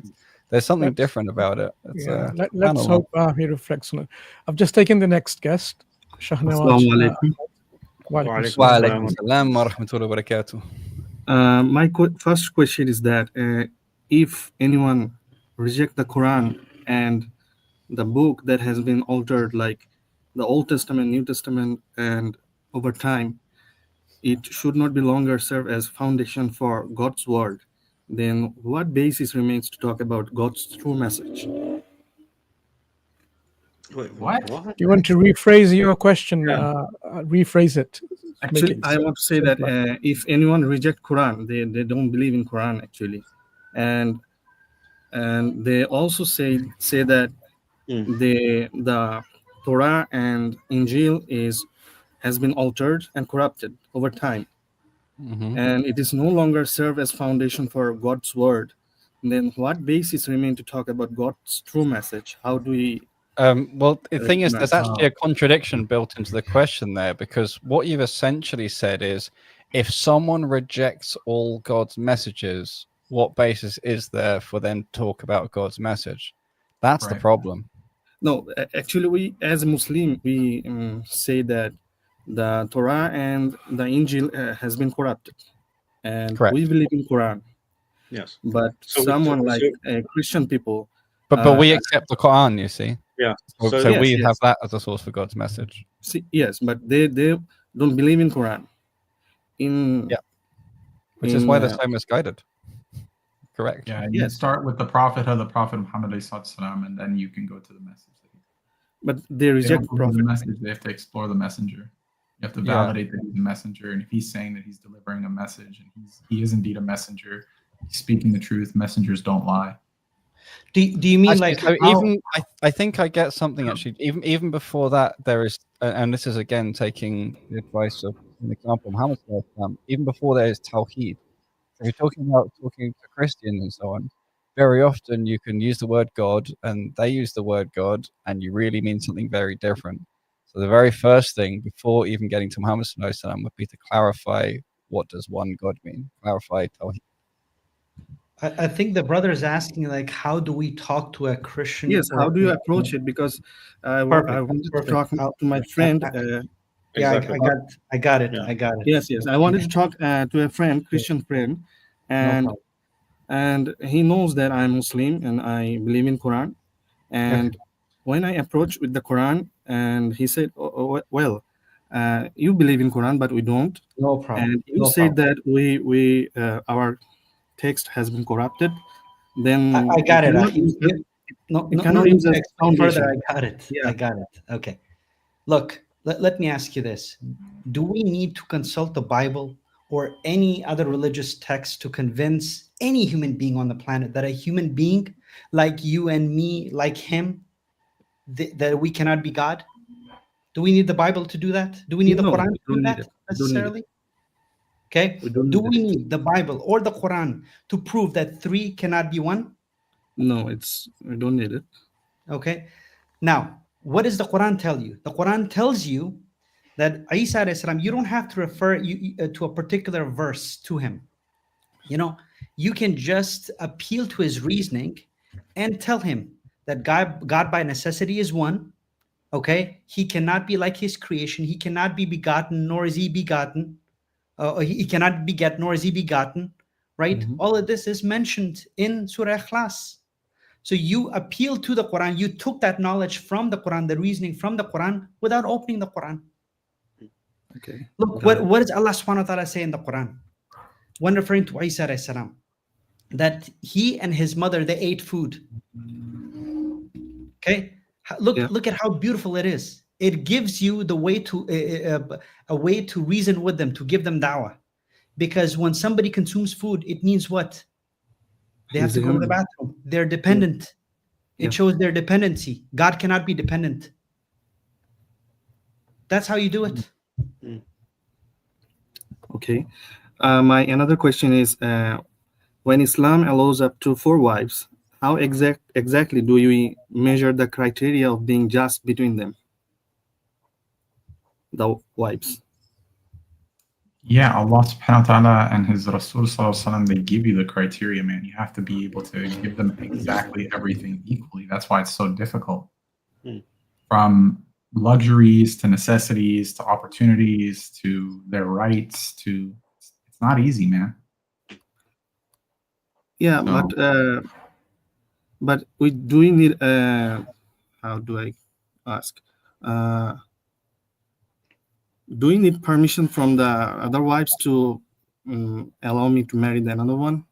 there's something different about it. Let's hope he reflects on it. I've just taken the next guest. Assalamu alaikum salam wa rahmatullahi wa barakatuh. My first question is that if anyone reject the Quran and the book that has been altered, like the Old Testament, New Testament, and over time, it should not be longer serve as foundation for God's word, then what basis remains to talk about God's true message? Wait, what? You want to rephrase your question? Rephrase it. Actually, I want to say that if anyone reject Quran, they don't believe in Quran actually, and they also say that the Torah and Injil has been altered and corrupted over time, and it is no longer serve as foundation for God's word. Then what basis remain to talk about God's true message? How do we? Well, the thing is, there's actually a contradiction built into the question there, because what you've essentially said is, if someone rejects all God's messages, what basis is there for them to talk about God's message? That's the problem. No, actually, we as a Muslim, we say that the Torah and the Injil has been corrupted, and Correct. we believe in Quran. Yes. But So we- someone so- like so- Christian people, But we accept the Quran, you see. Yeah. So Yes, we yes. have that as a source for God's message. yes, but they don't believe in Quran. Yeah. Which is why they're so misguided. Correct. Yeah, you start with the Prophet Muhammad ﷺ, and then you can go to the message. But they They reject don't the believe Prophet. the message. They have to explore the messenger. You have to validate that he's a messenger, and if he's saying that he's delivering a message, and he is indeed a messenger, he's speaking the truth. Messengers don't lie. Do you mean like so how, even I think I get something actually. Even before that, there is, and this is again taking the advice of an example, Muhammad. Even before there is Tawheed. So if you're talking to Christians and so on, very often you can use the word God and they use the word God and you really mean something very different. So the very first thing before even getting to Muhammad would be to clarify what does one God mean. Clarify Tawheed. I think the brother is asking like, how do we talk to a Christian? Yes, how do you approach it? Because I wanted to talk to my friend. I got it. Yeah. I got it. Yes. I wanted to talk to a friend, Christian friend, and he knows that I'm Muslim and I believe in Quran. And when I approached with the Quran, and he said, "Well, you believe in Quran, but we don't." No problem. And you said that we our text has been corrupted. Then I got it. No need to explain further. I got it. Yeah. I got it. Okay. Look, let me ask you this. Do we need to consult the Bible or any other religious text to convince any human being on the planet that a human being like you and me, like him, that we cannot be God? Do we need the Bible to do that? Do we need the Quran to do that necessarily? Okay. Do we need the Bible or the Quran to prove that three cannot be one? No, we don't need it. Okay. Now, what does the Quran tell you? The Quran tells you that Isa alayhi salam, you don't have to refer to a particular verse to him. You know, you can just appeal to his reasoning and tell him that God by necessity is one. Okay. He cannot be like his creation. He cannot be begotten, nor is he begotten. He cannot beget, nor is he begotten. Right? Mm-hmm. All of this is mentioned in Surah Ikhlas. So you appeal to the Quran. You took that knowledge from the Quran, the reasoning from the Quran, without opening the Quran. Okay. Look, what does Allah subhanahu wa ta'ala say in the Quran? When referring to Isa alayhi salam, that he and his mother, they ate food. Okay. Look at how beautiful it is. It gives you the way to a way to reason with them, to give them da'wah. Because when somebody consumes food, it means what? They have to go to the bathroom. They're dependent. It shows their dependency. God cannot be dependent. That's how you do it. Okay. My another question is, when Islam allows up to 4 wives, how exactly do we measure the criteria of being just between them, the wives? Yeah, Allah subhanahu wa ta'ala and his Rasul sallallahu alaihi wasallam, they give you the criteria, man. You have to be able to give them exactly everything equally. That's why it's so difficult. From luxuries to necessities to opportunities to their rights to, it's not easy, man. Yeah, but we do need how do I ask? Do we need permission from the other wives to allow me to marry the another one?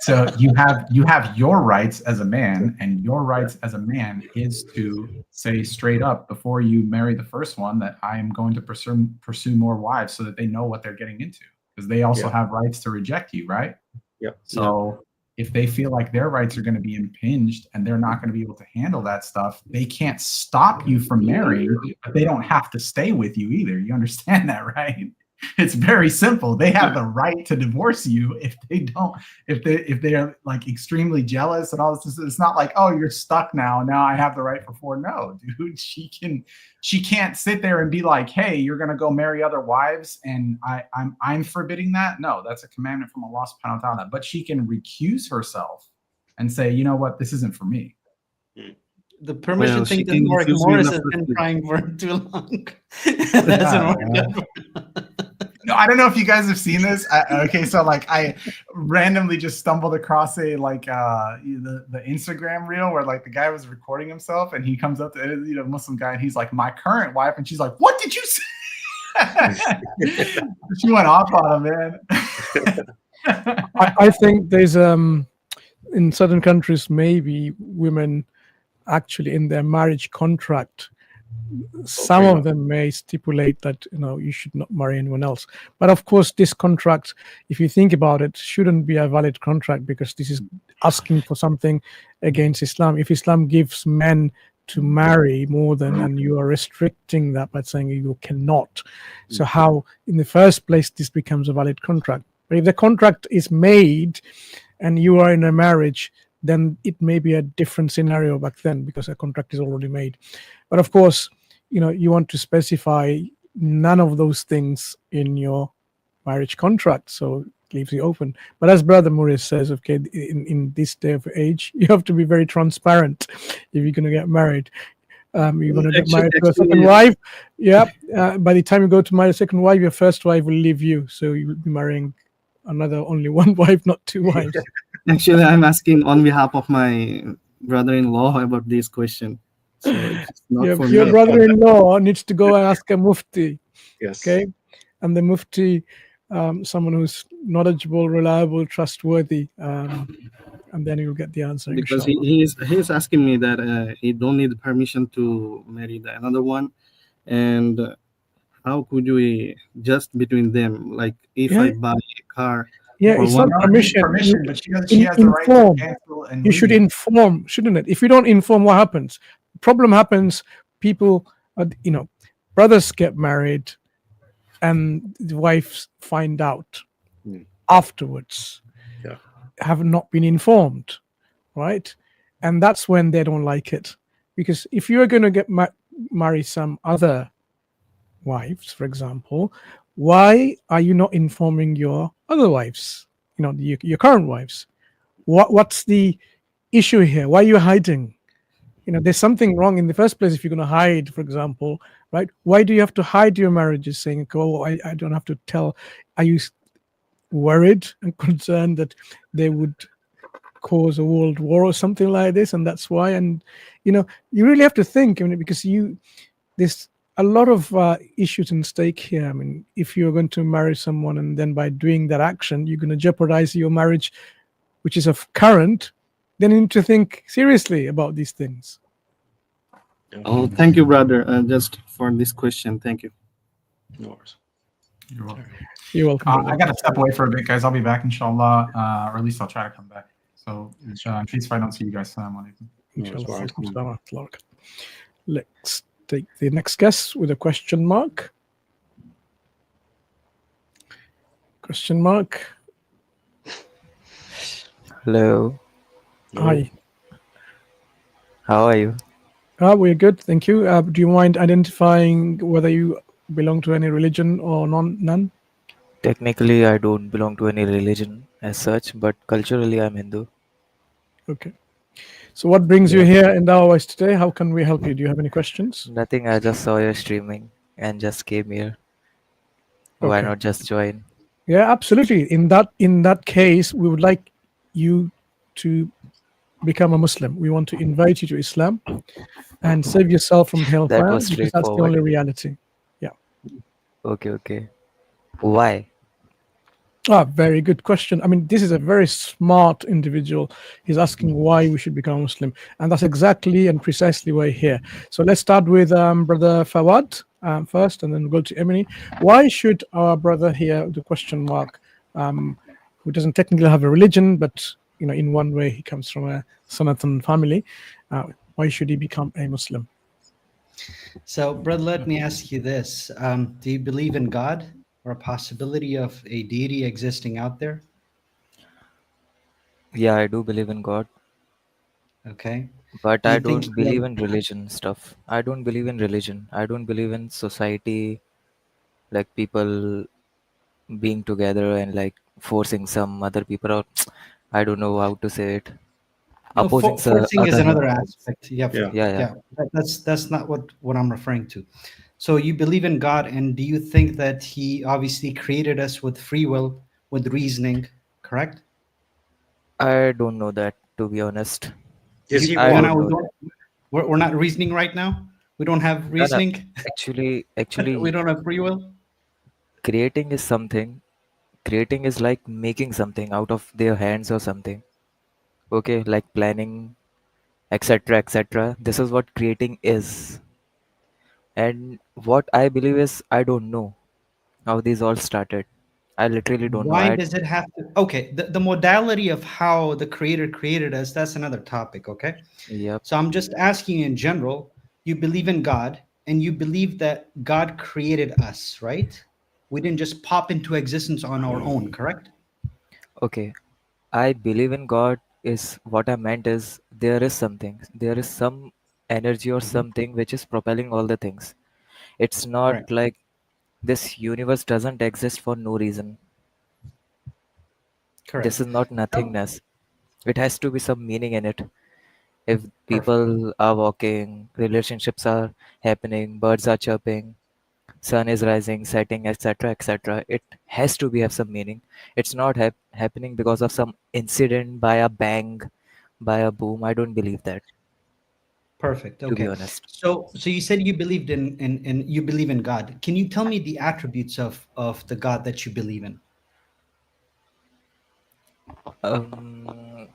So you have your rights as a man, and your rights as a man is to say straight up before you marry the first one that I am going to pursue more wives, so that they know what they're getting into, because they also have rights to reject you, right? Yeah. So if they feel like their rights are going to be impinged and they're not going to be able to handle that stuff, they can't stop you from marrying, but they don't have to stay with you either. You understand that, right? It's very simple. They have the right to divorce you if they are like extremely jealous and all this. It's not like, oh, you're stuck now. Now I have the right for 4. No, dude, she can't sit there and be like, hey, you're gonna go marry other wives and I'm forbidding that. No, that's a commandment from Allah subhanahu wa ta'ala. But she can recuse herself and say, you know what, this isn't for me. The permission Well, she thing can doesn't work. confuse me in Morris the has first been place. trying for too long. It hasn't worked. No, I don't know if you guys have seen this. Okay, so like I randomly just stumbled across the Instagram reel where like the guy was recording himself and he comes up to Muslim guy and he's like, my current wife, and she's like, what did you say? She went off on him, man. I think there's in certain countries maybe women actually in their marriage contract, some of them may stipulate that you should not marry anyone else. But of course, this contract, if you think about it, shouldn't be a valid contract because this is asking for something against Islam. If Islam gives men to marry more than, and you are restricting that by saying you cannot, so how in the first place this becomes a valid contract? But if the contract is made and you are in a marriage, then it may be a different scenario back then because a contract is already made. But of course, you want to specify none of those things in your marriage contract, so it leaves you open. But as Brother Muris says, okay, in this day of age, you have to be very transparent if you're going to get married. You're going to get married to a second wife. Yeah. By the time you go to marry a second wife, your first wife will leave you, so you will be marrying only one wife, not two wives. Actually, I'm asking on behalf of my brother-in-law about this question. So it's not for your me. brother-in-law needs to go and ask a mufti. Yes. Okay, and the mufti, someone who's knowledgeable, reliable, trustworthy, and then you'll get the answer. Because inshallah. he is asking me that he don't need permission to marry another one, and how could we just between them? Like if I buy a car. Yeah, for it's one not permission. But she has the right to cancel and you should leave. inform, shouldn't it? If you don't inform, what happens? Problem happens. People, brothers get married, and the wives find out afterwards. Yeah. Have not been informed, right? And that's when they don't like it, because if you are going to marry some other wives, for example, why are you not informing your other wives, your current wives? What's the issue here? Why are you hiding? There's something wrong in the first place if you're going to hide, for example, right? Why do you have to hide your marriages, saying, oh, I don't have to tell? Are you worried and concerned that they would cause a world war or something like this? And that's why, and you really have to think, because there's a lot of issues in stake here. If you're going to marry someone and then by doing that action, you're going to jeopardize your marriage, which is of current, then you need to think seriously about these things. Oh, thank you, brother. Just for this question, thank you. No worries. You're welcome. You're welcome. I got to step away for a bit, guys. I'll be back, inshallah, or at least I'll try to come back. So, in case if I don't see you guys, assalamu alaikum. Let's take the next guest with a question mark. Question mark. Hello. Hi. How are you? We're good, thank you. Do you mind identifying whether you belong to any religion or none? Technically, I don't belong to any religion as such, but culturally, I'm Hindu. Okay. So what brings you here in Dawa today? How can we help you? Do you have any questions? Nothing. I just saw your streaming and just came here. Why Okay. not just join? Yeah, absolutely. In that case, we would like you to become a Muslim. We want to invite you to Islam and save yourself from hellfire, That was because that's the straightforward. only reality. Yeah. Okay. Why? Very good question. This is a very smart individual. He's asking why we should become Muslim, and that's exactly and precisely why we're here. So let's start with Brother Fawad first, and then go to Emily. Why should our brother here, the question mark, who doesn't technically have a religion, but in one way he comes from a Sanatan family, why should he become a Muslim? So, brother, let me ask you this. Do you believe in God or a possibility of a deity existing out there? Yeah, I do believe in God. Okay. But Do I you think don't believe in religion stuff. I don't believe in religion. I don't believe in society, like people being together and like forcing some other people out. I don't know how to say it. No, opposing forcing is another humans. aspect. That's not what I'm referring to. So you believe in God, and do you think that He obviously created us with free will, with reasoning, correct? I don't know that, to be honest. Is he I one? don't know that. We're not reasoning right now. We don't have No, no. reasoning. Actually, We don't have free will. creating is something. Creating is like making something out of their hands or something. Okay, like planning, etc., etc. This is what creating is. And what I believe is, I don't know how these all started. I literally don't know. Why does it have to? Okay, the modality of how the creator created us, that's another topic, okay? Yep. So I'm just asking you in general, you believe in God and you believe that God created us, right? We didn't just pop into existence on our own, correct? Okay. I believe in God is what I meant is there is something. There is some energy or something which is propelling all the things. It's not Right. like this universe doesn't exist for no reason. Correct. This is not nothingness. It has to be some meaning in it. If Perfect. people are walking, relationships are happening, birds are chirping, sun is rising, setting, etc., etc., it has to be have some meaning. It's not happening because of some incident by a bang, by a boom. I don't believe that, Perfect. to be Okay. honest. So you said you believed in you believe in God. Can you tell me the attributes of the God that you believe in? Um.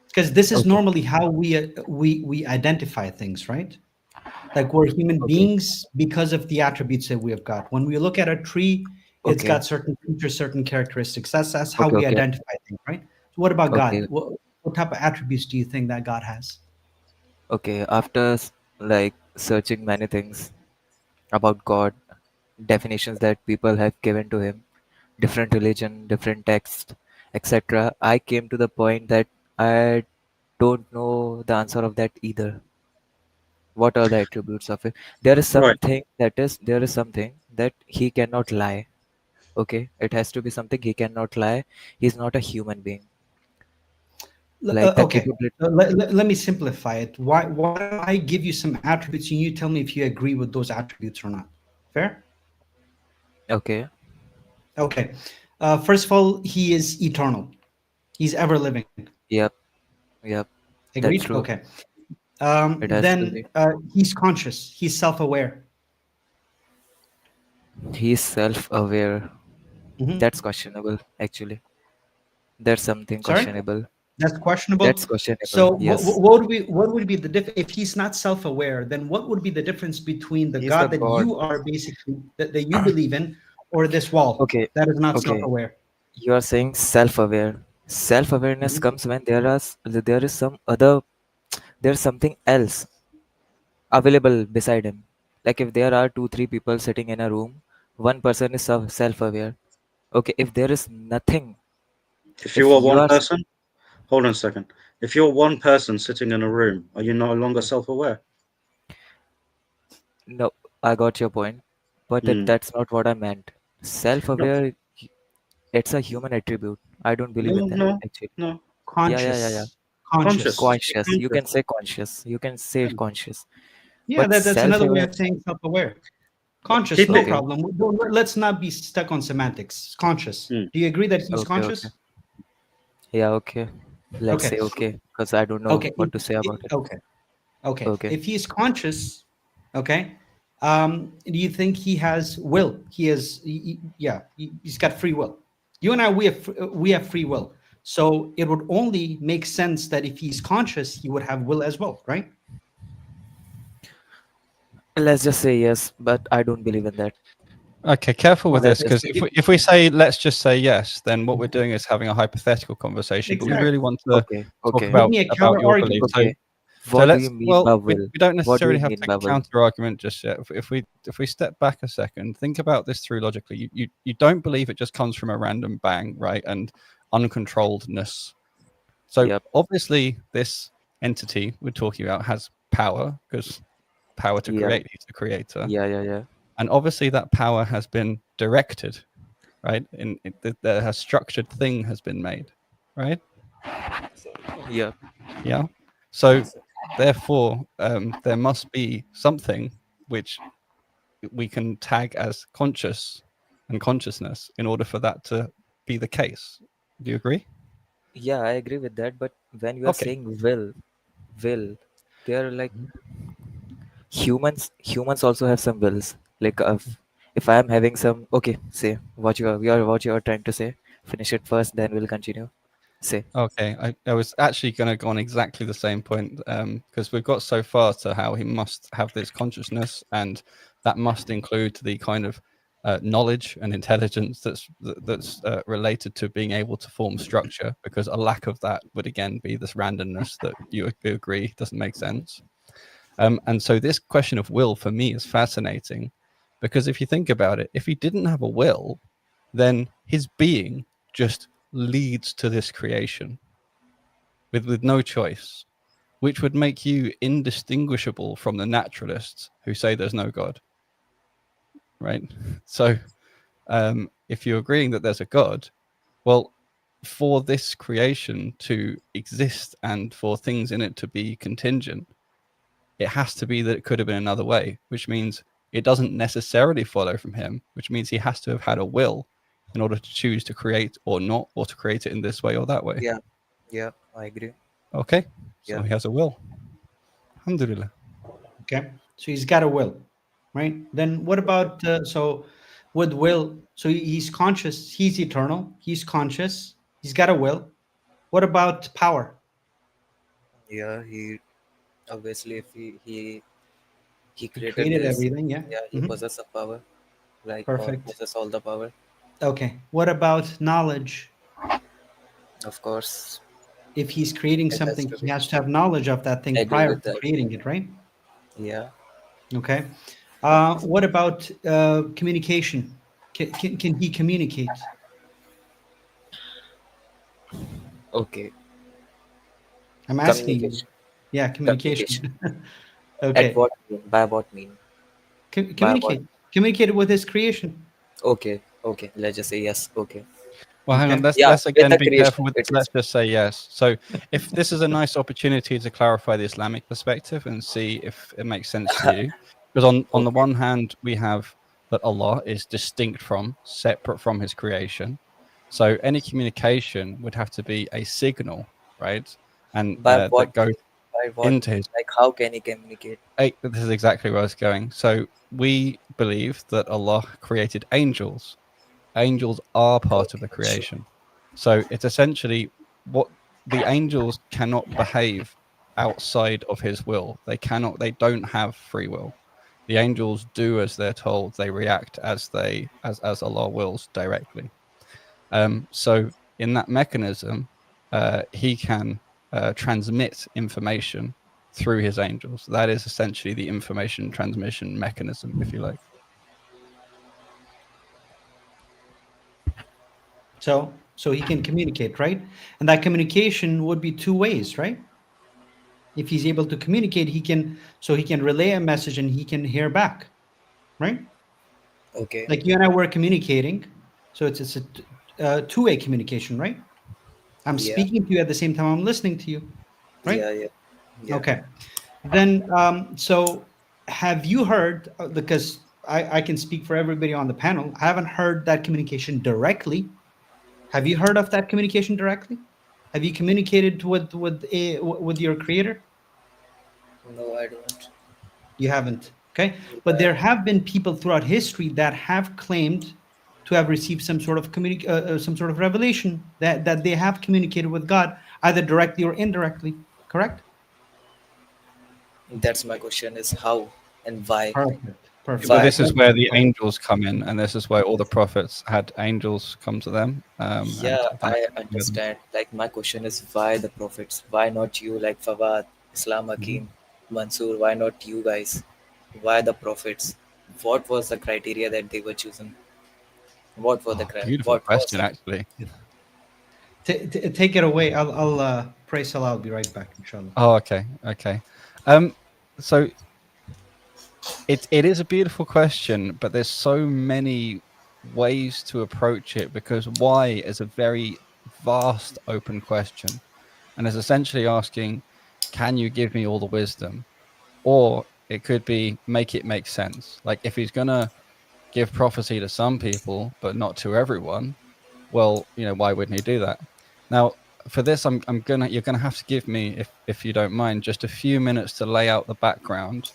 Because this is Okay. normally how we identify things, right? Like we're human Okay. beings because of the attributes that we have got. When we look at a tree, it's Okay. got certain features, certain characteristics. That's how Okay. we Okay. identify things, right? So what about God? Okay. What type of attributes do you think that God has? Okay. After like searching many things about God, definitions that people have given to him, different religion, different texts, etc., I came to the point that I don't know the answer of that either. What are the attributes of it? There is Right. something that he cannot lie. Okay, it has to be something he cannot lie. He's not a human being. Like the Okay, capability. let me simplify it. Why don't I give you some attributes and you tell me if you agree with those attributes or not? Fair? Okay. Okay. First of all, he is eternal. He's ever living. Yep. Yep. That's Agreed? true. Okay. It has to Then be. he's conscious. He's self-aware. He's self-aware. Mhm. That's questionable, actually. There's something Sorry? questionable. That's questionable. That's questionable. So Yes. what would be the if he's not self-aware, then what would be the difference between the He's the God that God. you are basically that you believe in or this wall Okay. that is not Okay. self-aware? You are saying self-aware. Self-awareness Mhm. comes when there is some other, there's something else available beside him. Like if there are two, three people sitting in a room, one person is self-aware. Okay, if there is nothing, If you if are you one are person, hold on a second. If you're one person sitting in a room, are you no longer self-aware? no, I got your point, but Mm. that's not what I meant. No, Self-aware, it's a human attribute. I don't believe no, in that no, actually. no. Yeah, yeah, yeah, yeah. Conscious. Conscious. Conscious. Conscious. You can Conscious. say conscious. You can say Yeah. conscious. Yeah, But that's another way self-aware. of saying self-aware. Yeah. Conscious, Keep no it. Okay. problem. Let's not be stuck on semantics. Conscious. Mm. Do you agree that he's Okay. Okay. conscious? Yeah. Okay. Let's Okay. say okay, because I don't know Okay. what to say about it. Okay. Okay. Okay. If he's conscious, okay, do you think he has will? He has, yeah, he's got free will. You and I, we have free will. So it would only make sense that if he's conscious, he would have will as well, right? Let's just say yes, but I don't believe in that. Okay, careful with Let's this, just because say if we say let's just say yes, then what we're doing is having a hypothetical conversation. But we really Exactly. want to okay. talk Okay. Give me a about counter your belief. argument. Okay. So What do you let's mean by we will? don't What do you necessarily have mean to by will? counter argument just yet. If we step back a second, think about this through logically. You don't believe it just comes from a random bang, right? And uncontrolledness. So Yep. obviously this entity we're talking about has power, because power to Yeah. create, he's the creator. Yeah. Yeah. Yeah. And obviously that power has been directed, right? The structured thing has been made, right? Yeah. Yeah. So therefore, there must be something which we can tag as conscious and consciousness in order for that to be the case. Do you agree? Yeah, I agree with that. But when you are Okay. saying will, they are like humans also have some wills. Like if I am having some, okay, say what you are trying to say. Finish it first, then we'll continue. Say. Okay, I was actually going to go on exactly the same point, because we've got so far to how he must have this consciousness, and that must include the kind of knowledge and intelligence that's related to being able to form structure, because a lack of that would again be this randomness that you agree doesn't make sense. And so this question of will for me is fascinating, because if you think about it, if he didn't have a will, then his being just leads to this creation with no choice, which would make you indistinguishable from the naturalists who say there's no God. Right? So if you're agreeing that there's a God, well, for this creation to exist and for things in it to be contingent, it has to be that it could have been another way, which means it doesn't necessarily follow from him, which means he has to have had a will in order to choose to create or not, or to create it in this way or that way. Yeah, I agree. Okay, so Yeah. he has a will. Alhamdulillah. Okay, so he's got a will, right? Then what about so with will? So he's conscious. He's eternal. He's conscious. He's got a will. What about power? Yeah, he obviously if he He created created this. everything. Yeah. Yeah, he possesses the power. Like God Perfect. possesses all the power. Okay. What about knowledge? Of course. If he's creating It has something, to he be. has to have knowledge of that thing Agree prior with to that. creating it, right? Yeah. Okay. What about communication? Can he communicate? Okay. I'm asking you. Communication. Yeah, communication. At Okay. what mean? By what mean? By what? Communicate. Communicate with his creation. Okay. Okay. Let's just say yes. Okay. Well, hang on. Okay. Yeah, Let's with again the be creation, careful with it this. is. Let's just say yes. So, if this is a nice opportunity to clarify the Islamic perspective and see if it makes sense to you, because on the Okay. one hand we have that Allah is distinct from, separate from His creation, so any communication would have to be a signal, right? And By what that goes mean? By what into mean? His. Like how can he communicate? This is exactly where I was going. So we believe that Allah created angels. Angels are part of the Okay. Sure. creation. So it's essentially what the angels cannot behave outside of his will. They don't have free will. The angels do as they're told. They react as Allah wills directly. So in that mechanism, he can transmit information through his angels. That is essentially the information transmission mechanism, if you like. So he can communicate, right? And that communication would be two ways, right? If he's able to communicate, he can relay a message and he can hear back, right? Okay. Like you and I were communicating, so it's a two-way communication, right? I'm Yeah. speaking to you at the same time I'm listening to you, right? Yeah. Okay. Then, so have you heard, because I can speak for everybody on the panel, I haven't heard that communication directly. Have you heard of that communication directly? Have you communicated with your creator? No, I don't. You haven't. Okay. But Yeah. there have been people throughout history that have claimed to have received some sort of some sort of revelation that they have communicated with God either directly or indirectly. Correct? That's my question is how and why? Perfect. But Why? this is where the angels come in, and this is where all the prophets had angels come to them. Yeah, I understand. Like my question is why the prophets? Why not you like Fawad, I.Hakim, Mansur? Why not you guys? Why the prophets? What was the criteria that they were chosen? What were the Beautiful what was question, it? actually. Take it away. I'll pray Salah. I'll be right back, inshallah. Oh, okay. So it is a beautiful question, but there's so many ways to approach it, because why is a very vast open question, and is essentially asking, can you give me all the wisdom? Or it could be make it make sense. Like if he's gonna give prophecy to some people but not to everyone, well, why wouldn't he do that? Now, for this, you're gonna have to give me, if you don't mind, just a few minutes to lay out the background,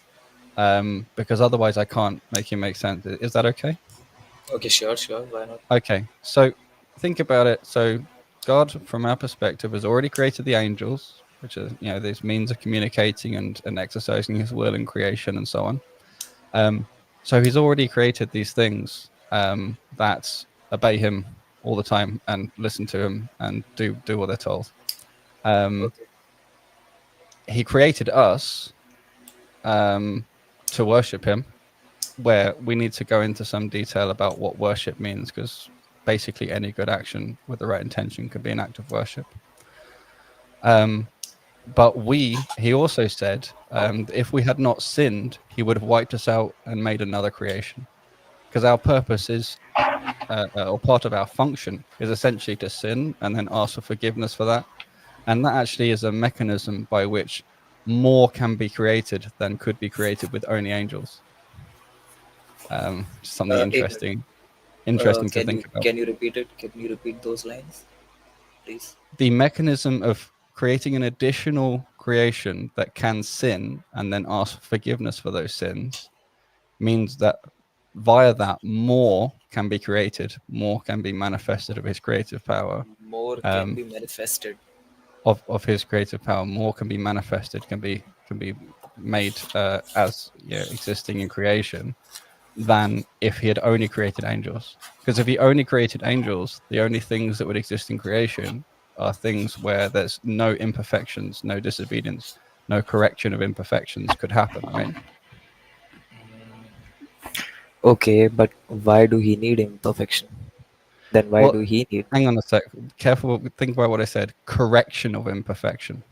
because otherwise I can't make it make sense. Is that okay? Okay, sure, why not? Okay, so think about it. So God, from our perspective, has already created the angels, which is these means of communicating and exercising His will in creation and so on. So He's already created these things that obey Him all the time and listen to Him and do what they're told. Okay. He created us to worship Him, where we need to go into some detail about what worship means, because basically any good action with the right intention could be an act of worship. But he also said, if we had not sinned, He would have wiped us out and made another creation, because our purpose is, or part of our function is essentially to sin and then ask for forgiveness for that. And that actually is a mechanism by which more can be created than could be created with only angels. Something interesting to think about. Can you repeat it? Can you repeat those lines, please? The mechanism of creating an additional creation that can sin and then ask for forgiveness for those sins means that via that more can be created, more can be manifested of His creative power. More can be manifested. Of His creative power, more can be manifested, can be made as existing in creation, than if He had only created angels. Because if He only created angels, the only things that would exist in creation are things where there's no imperfections, no disobedience, no correction of imperfections could happen, right? Okay, but why do He need imperfection? Then why Well, do He need hang on a sec. Careful. Think about what I said. Correction of imperfection.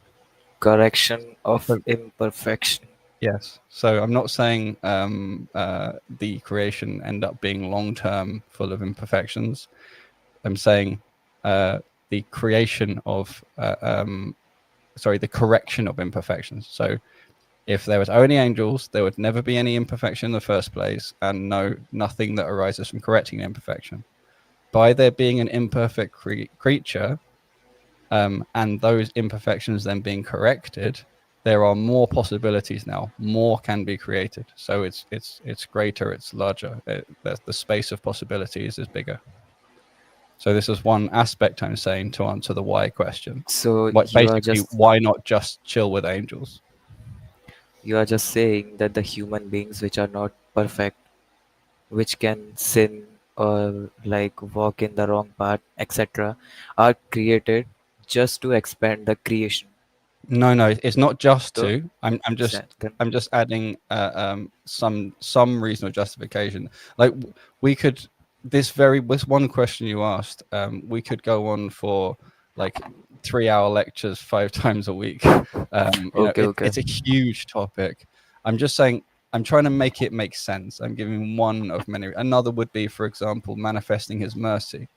correction of So- imperfection? Yes. So I'm not saying the creation end up being long-term full of imperfections. I'm saying the creation of, the correction of imperfections. So if there was only angels, there would never be any imperfection in the first place, and nothing that arises from correcting imperfection. By there being an imperfect creature, and those imperfections then being corrected, there are more possibilities now. More can be created. So it's greater, it's larger. The space of possibilities is bigger. So this is one aspect I'm saying to answer the why question. So Basically, why not just chill with angels? you are just saying that the human beings which are not perfect, which can sin or like walk in the wrong path, etc., are created just to expand the creation. No, it's not just So to. I'm just adding some reasonable justification. Like we could this one question you asked, we could go on for like 3-hour lectures 5 times a week. Okay. It's a huge topic. I'm just saying I'm trying to make it make sense. I'm giving one of many. Another would be, for example, manifesting His mercy,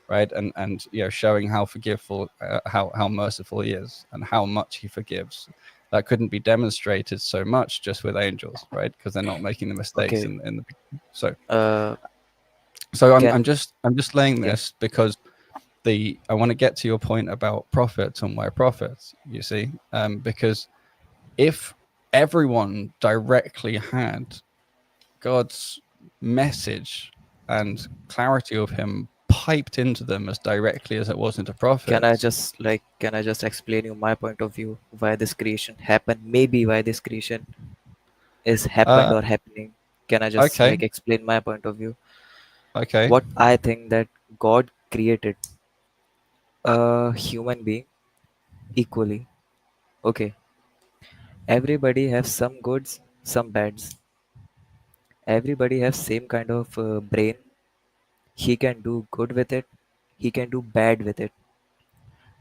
right? And showing how forgiveful, how merciful He is, and how much He forgives. That couldn't be demonstrated so much just with angels, right? Because they're not making the mistakes Okay. in the so. Uh, So I'm can just laying yeah. this because I want to get to your point about prophets and why prophets. You see, because if everyone directly had God's message and clarity of Him piped into them as directly as it was into prophets. Can I just explain you my point of view why this creation happened? Maybe why this creation is happened or happening. Can I just Okay. explain my point of view? Okay. What I think that God created a human being equally. Okay. Everybody has some goods, some bads. Everybody has same kind of brain. He can do good with it. He can do bad with it.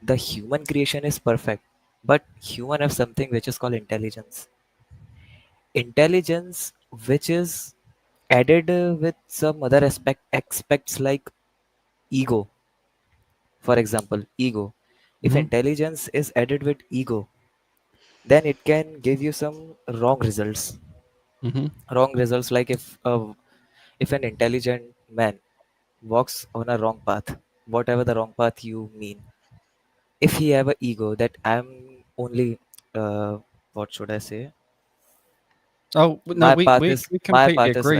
The human creation is perfect, but human have something which is called intelligence. Intelligence which is added with some other aspects like ego. For example, ego. If Mhm. intelligence is added with ego, then it can give you some wrong results. Mm-hmm. Wrong results, like if an intelligent man walks on a wrong path, whatever the wrong path you mean, if he have a ego that I'm only, what should I say? Oh no, My path we my completely path is agree.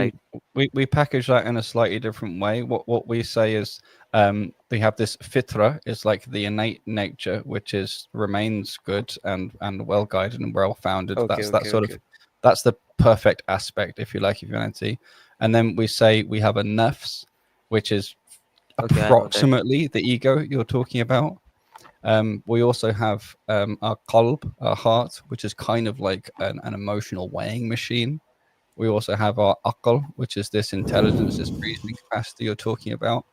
right. We package that in a slightly different way. What we say is we have this fitra is like the innate nature, which is remains good and well guided and well founded. Okay, That's that okay, sort okay. of that's the perfect aspect, if you like, of humanity. And then we say we have a nafs, which is Okay, I know that. approximately the ego you're talking about. We also have our qalb, our heart, which is kind of like an emotional weighing machine. We also have our aql, which is this intelligence, this reasoning capacity you're talking about.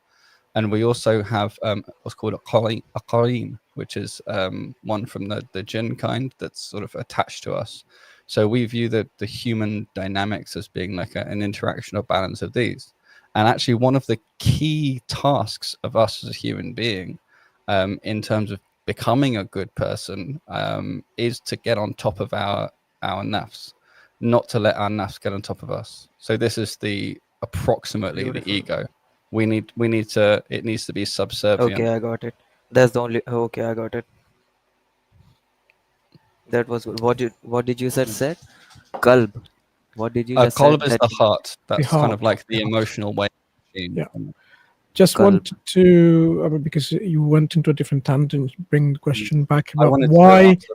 And we also have what's called a qareem, which is one from the jinn kind that's sort of attached to us. So we view the human dynamics as being like an interaction or balance of these. And actually, one of the key tasks of us as a human being, in terms of becoming a good person, is to get on top of our nafs, not to let our nafs get on top of us. So this is the approximately the Beautiful. ego. We need to, it needs to be subservient. Okay, I got it. That's the only. Okay, I got it. That was good. What did you said? Kalb. What did you just said? Qalb is That the heart. That's kind of heart, like the the heart. emotional way machine. Yeah. Just Kalb. wanted to, because you went into a different tangent, bring the question back I about wanted to why, answer.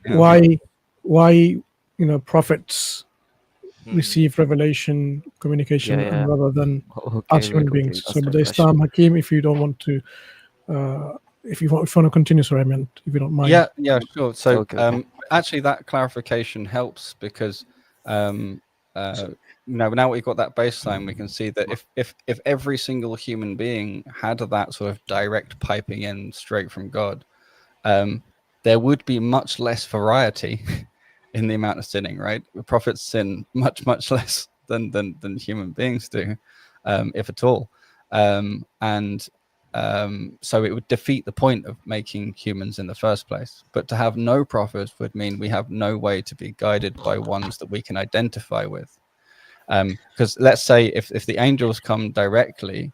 Yeah. why prophets Hmm. receive revelation, communication, Yeah, and yeah. rather than Okay, us we human totally beings. So, lost but that there's question. Hakim, if you don't want to, if you want to continue, sorry, I meant, if you don't mind. Yeah, sure. So Okay. actually that clarification helps because now we've got that baseline, we can see that if every single human being had that sort of direct piping in straight from God, there would be much less variety in the amount of sinning, right? The prophets sin much less than human beings do, if at all. So it would defeat the point of making humans in the first place. But to have no prophets would mean we have no way to be guided by ones that we can identify with. Because let's say if the angels come directly,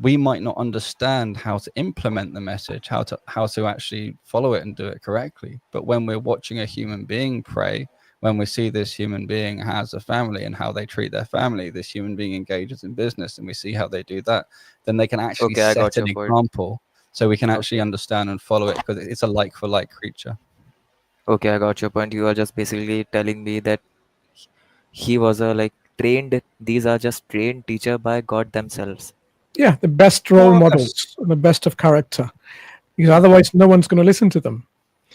we might not understand how to implement the message, how to actually follow it and do it correctly. But when we're watching a human being pray, when we see this human being has a family and how they treat their family, this human being engages in business and we see how they do that, then they can actually Okay, I got set an your point. example so we can actually Okay. understand and follow it, because it's a like for like creature. Okay, I got your point. You are just basically telling me that he was a like trained. These are just trained teacher by God themselves. Yeah, the best More role or models, and the best of character, because Yeah. otherwise no one's going to listen to them.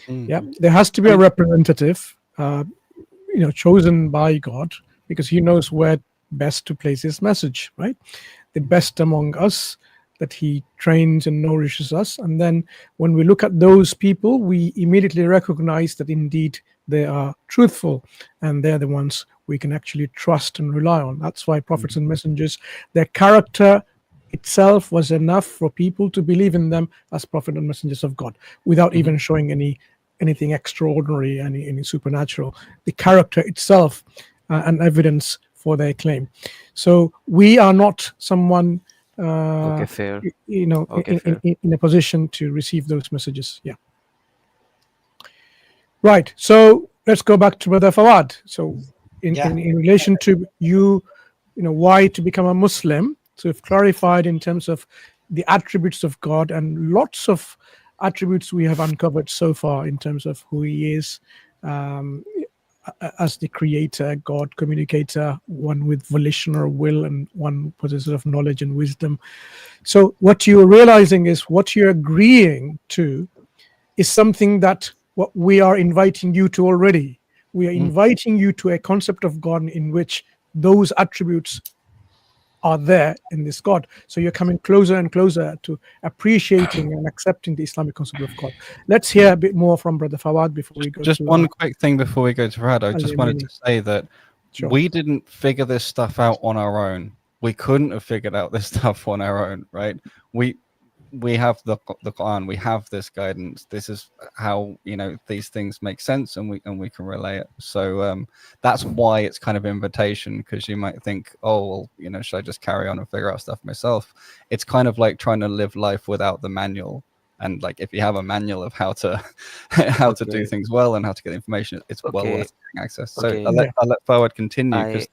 Yeah, there has to be a representative, chosen by God, because He knows where best to place His message. Right, the best among us that He trains and nourishes us, and then when we look at those people, we immediately recognize that indeed they are truthful, and they're the ones we can actually trust and rely on. That's why prophets and messengers, their character itself was enough for people to believe in them as prophet and messengers of God, without even showing anything extraordinary, any supernatural. The character itself, and evidence for their claim. So we are not someone, Okay, fair. Okay, fair. in a position to receive those messages. Yeah. Right. So let's go back to Brother Fawad. So in relation to why to become a Muslim, so we've clarified in terms of the attributes of God, and lots of attributes we have uncovered so far in terms of who He is, as the creator, God, communicator, one with volition or will, and one possessor of knowledge and wisdom. So what you're realizing is what you're agreeing to is something that what we are inviting you to already. We are inviting you to a concept of God in which those attributes are there in this God. So you're coming closer and closer to appreciating and accepting the Islamic concept of God. Let's hear a bit more from Brother Fawad before we go Just to one quick thing before we go to Fahad. I just wanted Al-Yamini. to say that Sure. we didn't figure this stuff out on our own. We couldn't have figured out this stuff on our own, right? we have the Quran, we have this guidance. This is how, you know, these things make sense, and we can relay it. So that's why it's kind of invitation, because you might think, oh, well, you know, should I just carry on and figure out stuff myself? It's kind of like trying to live life without the manual. And like, if you have a manual of how to how to do things well and how to get information, it's well worth getting access. So I'll let Fawad continue, because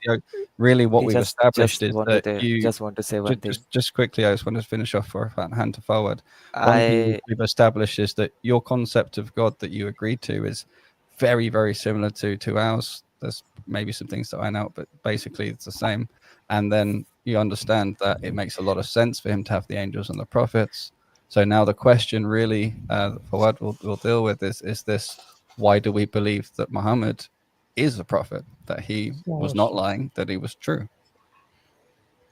really what we've established is that you just want to say one thing. Just quickly, I just want to finish off for a hand to Fawad. One thing we've established is that your concept of God that you agreed to is very, very similar to ours. There's maybe some things that I know, but basically it's the same. And then you understand that it makes a lot of sense for him to have the angels and the prophets. So now the question really, Fawad will deal with is this: why do we believe that Muhammad is a prophet, that he was not lying, that he was true?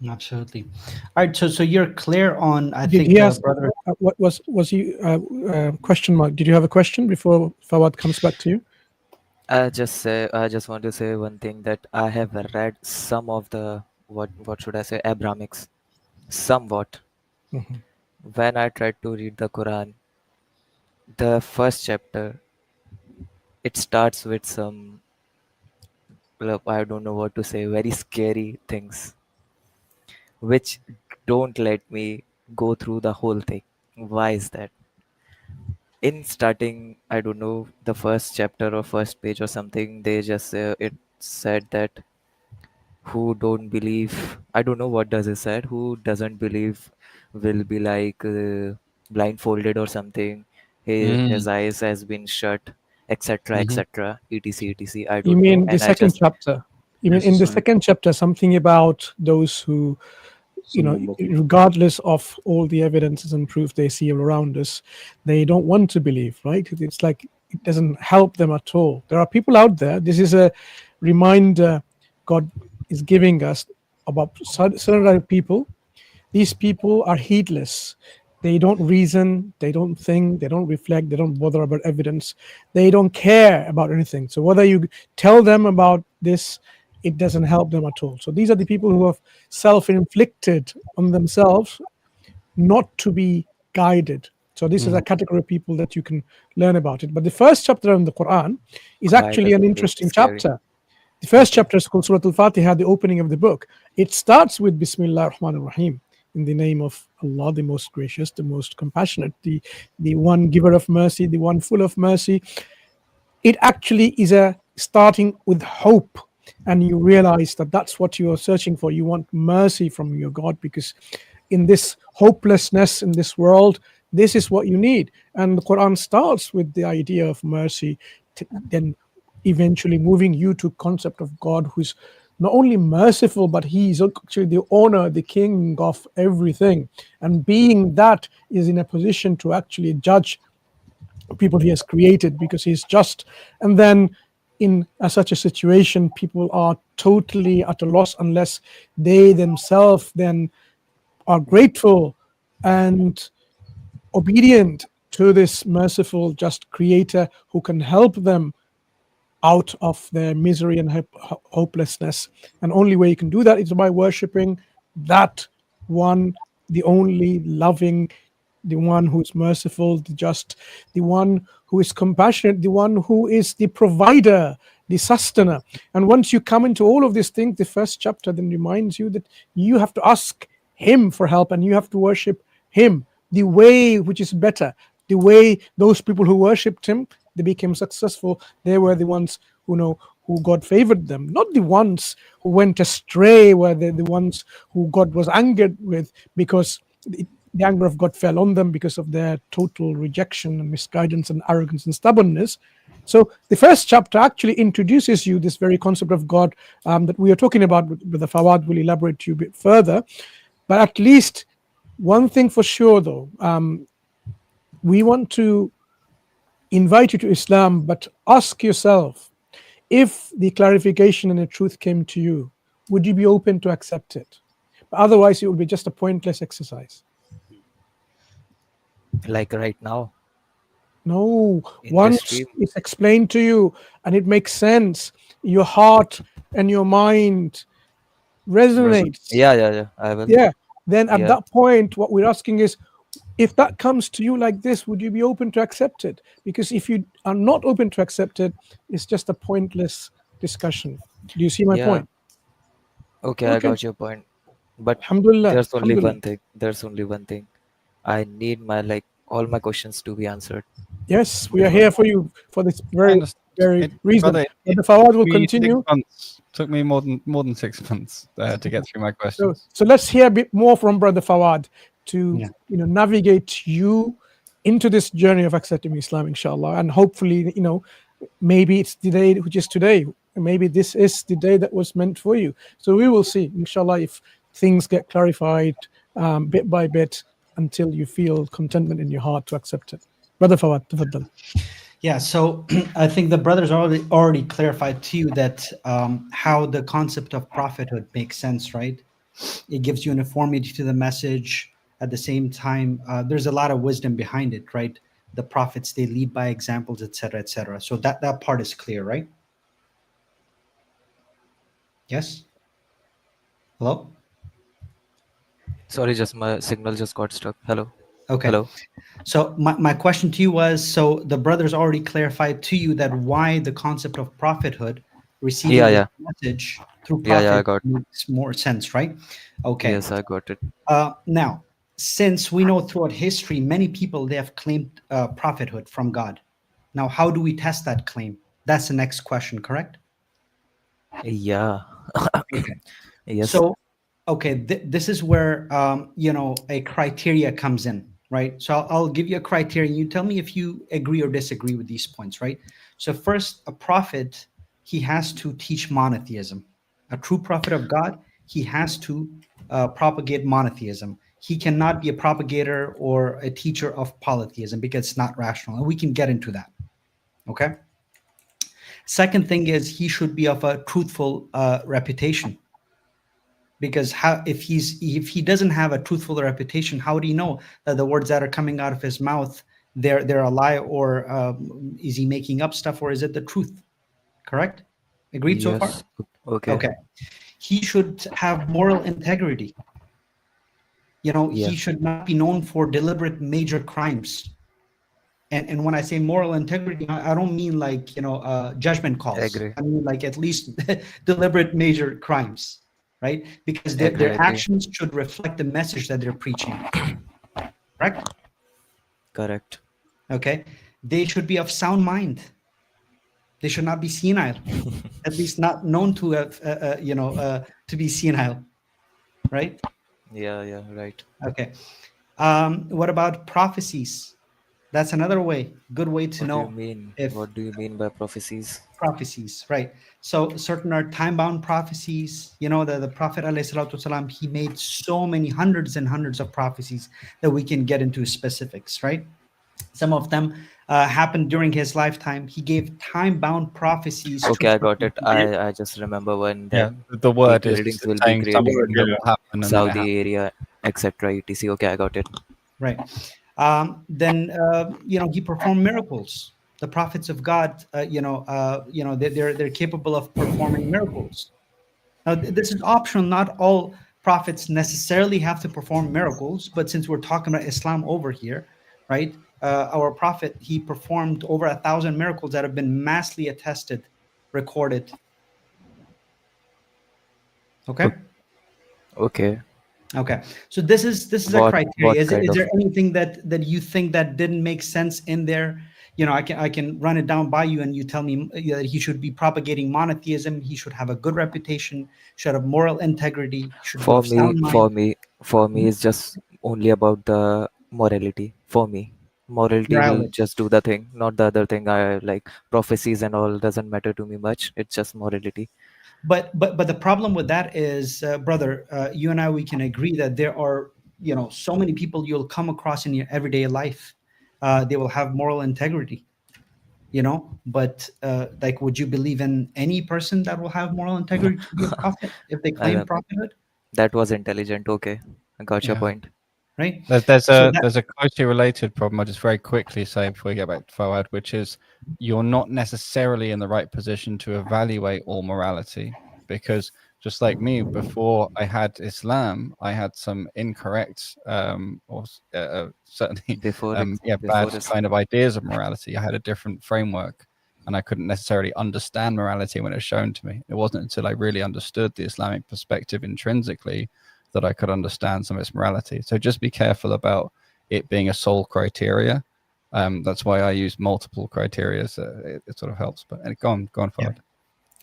Absolutely. All right, so you're clear on, I Did think, he ask, brother. what was he question mark? Did you have a question before Fawad comes back to you? I just want to say one thing, that I have read some of the what should I say, Abrahamics, somewhat. Mhm. When I tried to read the Quran, the first chapter, it starts with some, well, I don't know what to say, very scary things, which don't let me go through the whole thing. Why is that? In starting, I don't know, the first chapter or first page or something, they just it said that who don't believe, I don't know what does it said, who doesn't believe will be like blindfolded or something. His eyes has been shut, etc., etc., etc. I You don't know, mean the and I second just chapter? You mean in the second chapter something about those who, you know, regardless of all the evidences and proof they see around us, they don't want to believe, right? It's like it doesn't help them at all. There are people out there. This is a reminder God is giving us about certain people. These people are heedless. They don't reason, they don't think, they don't reflect, they don't bother about evidence, they don't care about anything. So whether you tell them about this, it doesn't help them at all. So these are the people who have self-inflicted on themselves not to be guided. So this is a category of people that you can learn about it. But the first chapter in the Quran is quite actually a an bit interesting scary. chapter. The first chapter is called Surah Al-Fatiha, the opening of the book. It starts with Bismillah ar-Rahman ar-Rahim, in the name of Allah, the most gracious, the most compassionate, the one giver of mercy, the one full of mercy. It actually is a starting with hope, and you realize that that's what you are searching for. You want mercy from your God, because in this hopelessness in this world, this is what you need. And the Quran starts with the idea of mercy, then eventually moving you to concept of God who's not only merciful, but he is actually the owner, the king of everything. And being that, is in a position to actually judge people he has created, because he's just. And then in such a situation, people are totally at a loss unless they themselves then are grateful and obedient to this merciful, just creator who can help them out of their misery and hopelessness. And only way you can do that is by worshiping that one, the only loving, the one who is merciful, the just, the one who is compassionate, the one who is the provider, the sustainer. And once you come into all of these things, the first chapter then reminds you that you have to ask him for help, and you have to worship him the way which is better, the way those people who worshipped him, they became successful. They were the ones who God favored them, not the ones who went astray, were the ones who God was angered with, because the anger of God fell on them because of their total rejection and misguidance and arrogance and stubbornness. So the first chapter actually introduces you this very concept of God that we are talking about. With the Fawad will elaborate to you a bit further. But at least one thing for sure, though, we want to invite you to Islam, but ask yourself, if the clarification and the truth came to you, would you be open to accept it? But otherwise, it would be just a pointless exercise. Like right now. No, In once this stream. it's explained to you and it makes sense, your heart and your mind resonates. Yeah, I will. Yeah. Then at that point, what we're asking is, if that comes to you like this, would you be open to accept it? Because if you are not open to accept it, it's just a pointless discussion. Do you see my Yeah. point? Okay, I Okay. got your point. But Alhamdulillah. there's only Alhamdulillah. one thing. There's only one thing. I need my all my questions to be answered. Yes, we are Before. here for you for this I very, understand. very reason. Brother, But the Fawad will took me 6 continue. months. Took me more than 6 months to get through my So, questions. so let's hear a bit more from Brother Fawad to Yeah. navigate you into this journey of accepting Islam, inshallah, and hopefully maybe it's the day which is today. Maybe this is the day that was meant for you. So we will see, inshallah, if things get clarified bit by bit until you feel contentment in your heart to accept it. Brother Fawad, tafaddal. Yeah, so I think the brothers already clarified to you that how the concept of prophethood makes sense, right? It gives uniformity to the message. At the same time, there's a lot of wisdom behind it, right? The prophets, they lead by examples, etc., etc. So that part is clear, right? Yes? Hello? Sorry, just my signal just got stuck. Hello. Okay. Hello. So my question to you was, so the brothers already clarified to you that why the concept of prophethood, receiving Yeah. the message through Yeah, I prophet got. makes more sense, right? Okay. Yes, I got it. Now, since we know throughout history, many people, they have claimed prophethood from God. Now, how do we test that claim? That's the next question, correct? Yeah. Okay. Yes. So, okay, this is where a criteria comes in, right? So I'll give you a criteria. You tell me if you agree or disagree with these points, right? So first, a prophet, he has to teach monotheism. A true prophet of God, he has to propagate monotheism. He cannot be a propagator or a teacher of polytheism because it's not rational, and we can get into that. Okay. Second thing is he should be of a truthful reputation. Because if he doesn't have a truthful reputation, how do you know that the words that are coming out of his mouth they're a lie, or is he making up stuff, or is it the truth? Correct? Agreed so far? Yes. Okay. Okay. He should have moral integrity. Yeah. He should not be known for deliberate major crimes. And when I say moral integrity, I don't mean like judgment calls. Agree. I mean like at least deliberate major crimes, right? Because their actions should reflect the message that they're preaching. Correct? Correct. Okay. They should be of sound mind. They should not be senile, at least not known to have, to be senile, right? Yeah, right. Okay. What about prophecies? That's another good way to know. What do you mean by prophecies? Prophecies, right? So certain are time-bound prophecies. The Prophet ﷺ, he made so many hundreds and hundreds of prophecies that we can get into specifics, right? Some of them happened during his lifetime. He gave time-bound prophecies. Okay, I got it. I just remember one that the word big is buildings will be saying created something in that will happen and then it happens. Saudi area, etc. etc. Okay, I got it. Right. Then he performed miracles. The prophets of God, they're capable of performing miracles. Now, this is optional. Not all prophets necessarily have to perform miracles, but since we're talking about Islam over here, right? Our prophet, he performed over 1,000 miracles that have been massively attested, recorded. Okay. Okay. Okay, so this is a criteria. Is there anything that you think that didn't make sense in there? I can run it down by you, and you tell me that he should be propagating monotheism. He should have a good reputation. Should have moral integrity. Should For be of sound mind. For me, it's just only about the morality. For me, morality will just do the thing, not the other thing. I like prophecies and all doesn't matter to me much. It's just morality. But the problem with that is, brother, you and I, we can agree that there are so many people you'll come across in your everyday life. They will have moral integrity, but like, would you believe in any person that will have moral integrity to be a prophet if they claim prophethood? That was intelligent. Okay, I got your point. Right. There's a closely related problem. I'll just very quickly say before we get back to Fawad, which is you're not necessarily in the right position to evaluate all morality, because Just like me, before I had Islam, I had some incorrect or certainly bad kind of ideas of morality. I had a different framework, and I couldn't necessarily understand morality when it was shown to me. It wasn't until I really understood the Islamic perspective intrinsically that I could understand some of its morality. So just be careful about it being a sole criteria. That's why I use multiple criteria. So it sort of helps. But go on, Fawad. Yeah.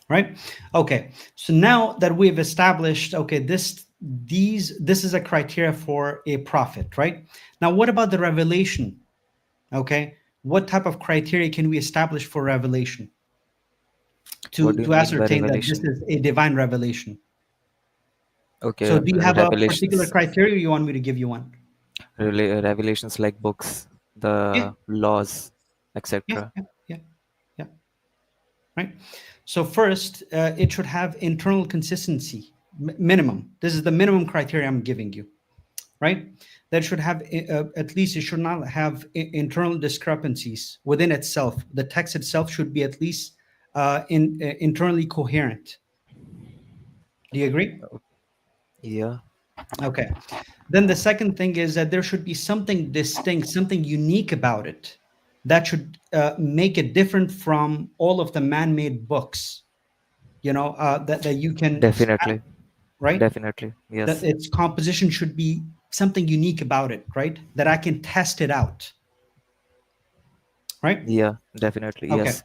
Right. Okay. So now that we've established, okay, this is a criteria for a prophet, right? Now, what about the revelation? Okay. What type of criteria can we establish for revelation to ascertain that this is a divine revelation? Okay. So do you have a particular criteria? You want me to give you one? Revelations like books, the laws, etc. Yeah. Right. So first, it should have internal consistency, minimum. This is the minimum criteria I'm giving you, right? That should have, at least it should not have internal discrepancies within itself. The text itself should be at least internally coherent. Do you agree? Yeah. Okay. Then the second thing is that there should be something distinct, something unique about it that should make it different from all of the man-made books, that you can definitely have, right? Definitely, yes. That its composition should be something unique about it, right? That I can test it out, right? Yeah, definitely. Okay. Yes.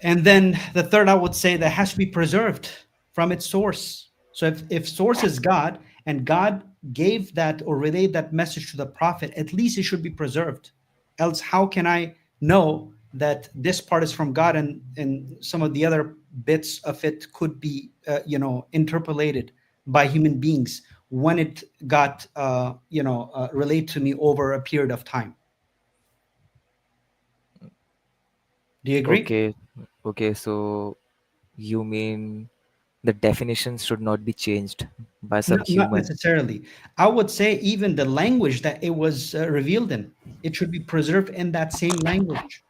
And then the third, I would say that has to be preserved from its source. So if source is God and God gave that or relayed that message to the prophet, at least it should be preserved. Else, how can I know that this part is from God and some of the other bits of it could be, interpolated by human beings when it got, relayed to me over a period of time? Do you agree? Okay. So you mean the definitions should not be changed by some human? Not necessarily. I would say even the language that it was revealed in, it should be preserved in that same language.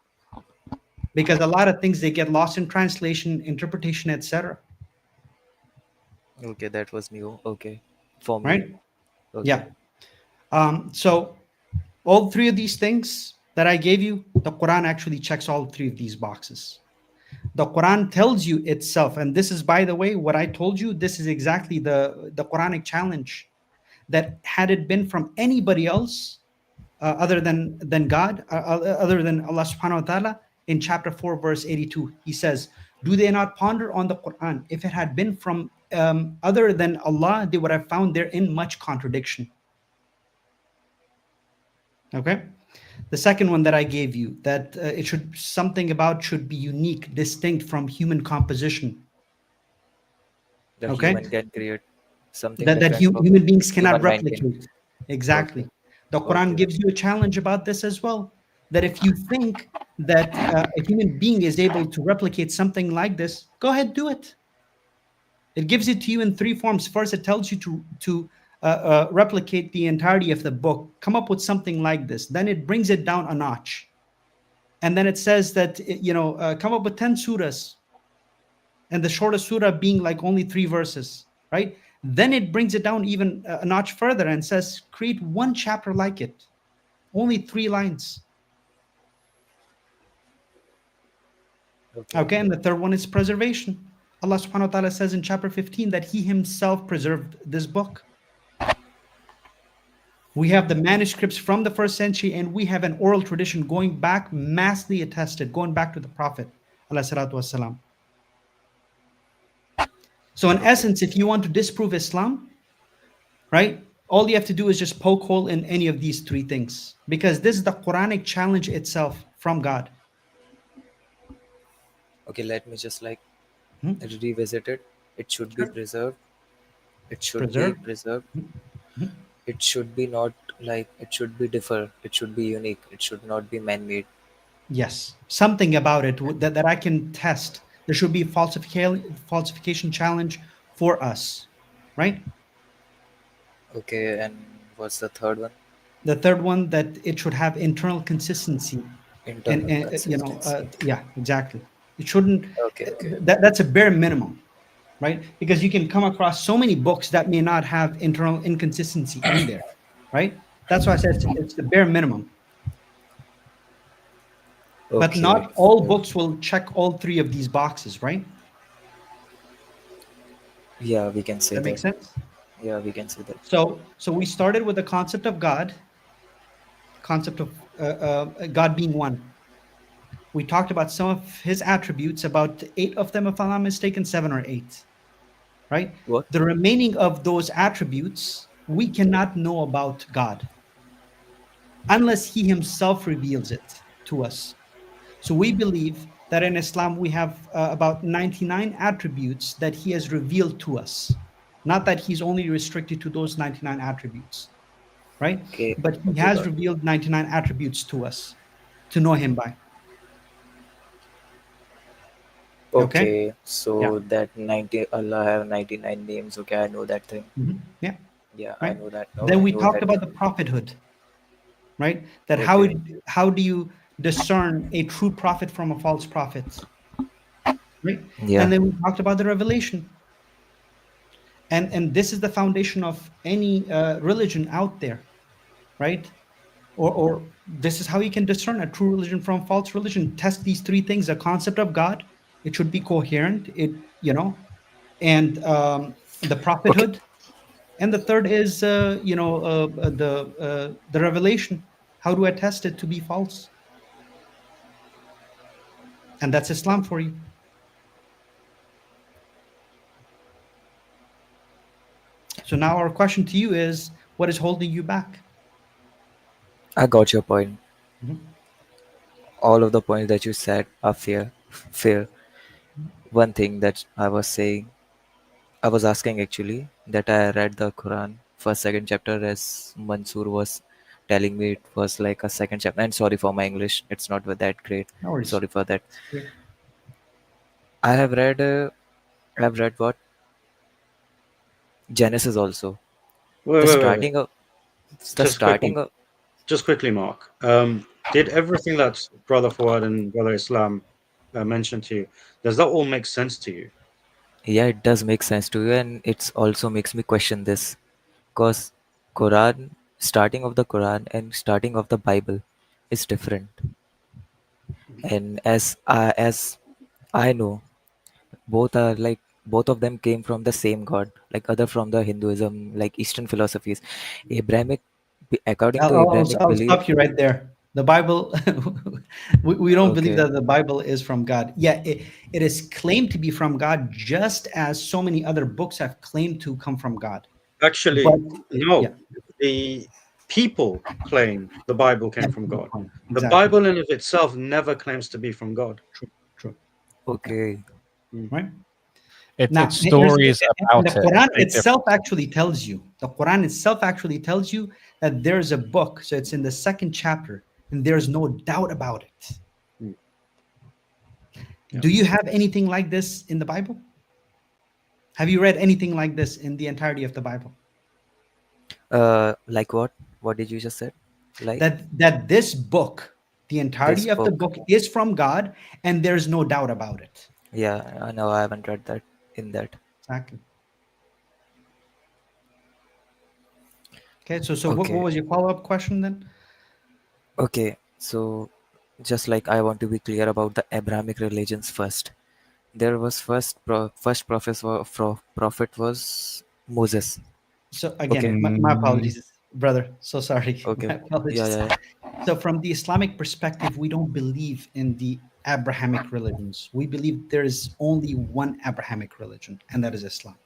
Because a lot of things, they get lost in translation, interpretation, etc. Okay, that was new. Okay, for me. Right? Okay. Yeah. So all three of these things that I gave you, the Quran actually checks all three of these boxes. The Quran tells you itself, and this is, by the way, what I told you, this is exactly the Quranic challenge, that had it been from anybody else other than God, other than Allah subhanahu wa ta'ala, in chapter 4, verse 82, he says, do they not ponder on the Quran? If it had been from other than Allah, they would have found therein much contradiction. Okay. The second one that I gave you, that it should be unique, distinct from human composition. The human can create something that human beings cannot replicate. Exactly. Okay. The Quran gives you a challenge about this as well. That if you think that a human being is able to replicate something like this, go ahead, do it. It gives it to you in three forms. First, it tells you to replicate the entirety of the book, come up with something like this. Then it brings it down a notch. And then it says that, come up with 10 surahs, and the shortest surah being like only 3 verses, right? Then it brings it down even a notch further and says, create one chapter like it, only 3 lines. Okay, and the third one is preservation. Allah subhanahu wa ta'ala says in chapter 15 that he himself preserved this book. We have the manuscripts from the 1st century, and we have an oral tradition going back, massively attested, going back to the Prophet, alayhi salatu wassalam. So in essence, if you want to disprove Islam, right, all you have to do is just poke hole in any of these 3 things, because this is the Quranic challenge itself from God. Okay, let me just revisit it. It should be preserved. It should be preserved. It should be not it should be differ. It should be unique. It should not be man-made. Yes, something about it that I can test. There should be a falsification challenge for us, right? Okay, and what's the third one? The third one, that it should have internal consistency. Consistency. Yeah, exactly. It shouldn't. Okay. That's a bare minimum. right? Because you can come across so many books that may not have internal inconsistency in there, right? That's why I said it's the bare minimum. But not all books will check all three of these boxes, right? Yeah, we can say That that. makes sense? Yeah, we can say that. So we started with the concept of God, concept of God being one. We talked about some of his attributes, about 8 of them, if I'm not mistaken, 7 or 8, right? What? The remaining of those attributes, we cannot know about God unless he himself reveals it to us. So we believe that in Islam, we have about 99 attributes that he has revealed to us. Not that he's only restricted to those 99 attributes, right? Okay. But he Okay, has got it. revealed 99 attributes to us to know him by. Okay? Okay, so Yeah. that 90 Allah have 99 names. Okay, I know that thing. Yeah. Yeah, I Right. know that. Then I we know talked that about thing. the prophethood, right? That Okay. how do you discern a true prophet from a false prophet, right? Yeah. And then we talked about the revelation, and this is the foundation of any religion out there, right? Or this is how you can discern a true religion from false religion. Test these 3 things: the concept of God, it should be coherent, and the Okay. prophethood, and the third is the revelation. How do I test it to be false? And that's Islam for you. So now our question to you is, what is holding you back? I got your point. Mhm. All of the points that you said are fair. Fair. One thing that I was saying, I was asking actually that I read the Quran first, second chapter as Mansur was telling me it was like a second chapter. And sorry for my English, it's not that great. No worries. Sorry for that. Okay. I have read. I have read what Genesis also. The Wait. starting of the Just quickly, starting of just quickly, Mark. Did everything that Brother Fawad and Brother Islam mentioned to you, does that all make sense to you? Yeah, it does make sense to you, and it's also makes me question this, because Quran, starting of the Quran and starting of the Bible is different. And as I know, both are like both of them came from the same God, like other from the Hinduism, like Eastern philosophies. Abrahamic, according to Abrahamic I'll belief. stop you right there. The Bible, we don't believe Okay. that the Bible is from God. Yeah, it is claimed to be from God, just as so many other books have claimed to come from God. Actually, But no. yeah, The people claim the Bible came that's from the God. point. The Exactly. Bible in of itself never claims to be from God. True. Okay. Right? It's Now, stories and the about it. Quran Big itself difference. actually tells you, that there's a book. So it's in the 2nd chapter, and there's no doubt about it. Yeah. Do you have anything like this in the Bible? Have you read anything like this in the entirety of the Bible? Like what? What did you just said? Like That this book, the this entirety of the book? book, is from God, and there's no doubt about it. Yeah, I know. I haven't read that in that. Exactly. Okay, so what Okay. was your follow-up question then? Okay. So, just like I want to be clear about the Abrahamic religions first. There was first prophet was Moses. So Okay. again, my apologies, brother. So sorry. Okay. My Yeah, apologies. yeah, yeah. So from the Islamic perspective, we don't believe in the Abrahamic religions. We believe there is only one Abrahamic religion, and that is Islam.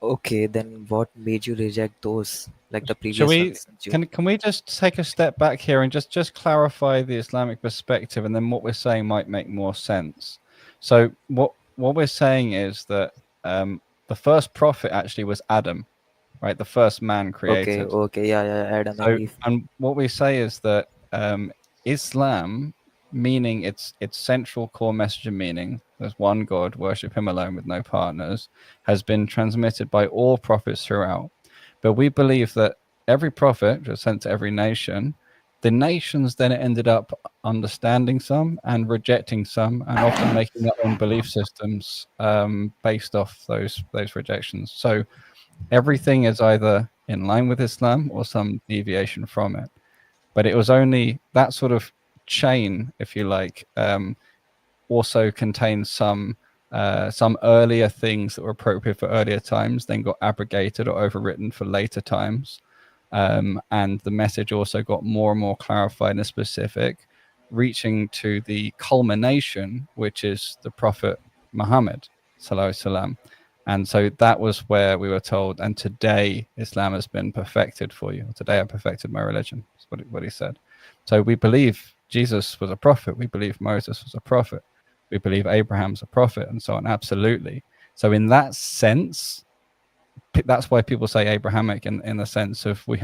Okay, then what made you reject those, like the Shall previous we? ones? Can we just take a step back here and just clarify the Islamic perspective, and then what we're saying might make more sense. So what we're saying is that the first prophet actually was Adam, right? The first man Okay, created. okay, yeah, yeah, Adam and So, Eve. and what we say is that Islam, meaning its central core message and meaning, there's one God, worship Him alone with no partners, has been transmitted by all prophets throughout. But we believe that every prophet, just sent to every nation, The nations then ended up understanding some and rejecting some, and often making their own belief systems based off those rejections. So everything is either in line with Islam or some deviation from it. But it was only that sort of chain, if you like, also contains some earlier things that were appropriate for earlier times, then got abrogated or overwritten for later times. And the message also got more and more clarified and specific, reaching to the culmination, which is the Prophet Muhammad sallallahu alaihi wasallam. And so that was where we were told, and today Islam has been perfected for you. Today I perfected my religion. That's what he said. So we believe Jesus was a prophet. We believe Moses was a prophet. We believe Abraham's a prophet, and so on. Absolutely. So in that sense, that's why people say Abrahamic in the sense of we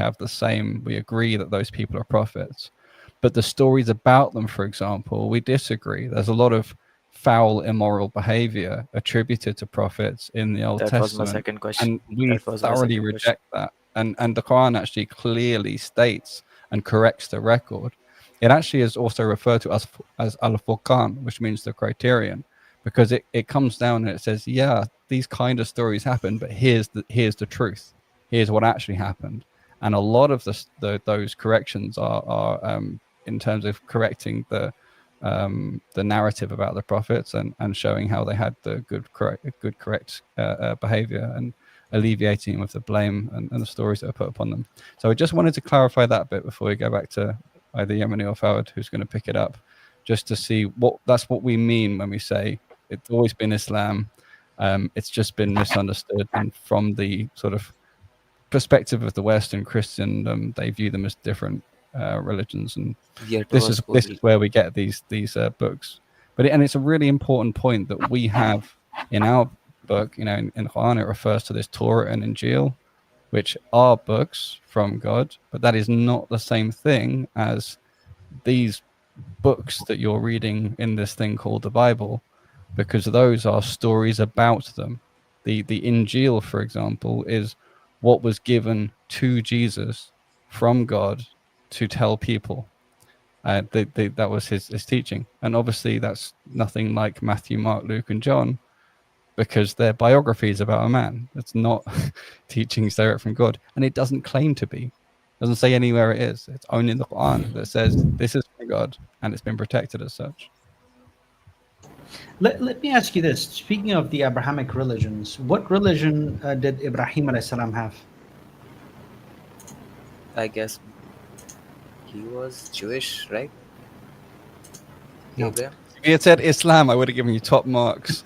agree that those people are prophets. But the stories about them, for example, we disagree. There's a lot of foul, immoral behavior attributed to prophets in the Old Testament. That was my second question. And we thoroughly reject that. And the Quran actually clearly states and corrects the record. It actually is also referred to as al-Furqan, which means the criterion, because it comes down and it says, yeah, these kind of stories happen, but here's the truth. Here's what actually happened. And a lot of those corrections are in terms of correcting the narrative about the prophets and showing how they had the good correct behavior and alleviating with the blame and the stories that are put upon them. So I just wanted to clarify that bit before we go back to either Yemeni or Fawad, who's going to pick it up, just to see that's what we mean when we say it's always been Islam. It's just been misunderstood, and from the sort of perspective of the West and Christendom, they view them as different religions, and this is where we get these books. But it's a really important point that we have in our book. In Quran, it refers to this Torah and Injil, which are books from God, but that is not the same thing as these books that you're reading in this thing called the Bible, because those are stories about them. The Injil, for example, is what was given to Jesus from God to tell people. That was his teaching. And obviously that's nothing like Matthew, Mark, Luke, and John, because they're biographies about a man. It's not teachings direct from God. And it doesn't claim to be. It doesn't say anywhere it is. It's only in the Quran that says this is from God, and it's been protected as such. Let me ask you this. Speaking of the Abrahamic religions, what religion did Ibrahim a.s. have? I guess he was Jewish, right? No. Abraham? If he had said Islam, I would have given you top marks.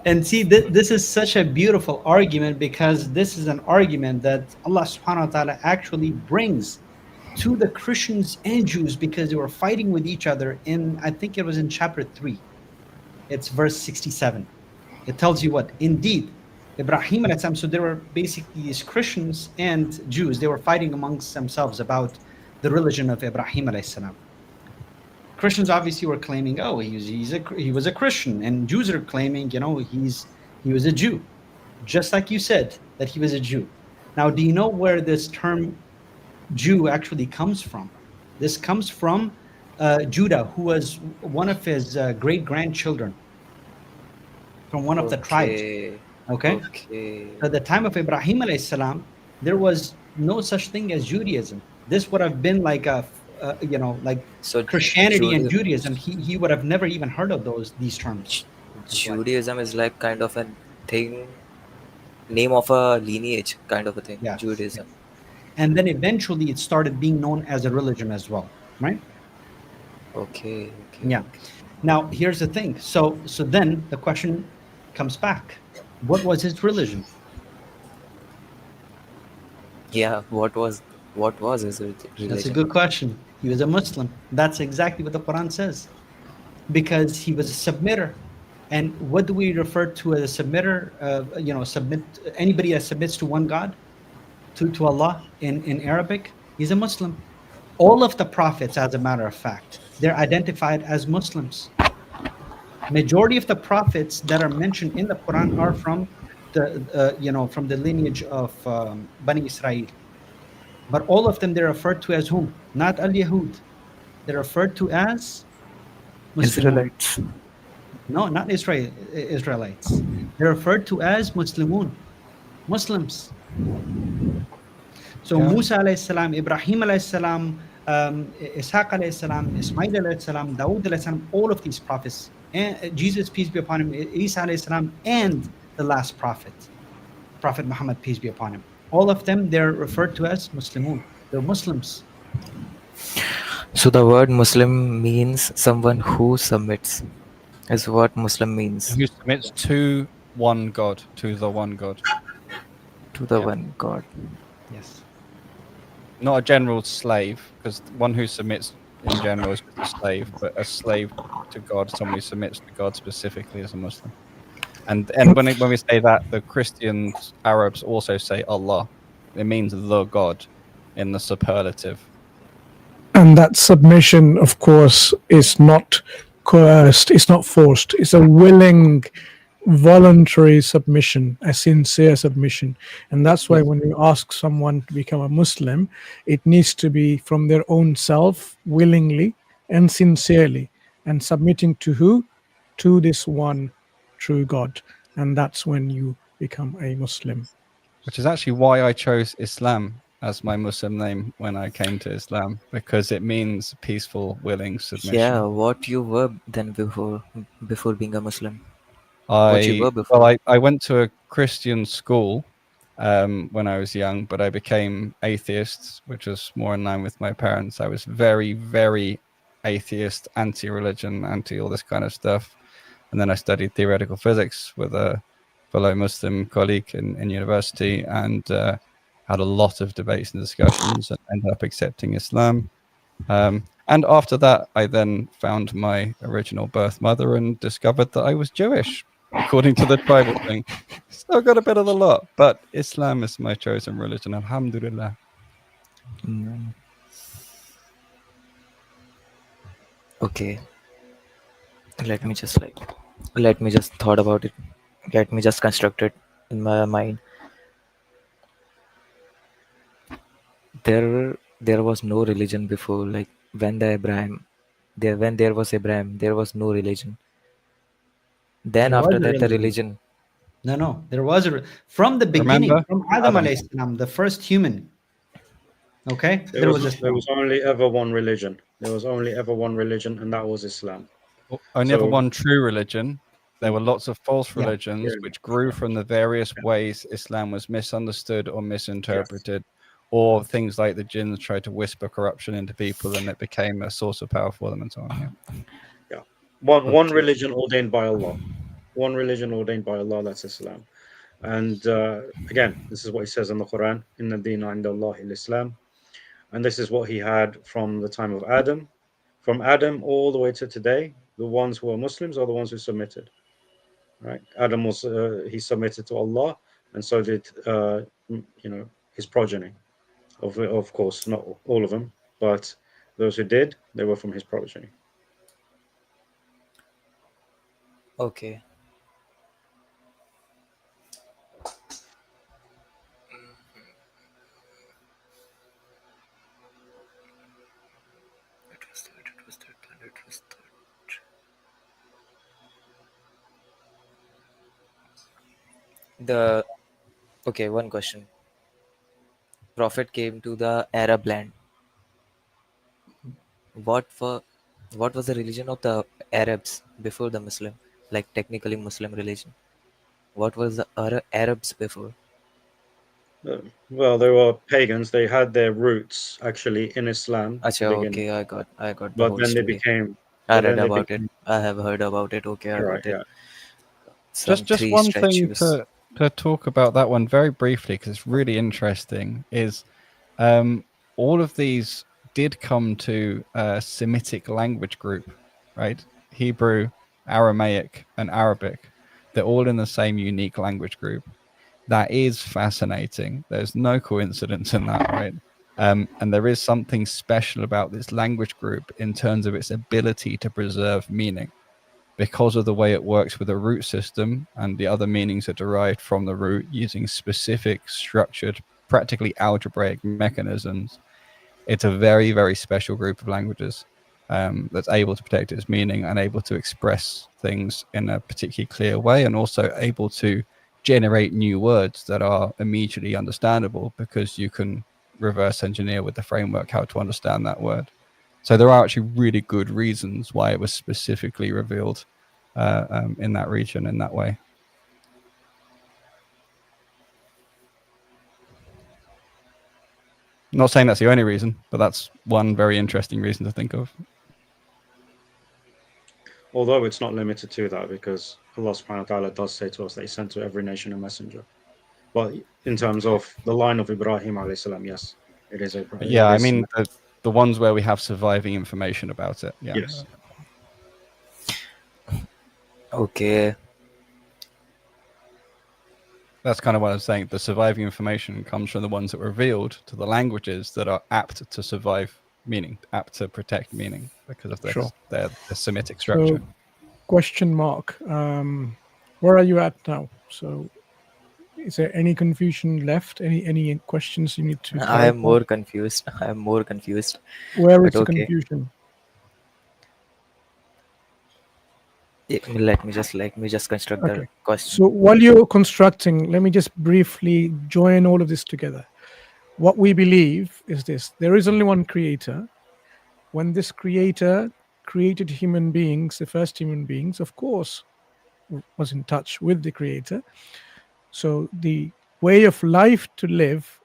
And see, this is such a beautiful argument, because this is an argument that Allah subhanahu wa ta'ala actually brings to the Christians and Jews, because they were fighting with each other I think it was in chapter 3. It's verse 67. It tells you what? Indeed, Ibrahim alayhi salam, so there were basically these Christians and Jews, they were fighting amongst themselves about the religion of Ibrahim alayhi salam. Christians obviously were claiming, oh, he was a Christian, and Jews are claiming, he was a Jew, just like you said that he was a Jew. Now, do you know where this term Jew actually comes from? This comes from Judah, who was one of his great-grandchildren from one of the tribes. Okay. At the time of Ibrahim alayhi salam, there was no such thing as Judaism. This would have been like so Christianity and Judaism. He would have never even heard of these terms. Judaism is like kind of a thing, name of a lineage kind of a thing. Yes. Judaism. And then eventually it started being known as a religion as well, right? Okay. Yeah. Now here's the thing. So then the question comes back. What was his religion? Yeah, what was his religion? That's a good question. He was a Muslim. That's exactly what the Quran says. Because he was a submitter. And what do we refer to as a submitter? Anybody that submits to one God, to Allah in Arabic, he's a Muslim. All of the prophets, as a matter of fact, they're identified as Muslims. Majority of the prophets that are mentioned in the Quran are from the lineage of Bani Israel. But all of them, they're referred to as whom? Not al-Yahud. They're referred to as Muslimun. Israelites. No, not Israelites. They're referred to as Muslimun, Muslims. So Yeah. Musa alayhi salam, Ibrahim alayhi salam, Ishaq alayhi salam, Ismail alayhi salam, Dawood alayhi salam, all of these prophets, and Jesus, peace be upon him, Isa alayhi salam, and the last prophet, Prophet Muhammad, peace be upon him. All of them, they're referred to as Muslimun. They're Muslims. So the word Muslim means someone who submits, is what Muslim means. Who submits to one God, to the one God. To the Yeah. one God. Yes. Not a general slave, because one who submits in general is just a slave, but a slave to God, someone who submits to God specifically as a Muslim. And when we say that, the Christians, Arabs also say Allah. It means the God in the superlative. And that submission, of course, is not coerced, it's not forced, it's a willing, voluntary submission, a sincere submission. And that's why when you ask someone to become a Muslim, it needs to be from their own self, willingly and sincerely, and submitting to who? To this one true God. And that's when you become a Muslim. Which is actually why I chose Islam as my Muslim name when I came to Islam, because it means peaceful, willing submission. Yeah, what you were then before being a Muslim? What you were before? Well, I went to a Christian school when I was young, but I became atheist, which was more in line with my parents. I was very, very atheist, anti-religion, anti all this kind of stuff. And then I studied theoretical physics with a fellow Muslim colleague in university, and had a lot of debates and discussions, and ended up accepting Islam. And after that, I then found my original birth mother and discovered that I was Jewish, according to the tribal thing. Still got a bit of the lot, but Islam is my chosen religion, alhamdulillah. Okay. Let me just thought about it. Let me just construct it in my mind. There was no religion before, like when there was Abraham, there was no religion. Then There was after a that, the religion. religion. No, there was from the beginning, Remember? from Adam Adam. alayhi salam, the first human. Okay, There was only ever one religion. There was only ever one religion, and that was Islam. Only ever one true religion. There were lots of false Yeah. religions which grew from the various ways Islam was misunderstood or misinterpreted, or things like the jinns tried to whisper corruption into people, and it became a source of power for them, and so on. Yeah. One religion ordained by Allah. One religion ordained by Allah, that's Islam. And again, this is what he says in the Quran, Inna Deena Inda Allahi al-Islam. And this is what he had from the time of Adam. From Adam all the way to today, the ones who are Muslims are the ones who submitted. Right? Adam was he submitted to Allah, and so did his progeny. Of course, not all of them, but those who did, they were from his progeny. Okay. Okay, one question. Prophet came to the Arab land. What was the religion of the Arabs before the Muslim? Like technically Muslim religion. What was the Arabs before? Well, they were pagans. They had their roots actually in Islam. Okay, I got the but whole then story. they became. I read about it. I have heard about it. Okay, I Right, got it. yeah. Just one thing to talk about that one very briefly, because it's really interesting, is all of these did come to a Semitic language group, right? Hebrew, Aramaic, and Arabic. They're all in the same unique language group. That is fascinating. There's no coincidence in that, right? And there is something special about this language group in terms of its ability to preserve meaning, because of the way it works with a root system, and the other meanings are derived from the root using specific structured practically algebraic mechanisms. It's a very, very special group of languages that's able to protect its meaning and able to express things in a particularly clear way, and also able to generate new words that are immediately understandable because you can reverse engineer with the framework how to understand that word. So there are actually really good reasons why it was specifically revealed in that region in that way. Not saying that's the only reason, but that's one very interesting reason to think of. Although it's not limited to that, because Allah subhanahu wa ta'ala does say to us that He sent to every nation a messenger. But in terms of the line of Ibrahim alayhi salam, yes, it is Ibrahim. Yeah, I mean the ones where we have surviving information about it. Yeah. Yes. Okay. That's kind of what I was saying. The surviving information comes from the ones that were revealed to the languages that are apt to survive meaning, apt to protect meaning because of their Semitic structure. So, question mark. Where are you at now? So, is there any confusion left? Any questions you need to clarify? I am more confused. Where is the confusion? Let me just construct the question. So while you're constructing, let me just briefly join all of this together. What we believe is this: there is only one creator. When this creator created human beings, the first human beings, of course, was in touch with the creator. So the way of life to live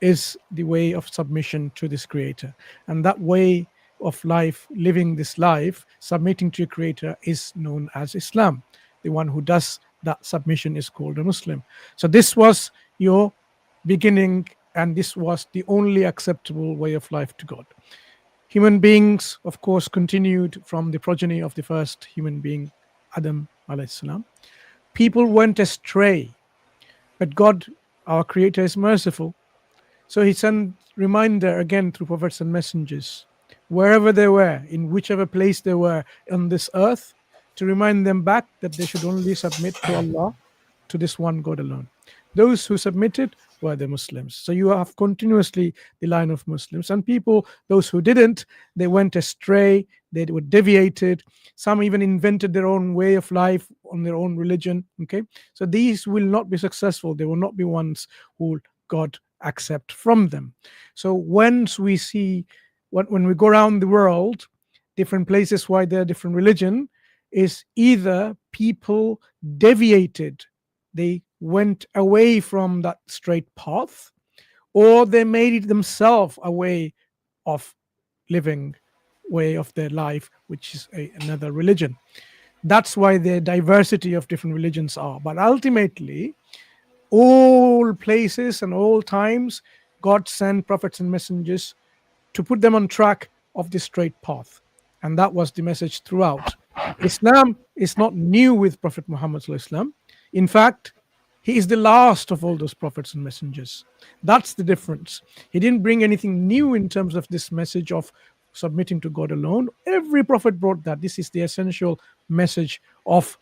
is the way of submission to this creator. And that way of life, living this life, submitting to your creator, is known as Islam. The one who does that submission is called a Muslim. So this was your beginning, and this was the only acceptable way of life to God. Human beings, of course, continued from the progeny of the first human being, Adam alayhi salam. People went astray, but God, our creator, is merciful. So He sent reminder again through prophets and messengers, wherever they were, in whichever place they were on this earth, to remind them back that they should only submit to Allah, to this one God alone. Those who submitted were the Muslims. So you have continuously the line of Muslims, and people, those who didn't, they went astray, they were deviated. Some even invented their own way of life on their own religion. Okay, so these will not be successful. They will not be ones who God accept from them. So once we see, when we go around the world, different places why there are different religion, is either people deviated, they went away from that straight path, or they made it themselves a way of living, way of their life, which is another religion. That's why the diversity of different religions are. But ultimately, all places and all times, God sent prophets and messengers to put them on track of the straight path. And that was the message throughout. Islam is not new with Prophet Muhammad sallallahu alaihi wasallam. In fact, he is the last of all those prophets and messengers. That's the difference. He didn't bring anything new in terms of this message of submitting to God alone. Every prophet brought that. This is the essential message of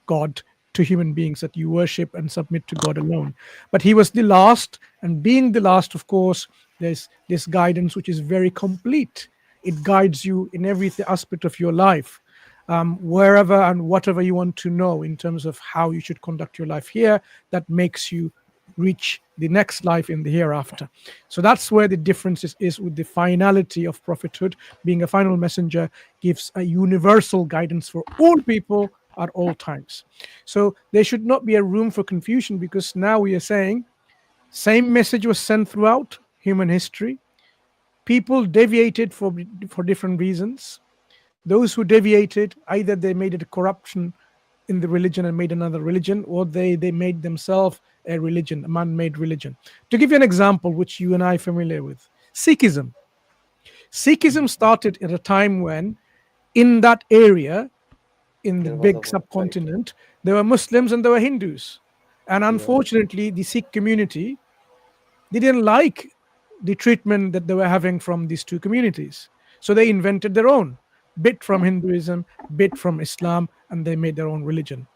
God to human beings, that you worship and submit to God alone. But he was the last, and being the last, of course, there's this guidance which is very complete. It guides you in every aspect of your life, wherever and whatever you want to know in terms of how you should conduct your life here, that makes you reach the next life in the hereafter. So that's where the difference is with the finality of prophethood. Being a final messenger gives a universal guidance for all people at all times. So there should not be a room for confusion, because now we are saying same message was sent throughout human history. People deviated for different reasons. Those who deviated, either they made it a corruption in the religion and made another religion, or they made themselves a religion, a man-made religion. To give you an example, which you and I are familiar with, Sikhism. Sikhism started at a time when, in that area, in the big subcontinent, there were Muslims and there were Hindus. And unfortunately, the Sikh community, they didn't like the treatment that they were having from these two communities. So they invented their own, bit from Hinduism, bit from Islam, and they made their own religion.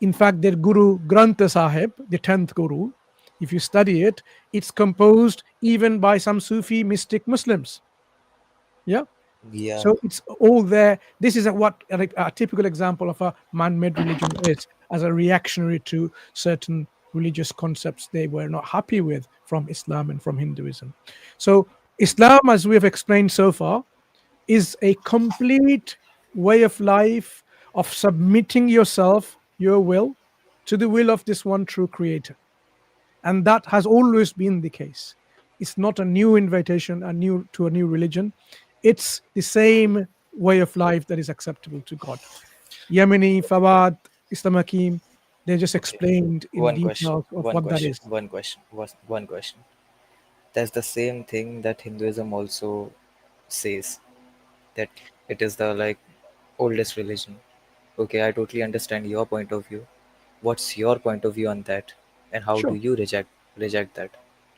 In fact, their Guru Granth Sahib, the 10th Guru, if you study it, it's composed even by some Sufi mystic Muslims. Yeah. Yeah. So it's all there. This is what a typical example of a man-made religion is, as a reactionary to certain religious concepts they were not happy with from Islam and from Hinduism. So Islam, as we have explained so far, is a complete way of life of submitting yourself, your will, to the will of this one true creator. And that has always been the case. It's not a new invitation, a new religion. It's the same way of life that is acceptable to God. Yemeni, Fawad, I.Hakim, they just explained in detail of what that is. One question. That's the same thing that Hinduism also says, that it is the oldest religion. Okay, I totally understand your point of view. What's your point of view on that, and how do Sure. you reject that?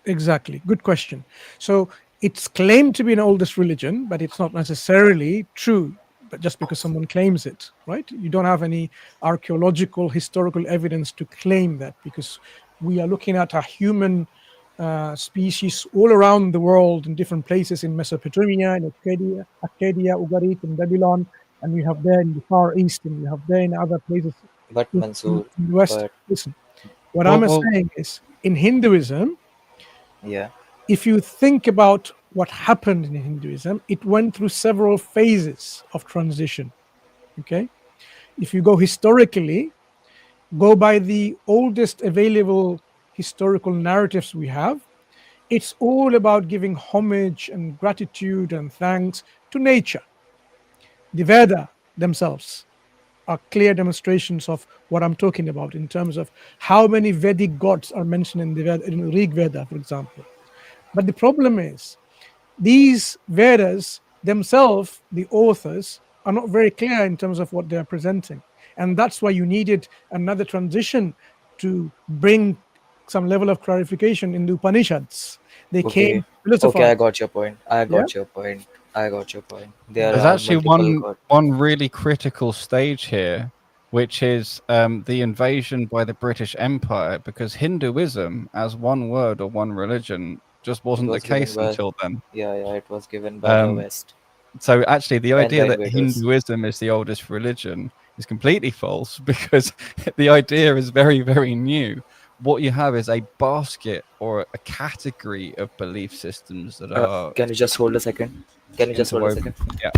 Exactly. Good question. So it's claimed to be an oldest religion, but it's not necessarily true. But just because someone claims it, right? You don't have any archaeological, historical evidence to claim that, because we are looking at a human species all around the world in different places, in Mesopotamia, in Arcadia, Ugarit, in Babylon, and we have there in the Far East, and we have there in other places But in Mansur, the West. but Listen, what I'm saying is, in Hinduism, yeah, if you think about what happened in Hinduism, it went through several phases of transition. Okay, if you go historically, go by the oldest available historical narratives we have, it's all about giving homage and gratitude and thanks to nature. The Veda themselves are clear demonstrations of what I'm talking about in terms of how many Vedic gods are mentioned in the Veda, in Rig Veda, for example. But the problem is, these Vedas themselves, the authors, are not very clear in terms of what they are presenting. And that's why you needed another transition to bring some level of clarification in the Upanishads. They came okay, I philosophized. got your point. There There's are actually multiple gods. one really critical stage here, which is the invasion by the British Empire, because Hinduism as one word or one religion just wasn't the case until then. Yeah, it was given by the West. So actually the idea the that invaders. Hinduism is the oldest religion is completely false, because the idea is very, very new. What you have is a basket or a category of belief systems that are... Can you just hold a second? interwoven. Yeah.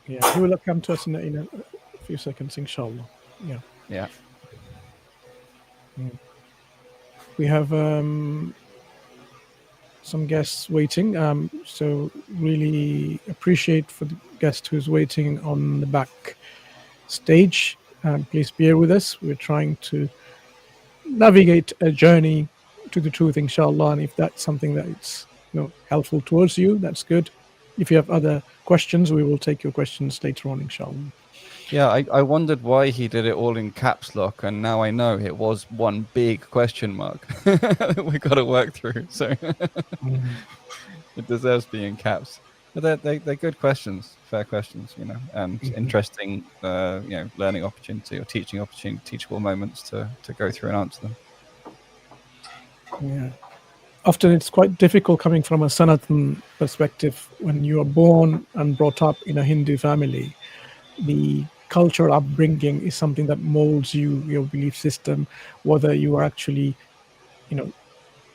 Yeah, he will come to us in a few seconds, inshallah. Yeah. Yeah. We have some guests waiting, so really appreciate for the guest who's waiting on the back stage. Please bear with us. We're trying to navigate a journey to the truth, inshallah, and if that's something that it's helpful towards you, that's good. If you have other questions, we will take your questions later on, inshallah. Yeah, I wondered why he did it all in caps lock, and now I know it was one big question mark we got to work through. So it deserves being caps. But they're good questions, fair questions, and interesting, learning opportunity or teaching opportunity, teachable moments to go through and answer them. Yeah. Often it's quite difficult coming from a Sanatan perspective. When you are born and brought up in a Hindu family, the cultural upbringing is something that molds you, your belief system, whether you are actually,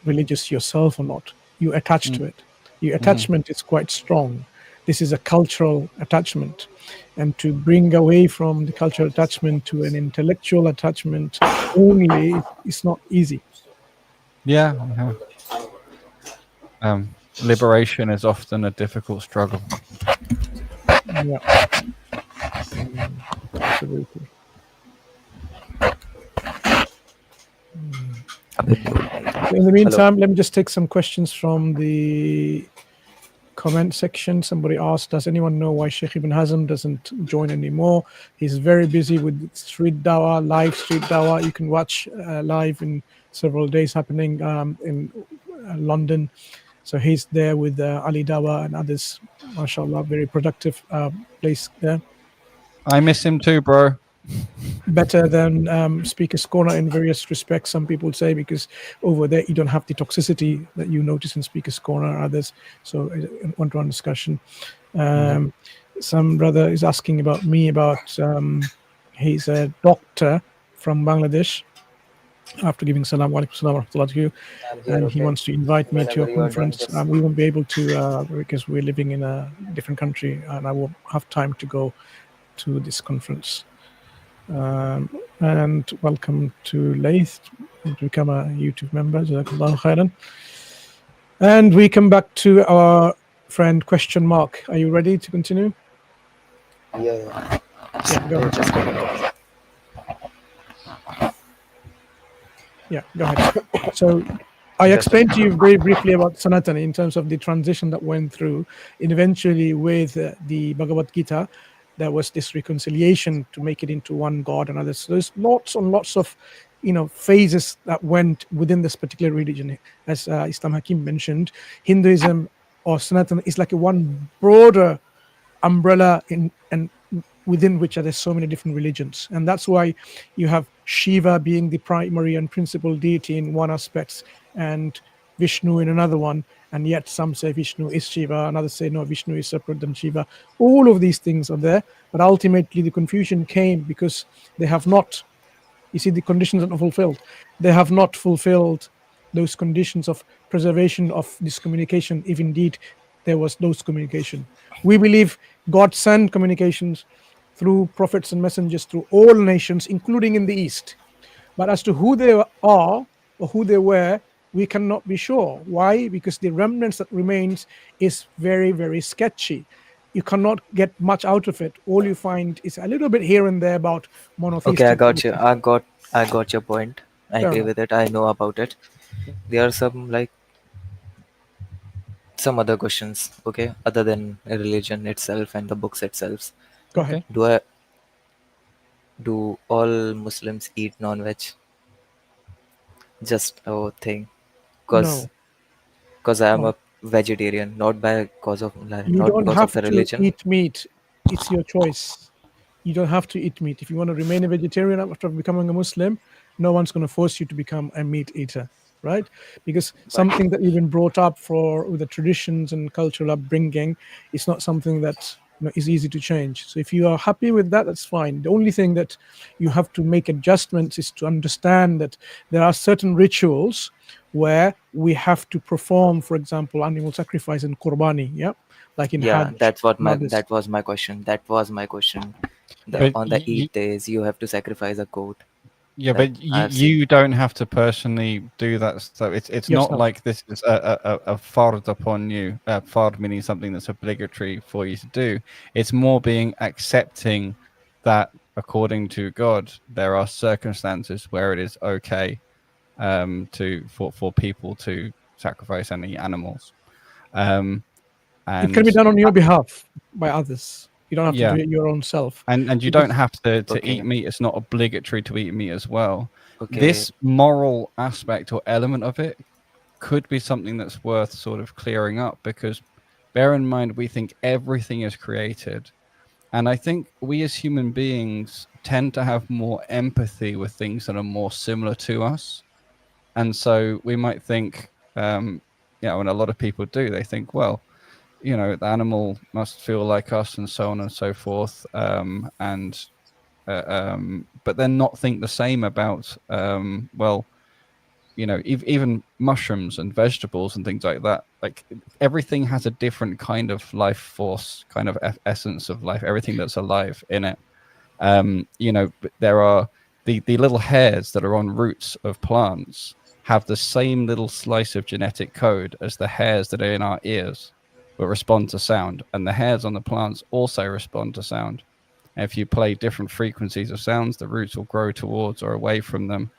religious yourself or not. You attach to it. Your attachment is quite strong. This is a cultural attachment. And to bring away from the cultural attachment to an intellectual attachment only is not easy. Yeah. Liberation is often a difficult struggle. Yeah. Absolutely. In the meantime, let me just take some questions from the comment section. Somebody asked, does anyone know why Sheikh Ibn Hazm doesn't join anymore? He's very busy with street dawah, live street dawah. You can watch live in several days happening in London. So he's there with Ali Dawah and others. MashaAllah, very productive place there. I miss him too, bro. better than Speaker's Corner in various respects, some people say, because over there you don't have the toxicity that you notice in Speaker's Corner or others. So one-to-one discussion. Some brother is asking about me, about he's a doctor from Bangladesh. After giving salam alaikum wa rahmatullah to you, and he wants to invite me to a conference. We won't be able to because we're living in a different country, and I won't have time to go to this conference. And welcome to Laith to become a YouTube member. Jazakallahu khairan. And we come back to our friend question mark. Are you ready to continue? Yeah. Yeah, go ahead. Yeah, go ahead. So I explained to you very briefly about Sanatana in terms of the transition that went through. And eventually with the Bhagavad Gita, there was this reconciliation to make it into one God and others. So there's lots and lots of phases that went within this particular religion. As I.Hakim mentioned, Hinduism or Sanatana is like a one broader umbrella and within which there's so many different religions. And that's why you have Shiva being the primary and principal deity in one aspect, and Vishnu in another one. And yet some say Vishnu is Shiva, and others say no, Vishnu is separate than Shiva. All of these things are there, but ultimately the confusion came because they have not, you see, the conditions are not fulfilled. They have not fulfilled those conditions of preservation of this communication, if indeed there was those communication. We believe God sent communications through prophets and messengers through all nations, including in the East. But as to who they are or who they were, we cannot be sure. Why? Because the remnants that remains is very, very sketchy. You cannot get much out of it. All you find is a little bit here and there about monotheistic. Okay, I got you. I got your point. I agree enough. with it. I know about it. There are some other questions, okay, other than religion itself and the books itself. Go ahead. Do all Muslims eat non-veg? Just a thing. No. Because I am a vegetarian, not because of You don't because have of the to religion. eat meat. It's your choice. You don't have to eat meat. If you want to remain a vegetarian after becoming a Muslim, no one's going to force you to become a meat eater, right? Because something that you've been brought up for with the traditions and cultural upbringing is not something that is easy to change. So if you are happy with that, that's fine. The only thing that you have to make adjustments is to understand that there are certain rituals where we have to perform, for example, animal sacrifice and qurbani, yeah, like in Hajj. That was my question. On the 8 days, you have to sacrifice a goat. Yeah, but you don't have to personally do that stuff. It's not like this is a fard upon you. Fard meaning something that's obligatory for you to do. It's more being accepting that according to God, there are circumstances where it is okay for people to sacrifice any animals. And it can be done on your behalf by others. You don't have to do it your own self. And you don't have to eat meat. It's not obligatory to eat meat as well. This moral aspect or element of it could be something that's worth sort of clearing up, because bear in mind, we think everything is created. And I think we as human beings tend to have more empathy with things that are more similar to us. And so we might think, and a lot of people do, they think, well, the animal must feel like us and so on and so forth. But then not think the same about, even mushrooms and vegetables and things like that. Like everything has a different kind of life force, kind of essence of life, everything that's alive in it. But there are the little hairs that are on roots of plants have the same little slice of genetic code as the hairs that are in our ears, but respond to sound, and the hairs on the plants also respond to sound. And if you play different frequencies of sounds, the roots will grow towards or away from them.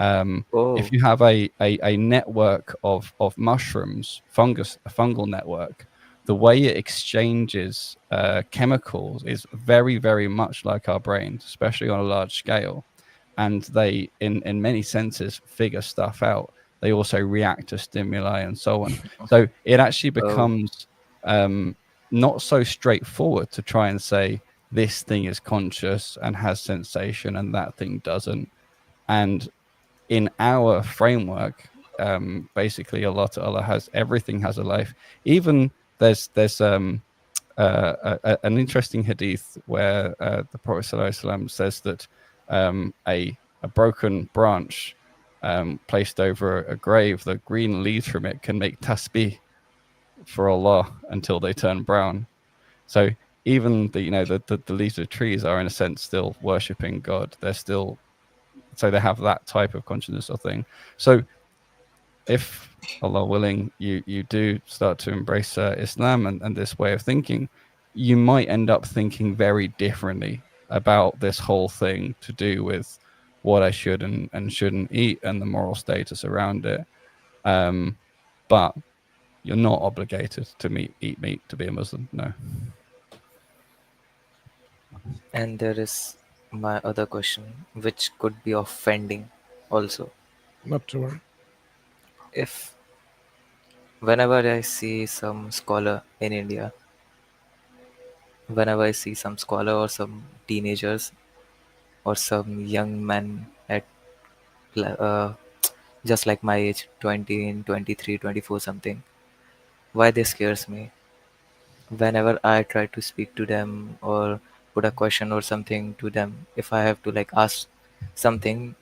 If you have a network of mushrooms, a fungal network, the way it exchanges chemicals is very, very much like our brains, especially on a large scale. And they, in many senses, figure stuff out. They also react to stimuli and so on. So it actually becomes not so straightforward to try and say this thing is conscious and has sensation and that thing doesn't. And in our framework, basically Allah has everything has a life. Even there's an interesting hadith where the Prophet ﷺ says that a broken branch placed over a grave, the green leaves from it can make tasbih for Allah until they turn brown. So even the leaves of trees are in a sense still worshipping God. They're still, so they have that type of consciousness or thing. So if Allah willing, you do start to embrace Islam and this way of thinking, you might end up thinking very differently about this whole thing to do with what I should and shouldn't eat and the moral status around it. But you're not obligated to eat meat to be a Muslim. No. And there is my other question, which could be offending also. Not to worry. If whenever I see some scholar in India, whenever I see some scholar or some teenagers or some young men at just like my age, 20 and 23, 24 something, why this scares me. Whenever I try to speak to them or put a question or something to them, if I have to like ask something,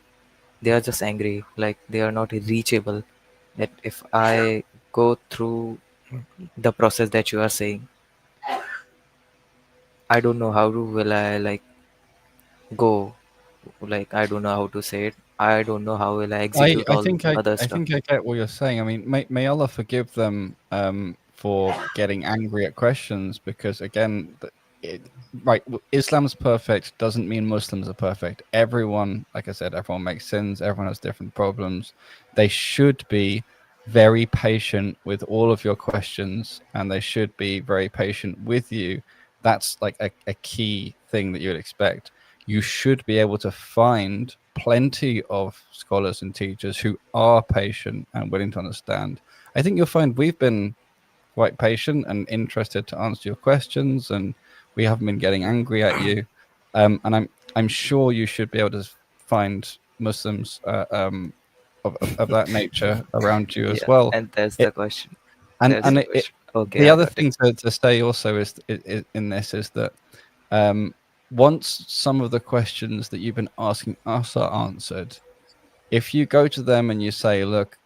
they are just angry, like they are not reachable. That if I go through the process that you are saying, I don't know how to will I like go, like I don't know how to say it. I don't know how will I execute I all think other I stuff. think I get what you're saying. I mean, may Allah forgive them for getting angry at questions, because again, right, Islam's perfect doesn't mean Muslims are perfect. Everyone, like I said, everyone makes sins. Everyone has different problems. They should be very patient with all of your questions, and they should be very patient with you. That's like a key thing that you would expect. You should be able to find plenty of scholars and teachers who are patient and willing to understand. I think you'll find we've been quite patient and interested to answer your questions, and we haven't been getting angry at you. And I'm sure you should be able to find Muslims of that nature around you as Yeah, well. and that's the question. And That's the question. Okay, the I other got it. thing to say also is in this is that once some of the questions that you've been asking us are answered, if you go to them and you say, look,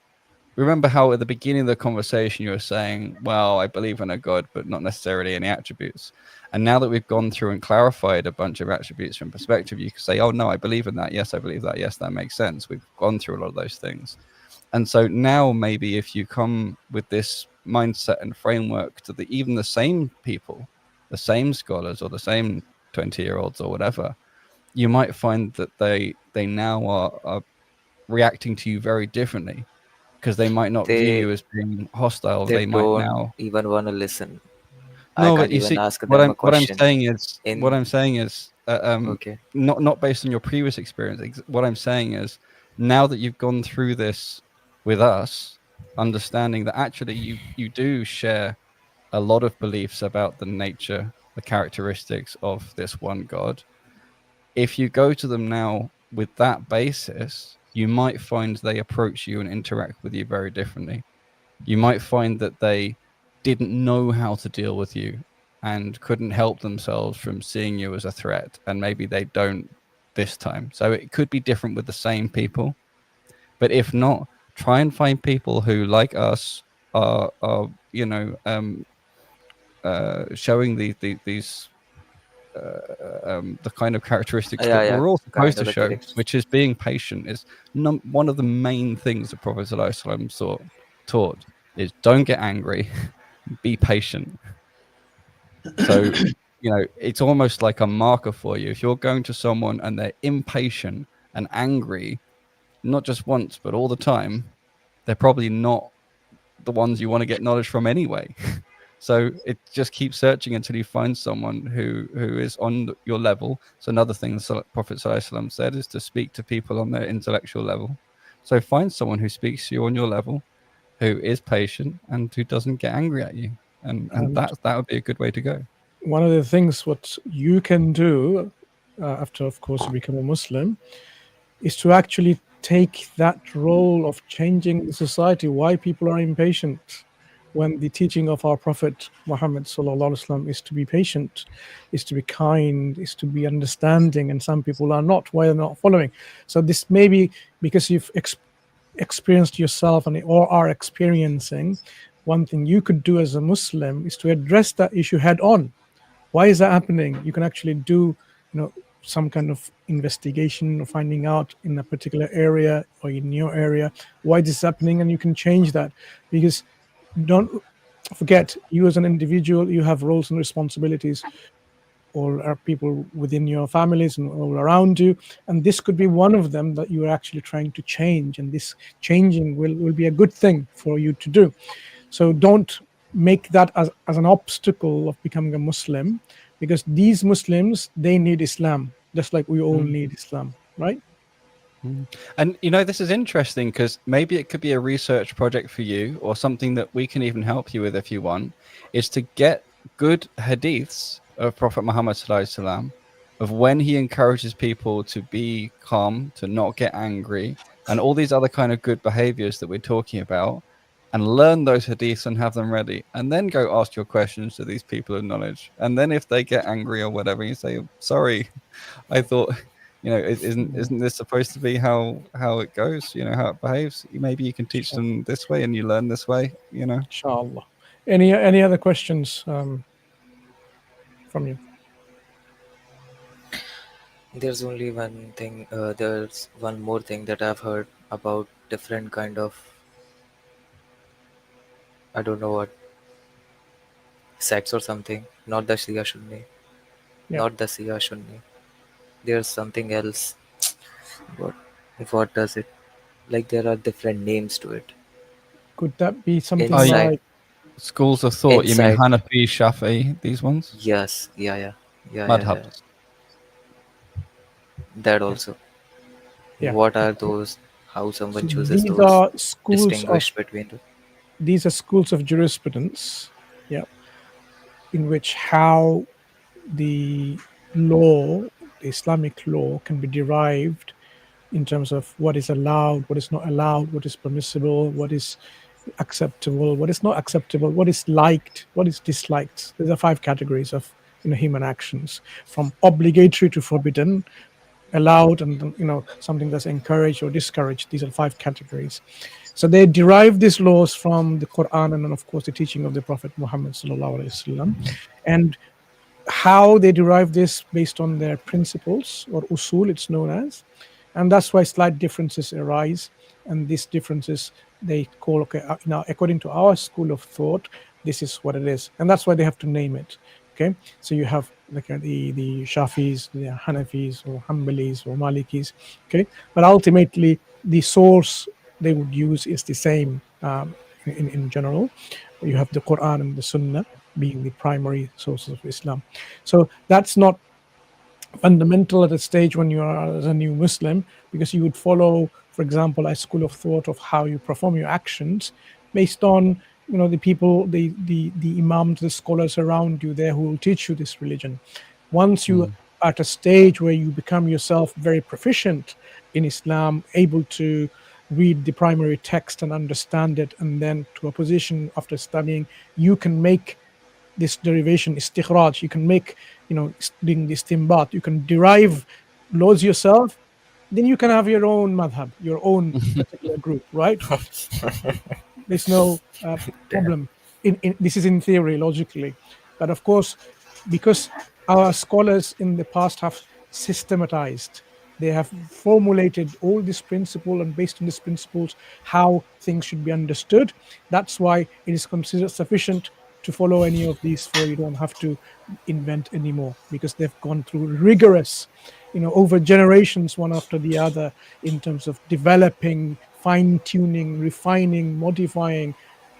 remember how at the beginning of the conversation you were saying, well, I believe in a God, but not necessarily any attributes. And now that we've gone through and clarified a bunch of attributes from perspective, you can say, oh, no, I believe in that. Yes, I believe that. Yes, that makes sense. We've gone through a lot of those things. And so now maybe if you come with this mindset and framework to even the same people, the same scholars or the same 20-year-olds or whatever, you might find that they now are reacting to you very differently, because they might not view They you as being hostile. they They might don't now. even want to listen. I No, but can't you even see, ask them a what I'm question saying is in okay. not based on your previous experience. What I'm saying is, now that you've gone through this with us, understanding that actually you do share a lot of beliefs about the nature, the characteristics of this one God. If you go to them now with that basis, you might find they approach you and interact with you very differently. You might find that they didn't know how to deal with you and couldn't help themselves from seeing you as a threat, and maybe they don't this time. So it could be different with the same people, but if not, try and find people who, like us, are showing these the kind of characteristics that Yeah, we're all kind supposed of to the show, characters. which is being patient. Is one of the main things the Prophet ﷺ taught is don't get angry, be patient. So it's almost like a marker for you. If you're going to someone and they're impatient and angry, not just once but all the time, they're probably not the ones you want to get knowledge from anyway. So it just keeps searching until you find someone who is on your level. So another thing the Prophet ﷺ said is to speak to people on their intellectual level. So find someone who speaks to you on your level, who is patient and who doesn't get angry at you, and that would be a good way to go. one of the things what you can do after, of course, you become a Muslim, is to actually take that role of changing the society. Why people are impatient, when the teaching of our Prophet Muhammad sallallahu alaihi wasallam is to be patient, is to be kind, is to be understanding, and some people are not. Why they're not following? So this may be because you've experienced yourself and or are experiencing. One thing you could do as a Muslim is to address that issue head on. Why is that happening? You can actually do, some kind of investigation or finding out in a particular area or in your area why this is happening, and you can change that. Because don't forget, you as an individual, you have roles and responsibilities. All are people within your families and all around you, and this could be one of them that you are actually trying to change, and this changing will be a good thing for you to do. So don't make that as an obstacle of becoming a Muslim, because these Muslims, they need Islam just like we all need Islam, right? And this is interesting, because maybe it could be a research project for you, or something that we can even help you with if you want, is to get good hadiths of Prophet Muhammad sallallahu alaihi wasallam, of when he encourages people to be calm, to not get angry, and all these other kind of good behaviors that we're talking about, and learn those hadiths and have them ready, and then go ask your questions to these people of knowledge. And then if they get angry or whatever, you say, sorry, I thought, isn't this supposed to be how it goes, how it behaves? Maybe you can teach them this way and you learn this way, Inshallah. Any other questions from you? There's only one thing. There's one more thing that I've heard about different kind of, I don't know what, sects or something. Not the Shia Sunni. Yeah. Not the Shia Sunni. There's something else. What does it? Like there are different names to it. Could that be something Inside. like schools of thought? You mean Inside. Hanafi, Shafi'i, these ones? Yes. Yeah. Madhabs. That also. Yeah. What are those? How someone So chooses these those? are schools Distinguish between them. These are schools of jurisprudence, yeah, in which how the law, the Islamic law, can be derived in terms of what is allowed, what is not allowed, what is permissible, what is acceptable, what is not acceptable, what is liked, what is disliked. There are 5 categories of human actions, from obligatory to forbidden, allowed, and something that's encouraged or discouraged. These are 5 categories. So they derive these laws from the Quran and, of course, the teaching of the Prophet Muhammad sallallahu alaihi wasallam. And how they derive this based on their principles, or usul it's known as, and that's why slight differences arise. And these differences they call, okay, now according to our school of thought, this is what it is, and that's why they have to name it. Okay, so you have like the Shafis, the Hanafis, or Hanbalis, or Malikis. Okay, but ultimately the source they would use is the same. In general, you have the Quran and the Sunnah being the primary sources of Islam. So that's not fundamental at a stage when you are as a new Muslim, because you would follow, for example, a school of thought of how you perform your actions based on the people, the imams, the scholars around you there who will teach you this religion. Once you are at a stage where you become yourself very proficient in Islam, able to read the primary text and understand it, and then to a position after studying, you can make this derivation, istikhraj, you can make, doing this istinbat, you can derive laws yourself, then you can have your own madhab, your own particular group, right? There's no problem. This is in theory, logically. But of course, because our scholars in the past have systematized, they have formulated all this principle, and based on these principles, how things should be understood. That's why it is considered sufficient to follow any of these four. You don't have to invent anymore, because they've gone through rigorous, over generations, one after the other, in terms of developing, fine-tuning, refining, modifying,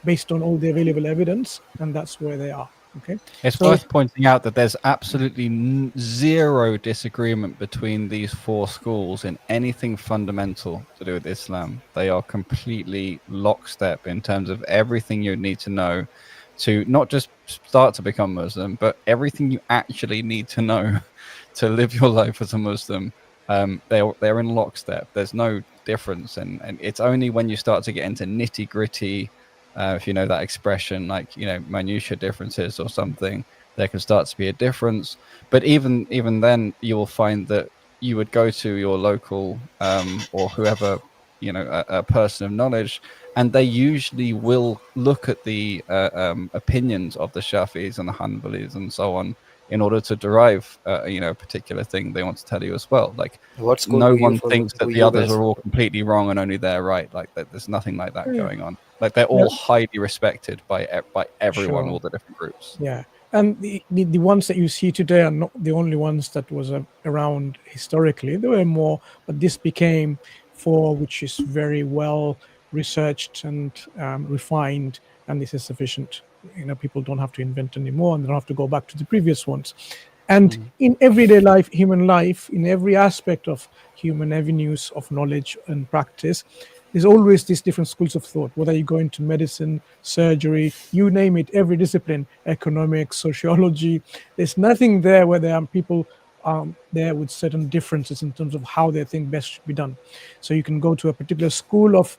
based on all the available evidence, and that's where they are. Okay, it's worth pointing out that there's absolutely zero disagreement between these 4 schools in anything fundamental to do with Islam. They are completely lockstep in terms of everything you need to know to not just start to become Muslim, but everything you actually need to know to live your life as a Muslim. They're in lockstep. There's no difference, and it's only when you start to get into nitty gritty, if you know that expression, like minutia differences or something, there can start to be a difference. But even then, you will find that you would go to your local or whoever, a person of knowledge, and they usually will look at the opinions of the Shafis and the Hanbalis and so on in order to derive a particular thing they want to tell you as well. Like, What school no do you one follow? thinks that Do the you others guys are all follow? completely wrong and only they're right. Like, there's nothing like that Yeah. going on. Like, they're all highly respected by everyone, Sure. all the different groups. Yeah, and the ones that you see today are not the only ones that was around historically. There were more, but this became four, which is very well researched and refined, and this is sufficient. People don't have to invent anymore, and they don't have to go back to the previous ones. And in everyday life, human life, in every aspect of human avenues of knowledge and practice, there's always these different schools of thought, whether you go into medicine, surgery, you name it, every discipline, economics, sociology. There's nothing there where there are people there with certain differences in terms of how they think best should be done. So you can go to a particular school of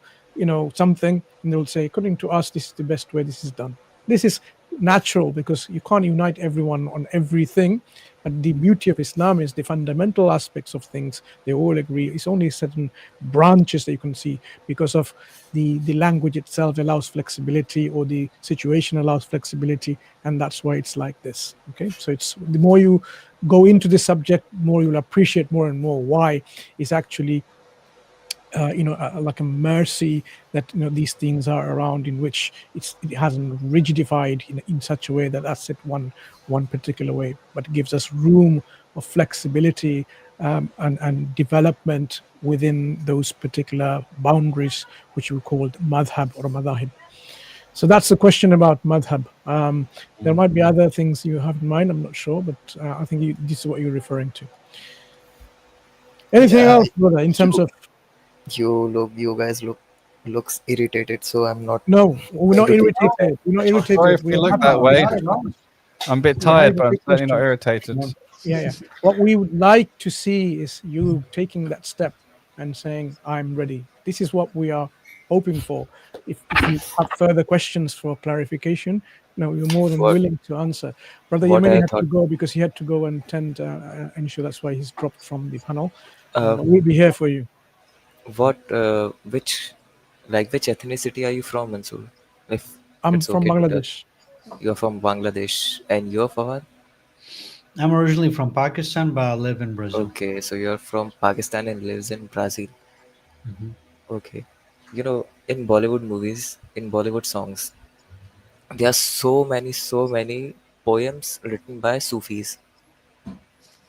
something, and they'll say, according to us, this is the best way this is done. This is natural because you can't unite everyone on everything. But the beauty of Islam is the fundamental aspects of things, they all agree. It's only certain branches that you can see because of the language itself allows flexibility, or the situation allows flexibility, and that's why it's like this. Okay, so it's the more you go into the subject, more you'll appreciate more and more why it's actually like a mercy that these things are around, in which it hasn't rigidified in such a way that that's it one particular way, but it gives us room of flexibility and development within those particular boundaries, which we called madhab or madahib. So that's the question about madhab. There might be other things you have in mind, I'm not sure, but I think this is what you're referring to. Anything else, brother, in terms of... You guys looks irritated, so I'm not. No, we're not going to take- irritated. We're not Sorry irritated. if we We're look happy. that way. I'm a bit tired, Yeah, but I'm big certainly not question. irritated. Yeah. What we would like to see is you taking that step and saying, I'm ready. This is what we are hoping for. If you have further questions for clarification, you're more than What- willing to answer. Brother what Yemeni I had to thought- go because he had to go and tend an issue. That's why he's dropped from the panel. Uh, But we'll be here for you. Which ethnicity are you from, Mansur? If I'm it's from okay to tell. Bangladesh. You're from Bangladesh, and you're Fawad? I'm originally from Pakistan, but I live in Brazil. Okay, so you're from Pakistan and lives in Brazil. Mhm. Okay. In Bollywood movies, in Bollywood songs, there are so many poems written by Sufis.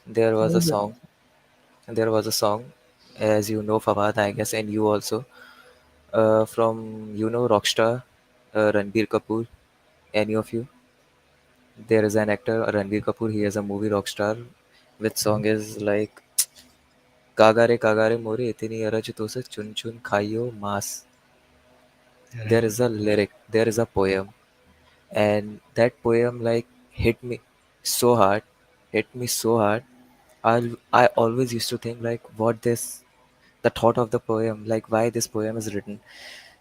There was a song, as you know, Fawad, I guess, and you also, from, Rockstar, Ranbir Kapoor, any of you? There is an actor, Ranbir Kapoor, he has a movie Rockstar, which song is like, Kagare more itini araj to se chun chun khaiyo mas. There is a lyric, there is a poem, and that poem like hit me so hard, I always used to think like the thought of the poem, like why this poem is written.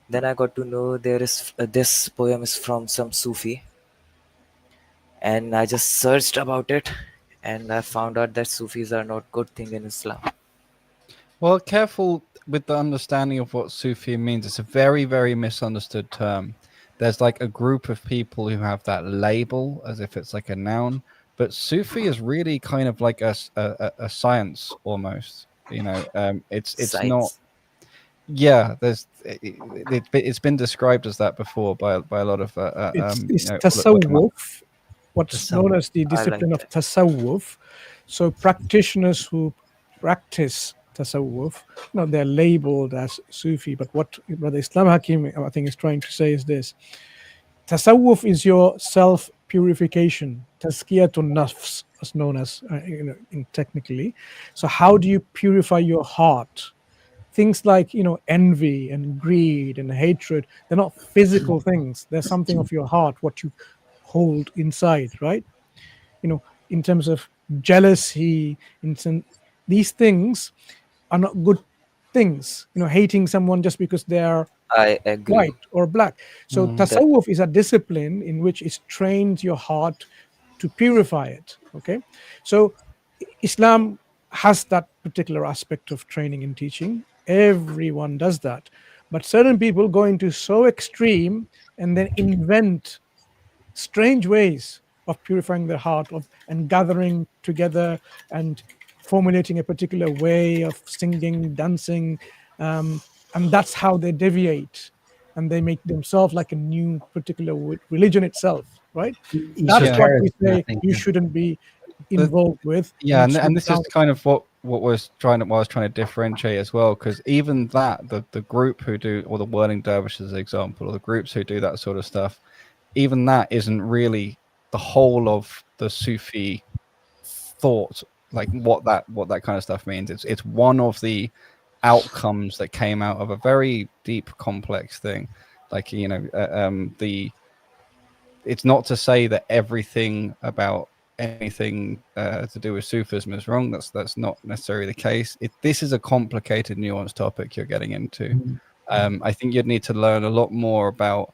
Then I got to know there is this poem is from some Sufi, and I just searched about it, and I found out that Sufis are not good thing in Islam. Well, careful with the understanding of what Sufi means. It's a very, very misunderstood term. There's like a group of people who have that label as if it's like a noun, but Sufi is really kind of like a science almost. It's not. Science. Yeah, it's been described as that before by a lot of It's ulama. tasawwuf, what's known Tasawwuf. as the I like discipline of that. tasawwuf. So practitioners who practice tasawwuf, they're labeled as Sufi. But what Brother I.Hakim, I think, is trying to say is this: tasawwuf is your self purification, tazkiyatun nafs, as known as technically. So how do you purify your heart? Things like envy and greed and hatred, they're not physical things. They're something of your heart, what you hold inside, right? In terms of jealousy, these things are not good things. Hating someone just because they are I agree. white or black. So That tasawwuf is a discipline in which it trains your heart to purify it. Okay, so Islam has that particular aspect of training and teaching. Everyone does that, but certain people go into so extreme and then invent strange ways of purifying their heart and gathering together and formulating a particular way of singing, dancing, and that's how they deviate, and they make themselves like a new particular religion itself, right? That's what we say you shouldn't be involved with. Yeah, you and this is should kind of what I was trying to differentiate as well, because even that the group who do, or the whirling dervishes example, or the groups who do that sort of stuff, even that isn't really the whole of the Sufi thought, like what that kind of stuff means. It's one of the outcomes that came out of a very deep, complex thing. Like it's not to say that everything about anything to do with Sufism is wrong. That's not necessarily the case. This is a complicated, nuanced topic you're getting into. I think you'd need to learn a lot more about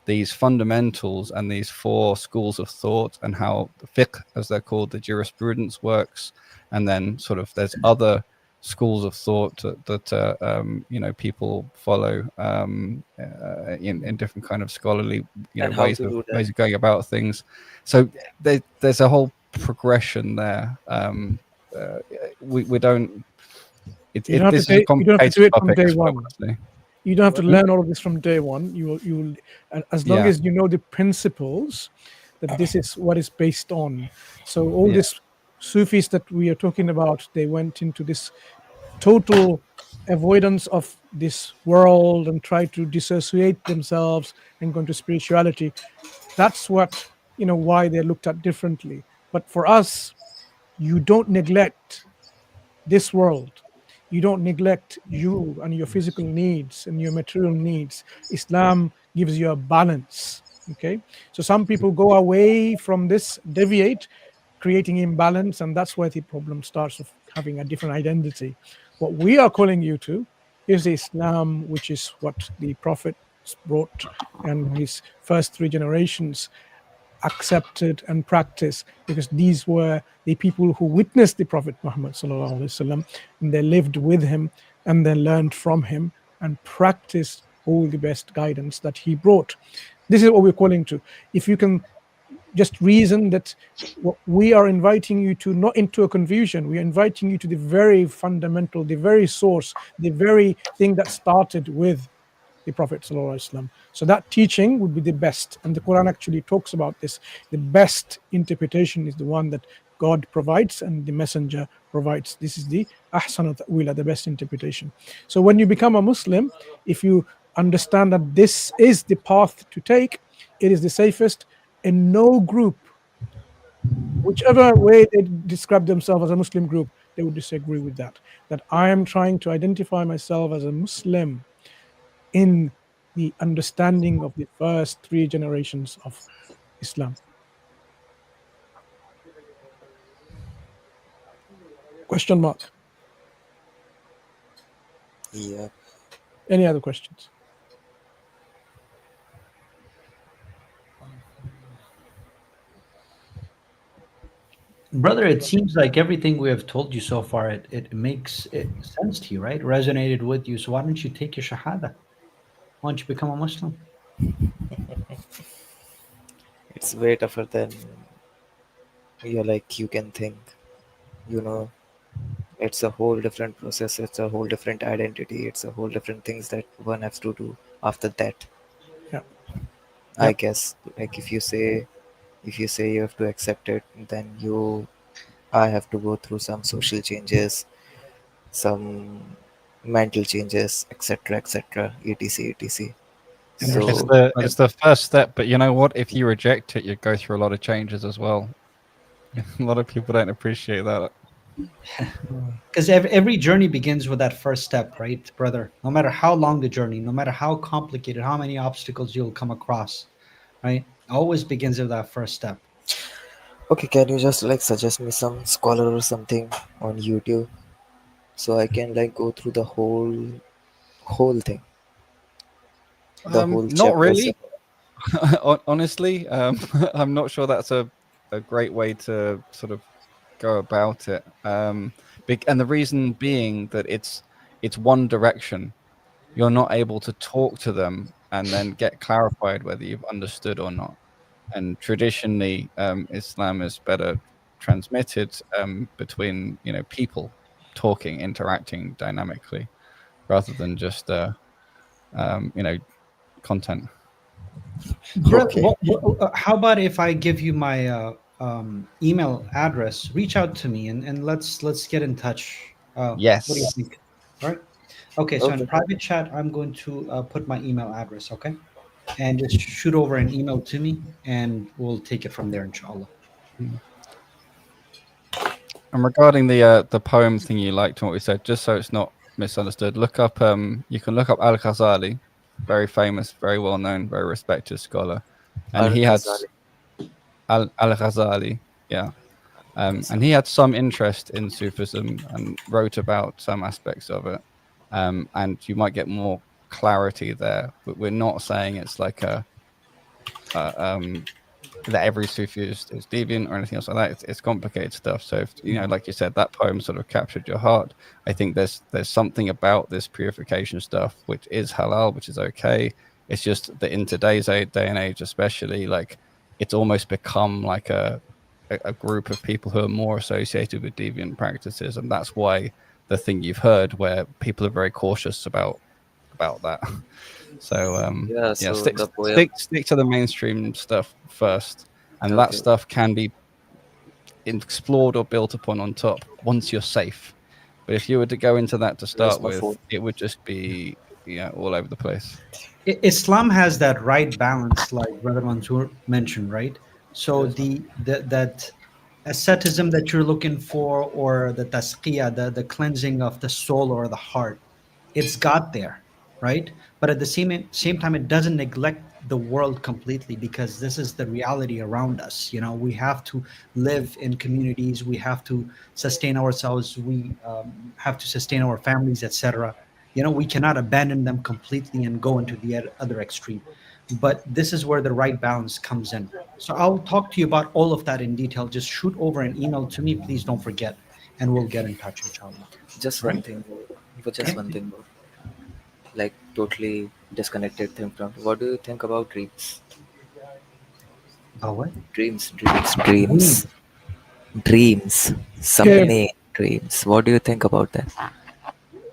these fundamentals and these four schools of thought and how the fiqh, as they're called, the jurisprudence works, and then sort of there's other schools of thought that people follow in different kind of scholarly and how ways to do that. of going about things. So there's a whole progression there. We don't. This is a complicated topic as well, honestly. You don't have to learn all of this from day one. You will, as long as you know the principles, that this is what is based on. So all these Sufis that we are talking about, they went into this total avoidance of this world and try to dissociate themselves and go into spirituality. That's what, why they're looked at differently. But for us, you don't neglect this world. You don't neglect you and your physical needs and your material needs. Islam gives you a balance. Okay, so some people go away from this, deviate, creating imbalance, and that's where the problem starts of having a different identity. What we are calling you to is Islam, which is what the Prophet brought and his first 3 generations accepted and practiced, because these were the people who witnessed the Prophet Muhammad sallallahu alaihi wasallam, and they lived with him and they learned from him and practiced all the best guidance that he brought. This is what we're calling to. If you can just reason that what we are inviting you to, not into a confusion, we are inviting you to the very fundamental, the very source, the very thing that started with the Prophet ﷺ. So that teaching would be the best, and the Quran actually talks about this. The best interpretation is the one that God provides and the Messenger provides. This is the ahsanu ta'wila, the best interpretation. So when you become a Muslim, if you understand that this is the path to take, it is the safest, and no group, whichever way they describe themselves as a Muslim group, they would disagree with that. That I am trying to identify myself as a Muslim in the understanding of the first 3 generations of Islam. Question mark. Yeah. Any other questions? Brother, it seems like everything we have told you so far, it makes sense to you, right? Resonated with you. So why don't you take your shahada? Why don't you become a Muslim? It's way tougher than you can think. It's a whole different process. It's a whole different identity. It's a whole different things that one has to do after that. Yeah. I guess, if you say you have to accept it, then I have to go through some social changes, some mental changes, etc., etc., etc. So It's the first step, but you know what? If you reject it, you go through a lot of changes as well. A lot of people don't appreciate that. Because every journey begins with that first step, right, brother? No matter how long the journey, no matter how complicated, how many obstacles you'll come across, right? Always begins with that first step. Okay, can you just like suggest me some scholar or something on YouTube so I can like go through the whole thing, the whole Not chapters? really. Honestly, I'm not sure that's a great way to sort of go about it. And the reason being that it's one direction. You're not able to talk to them and then get clarified whether you've understood or not. And traditionally, Islam is better transmitted between people talking, interacting dynamically, rather than just content. Okay. How about if I give you my email address? Reach out to me and let's get in touch. What do you Yes. think? All right. Okay. So in Okay. private chat, I'm going to put my email address. Okay, and just shoot over an email to me, and we'll take it from there, inshallah. And regarding the poem thing you liked and what we said, just so it's not misunderstood, look up you can look up Al-Ghazali, very famous, very well known, very respected scholar, and he had Al-Ghazali. Al-Ghazali, yeah. And he had some interest in Sufism and wrote about some aspects of it. And you might get more clarity there. But we're not saying it's like that every Sufi is deviant or anything else like that. It's complicated stuff. So if like you said, that poem sort of captured your heart. I think there's something about this purification stuff which is halal, which is okay. It's just that in today's day and age, especially, like it's almost become like a group of people who are more associated with deviant practices, and that's why the thing you've heard where people are very cautious about that. So Yeah, so stick the poem. to the mainstream stuff first, and that Okay. stuff can be explored or built upon on top once you're safe. But if you were to go into that to Where's start my with, phone? it would just be all over the place. Islam has that right balance, like Brother Mansur mentioned, right? So Where's my that asceticism that you're looking for, or the tasqiyah, the cleansing of the soul or the heart, it's got there, right? But at the same time, it doesn't neglect the world completely, because this is the reality around us. We have to live in communities, we have to sustain ourselves, we have to sustain our families, etc. We cannot abandon them completely and go into the other extreme. But this is where the right balance comes in. So I'll talk to you about all of that in detail. Just shoot over an email to me, please don't forget, and we'll get in touch, inshallah. Just one Right? thing more. For just Yeah. one thing more. Like totally disconnected thing from. What do you think about dreams? About what? Dreams. Dreams. Yeah, Sapne dreams. What do you think about that?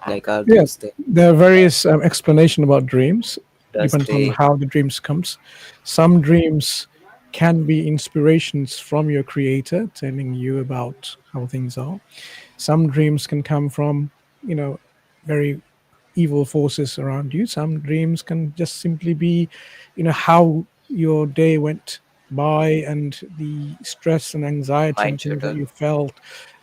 Like, are yeah. those things? There are various explanation about dreams. Does Depends on they? how the dreams comes. Some dreams can be inspirations from your creator telling you about how things are. Some dreams can come from very evil forces around you. Some dreams can just simply be how your day went by, and the stress and anxiety Mind and things that shuttle. you felt,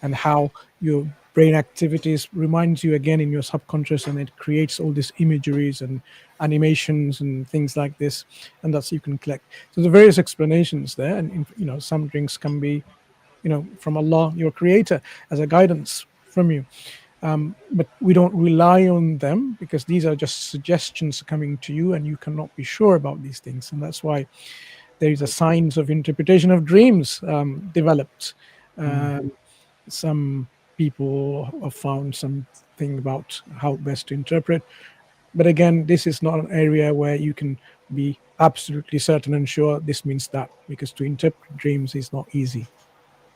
and how your brain activities reminds you again in your subconscious, and it creates all these imageries and animations and things like this, and that's you can collect. So the various explanations there, and some dreams can be from Allah, your creator, as a guidance from you. But we don't rely on them, because these are just suggestions coming to you, and you cannot be sure about these things. And that's why there is a science of interpretation of dreams developed. Some people have found something about how best to interpret. But again, this is not an area where you can be absolutely certain and sure this means that, because to interpret dreams is not easy.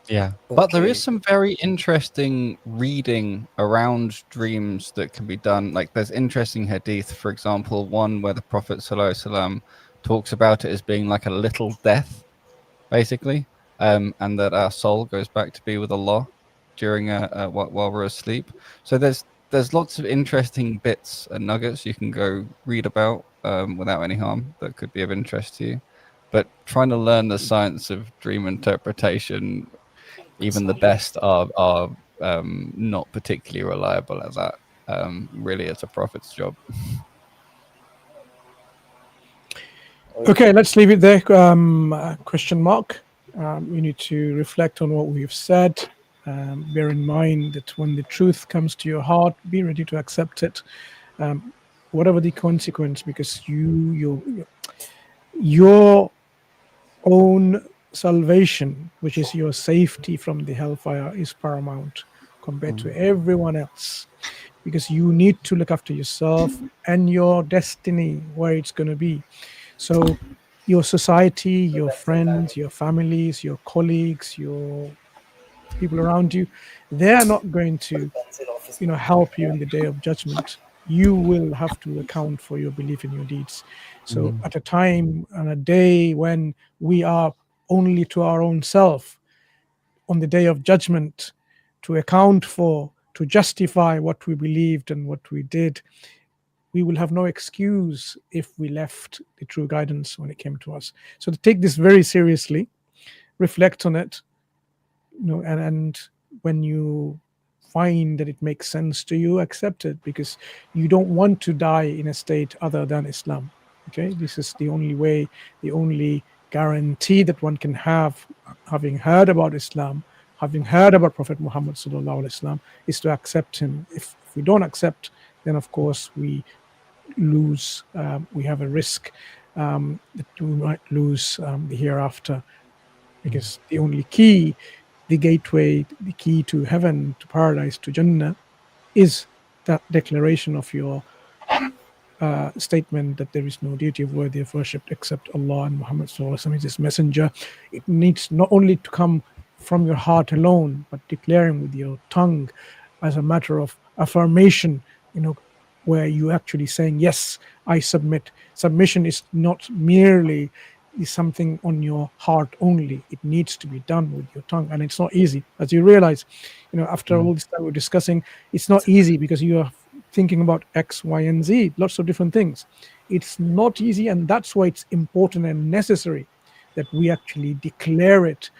Yeah. But there is Okay. some very interesting reading around dreams that can be done. Like there's interesting hadith, for example, one where the Prophet ﷺ talks about it as being like a little death, basically, and that our soul goes back to be with Allah during while we're asleep. So there's lots of interesting bits and nuggets you can go read about without any harm that could be of interest to you. But trying to learn the science of dream interpretation, even the best are not particularly reliable at that. Really, it's a prophet's job. Okay, let's leave it there. Question mark. You need to reflect on what we've said. Bear in mind that when the truth comes to your heart, be ready to accept it, whatever the consequence, because your own salvation, which is your safety from the hellfire, is paramount compared to everyone else, because you need to look after yourself and your destiny, where it's going to be. So your society, your friends, your families, your colleagues, your people around you, they are not going to help you in the day of judgment. You will have to account for your belief in your deeds. So at a time and a day when we are only to our own self, on the day of judgment, to account for, to justify what we believed and what we did, we will have no excuse if we left the true guidance when it came to us. So to take this very seriously, reflect on it, and when you find that it makes sense to you, accept it, because you don't want to die in a state other than Islam. Okay, this is the only way, the only guarantee that one can have, having heard about Islam, having heard about Prophet Muhammad sallallahu alaihi wasallam, is to accept him. If we don't accept, then of course we lose. We have a risk that we might lose the hereafter, because the only key, the gateway, the key to heaven, to paradise, to Jannah, is that declaration of your statement that there is no deity worthy of worship except Allah, and Muhammad sallallahu alaihi wasallam is his messenger. It needs not only to come from your heart alone, but declaring with your tongue as a matter of affirmation, where you actually saying, yes, I submit. Submission is not merely something on your heart only. It needs to be done with your tongue, and it's not easy, as you realize. After all this time we're discussing, it's not easy, because you are thinking about X, Y, and Z, lots of different things. It's not easy, and that's why it's important and necessary that we actually declare it,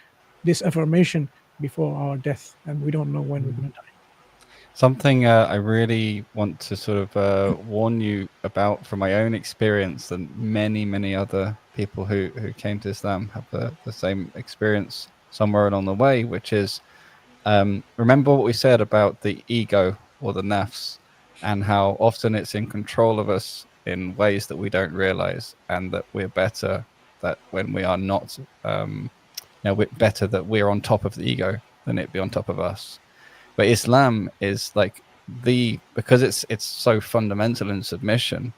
this affirmation, before our death, and we don't know when we're going to die. Something I really want to sort of warn you about from my own experience, and many other people who came to Islam have the same experience somewhere along the way, which is, remember what we said about the ego or the nafs, and how often it's in control of us in ways that we don't realize, and that we're better that when we are not, we're better that we're on top of the ego than it be on top of us. But Islam is like because it's so fundamental in submission,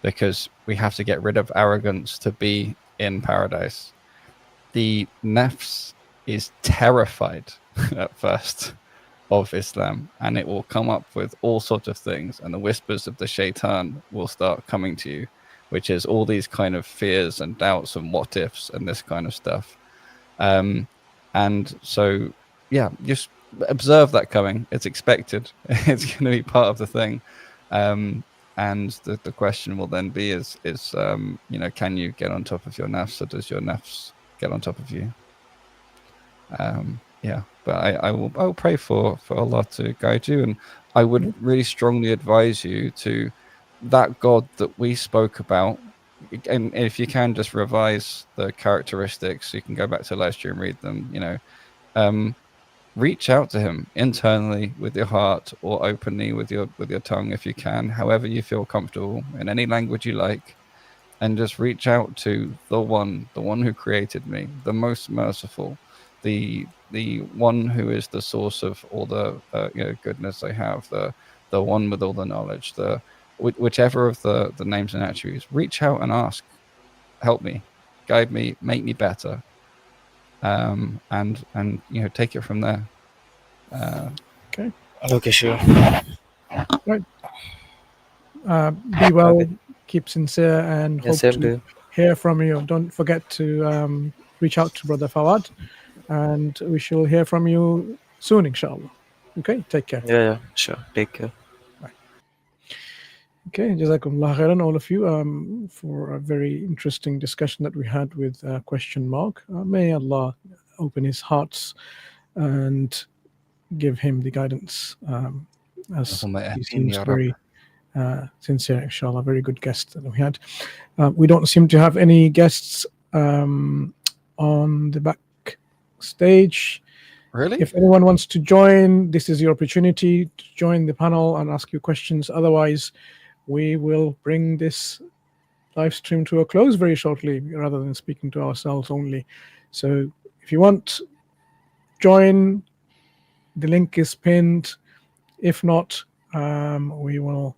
because we have to get rid of arrogance to be in paradise. The nafs is terrified at first of Islam, and it will come up with all sorts of things, and the whispers of the shaitan will start coming to you, which is all these kind of fears and doubts and what ifs and this kind of stuff. And so, yeah, just observe that coming. It's expected. It's going to be part of the thing. And the question will then be is can you get on top of your nafs, or does your nafs get on top of you? But I will pray for Allah to guide you, and I would really strongly advise you to that God that we spoke about. And if you can, just revise the characteristics, you can go back to the live stream, read them. Reach out to him internally with your heart, or openly with your tongue, if you can, however you feel comfortable, in any language you like, and just reach out to the one who created me, the most merciful, the one who is the source of all the goodness I have, the one with all the knowledge, whichever of the names and attributes. Reach out and ask, help me, guide me, make me better, and take it from there. Okay, sure. Right. Be well, keep sincere, and Yes, hope same to to you. hear from you. Don't forget to reach out to Brother Fawad, and we shall hear from you soon, inshallah. Okay, take care. Yeah, sure. Take care. Okay, Jazakumullah khairan, all of you, for a very interesting discussion that we had with question mark. May Allah open his hearts and give him the guidance, as he seems very sincere, inshallah. Very good guest that we had. We don't seem to have any guests on the back stage. Really? If anyone wants to join, this is your opportunity to join the panel and ask your questions. Otherwise, we will bring this live stream to a close very shortly, rather than speaking to ourselves only. So if you want, join. The link is pinned. If not, we will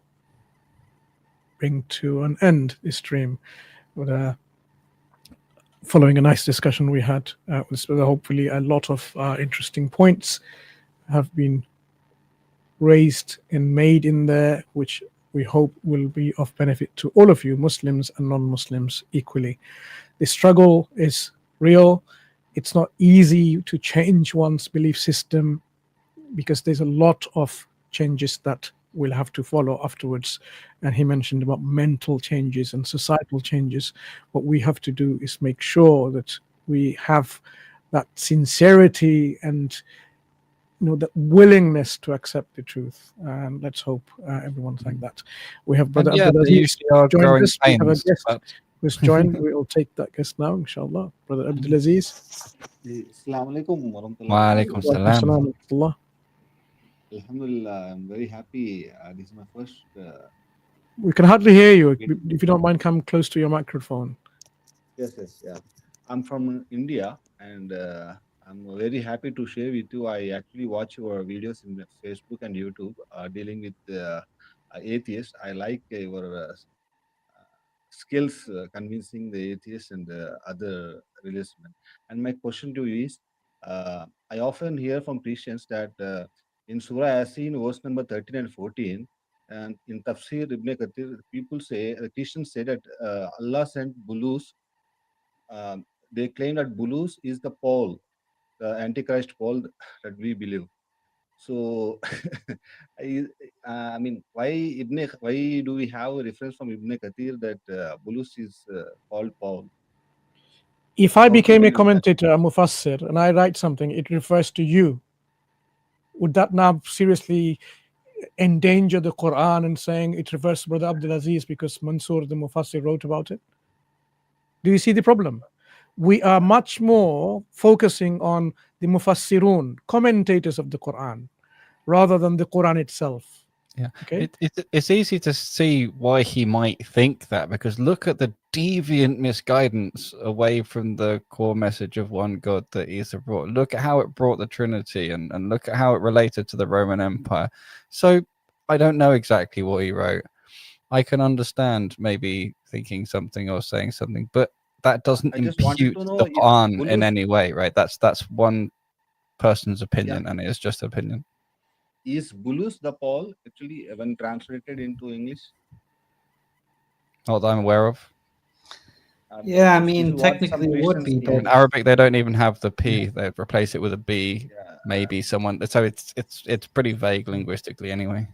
bring to an end this stream with following a nice discussion we had. Hopefully a lot of interesting points have been raised and made in there, which we hope will be of benefit to all of you, Muslims and non-Muslims equally. The struggle is real. It's not easy to change one's belief system, because there's a lot of changes that we'll have to follow afterwards. And he mentioned about mental changes and societal changes. What we have to do is make sure that we have that sincerity and that willingness to accept the truth. And let's hope everyone's like that. We have Brother Yeah, Abdul they Aziz usually are joined growing us. We have a pains. guest But who's joined. We'll take that guest now, inshallah. Brother Abdul Aziz. Assalamu alaikum warahmatullahi Wa alaikum wabarakatuh. Wa alaikum salam. salam wa rahmatullah. Alhamdulillah, I'm very happy. This is my first. We can hardly hear you. Get- If you don't mind, come close to your microphone. Yes, yeah. I'm from India, and I'm very happy to share with you. I actually watch your videos in Facebook and YouTube dealing with atheists. I like your skills convincing the atheists and the other religious men. And my question to you is, I often hear from Christians that in Surah Yasin, verse number 13 and 14, and in Tafsir Ibn Kathir, the Christians say that Allah sent Bulus. They claim that Bulus is the Paul, the Antichrist Paul that we believe. So, I mean, why do we have a reference from Ibn Kathir that Bulus is called Paul? If I How to became a deal with that? commentator, a mufassir, and I write something, it refers to you. Would that now seriously endanger the Quran and saying it refers to Brother Abdul Aziz because Mansur the mufassir wrote about it? Do you see the problem? We are much more focusing on the mufassirun, commentators of the Quran, rather than the Quran itself. Yeah, Okay. it's easy to see why he might think that, because look at the deviant misguidance away from the core message of one God that Isa brought. Look at how it brought the Trinity, and look at how it related to the Roman Empire. So I don't know exactly what he wrote. I can understand maybe thinking something or saying something, but that doesn't I just wanted impute to know the if Quran in Bulus any way, right? That's one person's opinion, and it's just opinion. is Bulus the Paul actually when translated into English? Not that I'm aware of. Yeah, I This is mean, what some technically it would Christians be, claim. In Arabic, they don't even have the P. They replace it with a B. Yeah, Maybe someone. So it's pretty vague linguistically, anyway.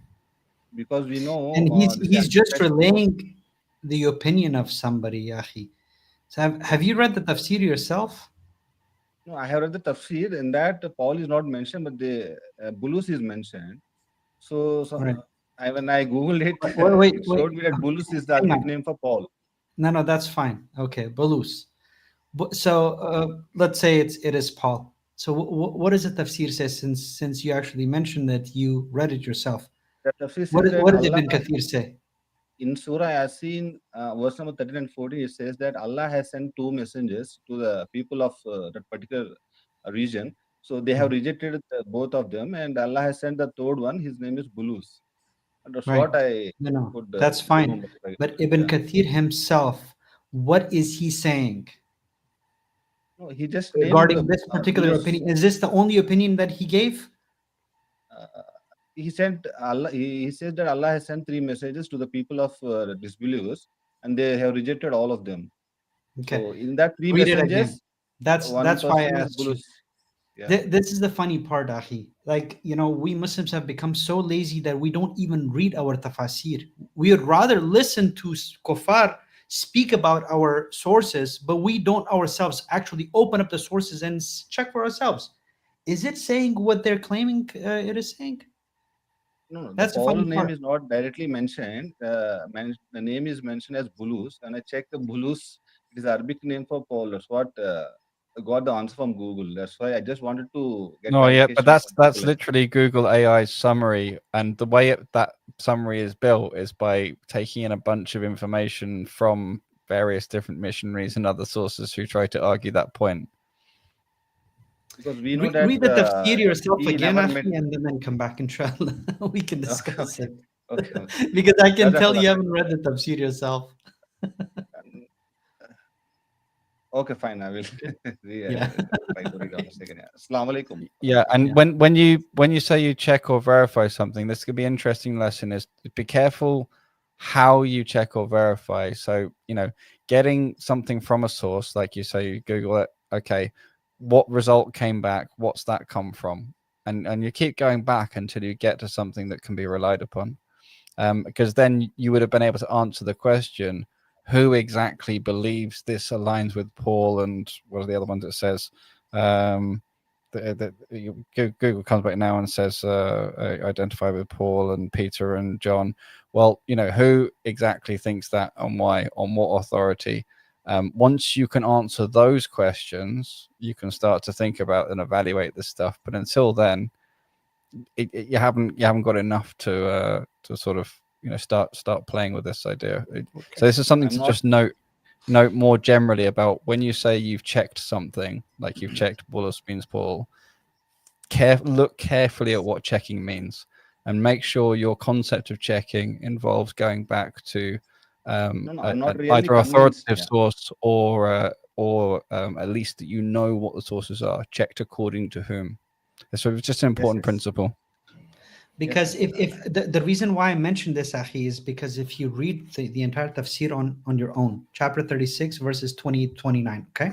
because we know and this he's just Antichrist Paul. relaying the opinion of somebody, Yahi. So have you read the tafsir yourself? No, I have read the tafsir. In that Paul is not mentioned, but the Bulus is mentioned. So Right. when I googled it, Wait, it showed me that Bulus is the hang on. nickname for Paul. No, that's fine. Okay, Balus. So let's say it is Paul. So what does the tafsir say, since you actually mentioned that you read it yourself? The tafsir says What that did Allah Ibn Kathir say? in Surah Yasin, verse number 13 and 14, it says that Allah has sent two messengers to the people of that particular region. So they have rejected both of them, and Allah has sent the third one. His name is Bulus. And that's Right. what I No, could that's fine. remember. But Ibn Yeah. Kathir himself, what is he saying No, he just named regarding this particular Bulus. opinion? Is this the only opinion that he gave? He sent Allah. He says that Allah has sent three messages to the people of disbelievers, and they have rejected all of them. Okay. So in that three Read it messengers, again. That's one why I person is asked you. Bulus. Yeah. This is the funny part, Ahi. Like, we Muslims have become so lazy that we don't even read our tafasir. We would rather listen to kuffar speak about our sources, but we don't ourselves actually open up the sources and check for ourselves. Is it saying what they're claiming it is saying? No, That's the the Paul funny name part. is not directly mentioned. The name is mentioned as Bulus, and I checked the Bulus. It is Arabic name for Paul. That's what I got the answer from Google. That's why I just wanted to get No, yeah, but clarification. that's literally Google AI's summary, and the way that summary is built is by taking in a bunch of information from various different missionaries and other sources who try to argue that point. Because we know that Read the tafsir yourself he again, never Akhi, met. and then come back, inshallah. We can discuss it. Okay. Because I can tell you Jazakallah. haven't read the tafsir yourself. Okay, fine. I will Yeah. try to read on a second. Assalamu alaikum. Yeah, and when you say you check or verify something, this could be an interesting lesson. Is be careful how you check or verify. So getting something from a source, like you say, you Google it. Okay, what result came back? What's that come from? And you keep going back until you get to something that can be relied upon. Because then you would have been able to answer the question, who exactly believes this aligns with Paul, and what are the other ones it says? Google comes back now and says identify with Paul and Peter and John. Well, who exactly thinks that and why, on what authority? Once you can answer those questions, you can start to think about and evaluate this stuff. But until then, you haven't got enough to sort of start playing with this idea. So this is something to just note more generally about when you say you've checked something, like you've checked Bulus means Paul. Look carefully at what checking means, and make sure your concept of checking involves going back to I'm not really either convinced. authoritative source or at least that you know what the sources are. Checked according to whom. So it's just an important principle. Because if the reason why I mentioned this, Akhi, is because if you read the entire tafsir on your own, chapter 36, verses 20-29, okay?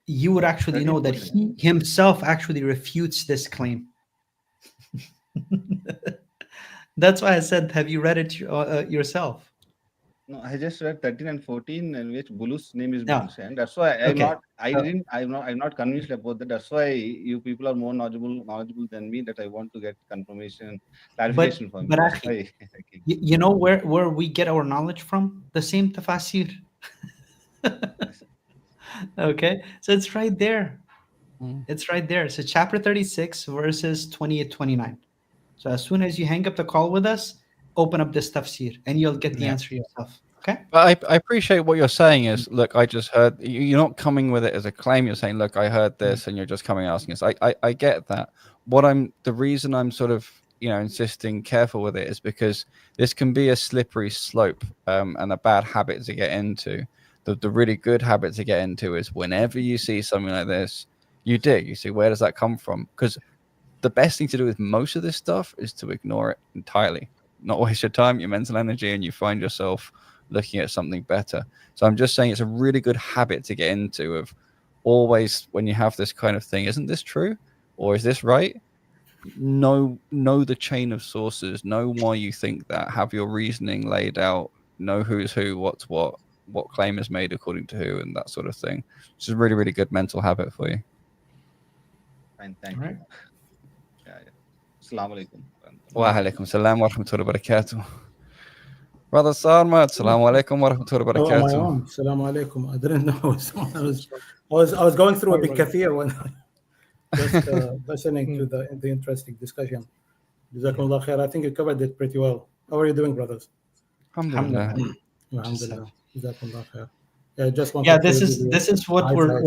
You would actually know that he himself actually refutes this claim. That's why I said, have you read it yourself? No, I just read 13 and 14 in which Bulu's name is Yeah. mentioned. That's why I'm Okay. not convinced about that. That's why you people are more knowledgeable than me, that I want to get confirmation, clarification from you. That's Akhi, why you know where we get our knowledge from? The same tafasir. Okay, so it's right there. It's right there. So chapter 36, verses 28-29. So as soon as you hang up the call with us, open up this tafsir and you'll get the answer yourself. Okay. But I appreciate what you're saying is, look, I just heard, you're not coming with it as a claim. You're saying, look, I heard this, and you're just coming and asking us. I get that. The reason I'm sort of, insisting careful with it is because this can be a slippery slope, and a bad habit to get into. The really good habit to get into is whenever you see something like this, you dig. You see, where does that come from? Because the best thing to do with most of this stuff is to ignore it entirely, not waste your time, your mental energy, and you find yourself looking at something better. So I'm just saying it's a really good habit to get into, of always, when you have this kind of thing, isn't this true? Or is this right? Know the chain of sources, know why you think that, have your reasoning laid out, know who's who, what's what claim is made according to who, and that sort of thing. It's a really, really good mental habit for you. fine, thank you. Yeah. Assalamu alaikum. Wa alaikum salam wa rahmatullahi wa barakatuh. Brother Sarmat, assalamu alaikum wa rahmatullahi wa Oh, my barakatuh. own. Assalamu alaikum. I didn't know. I was going through a big kathir when just listening to the interesting discussion. Jazakumullah khair. I think you covered it pretty well. How are you doing, brothers? Alhamdulillah. Alhamdulillah. Jazakumullah khair. Yeah, just wanted Yeah, to this is what we're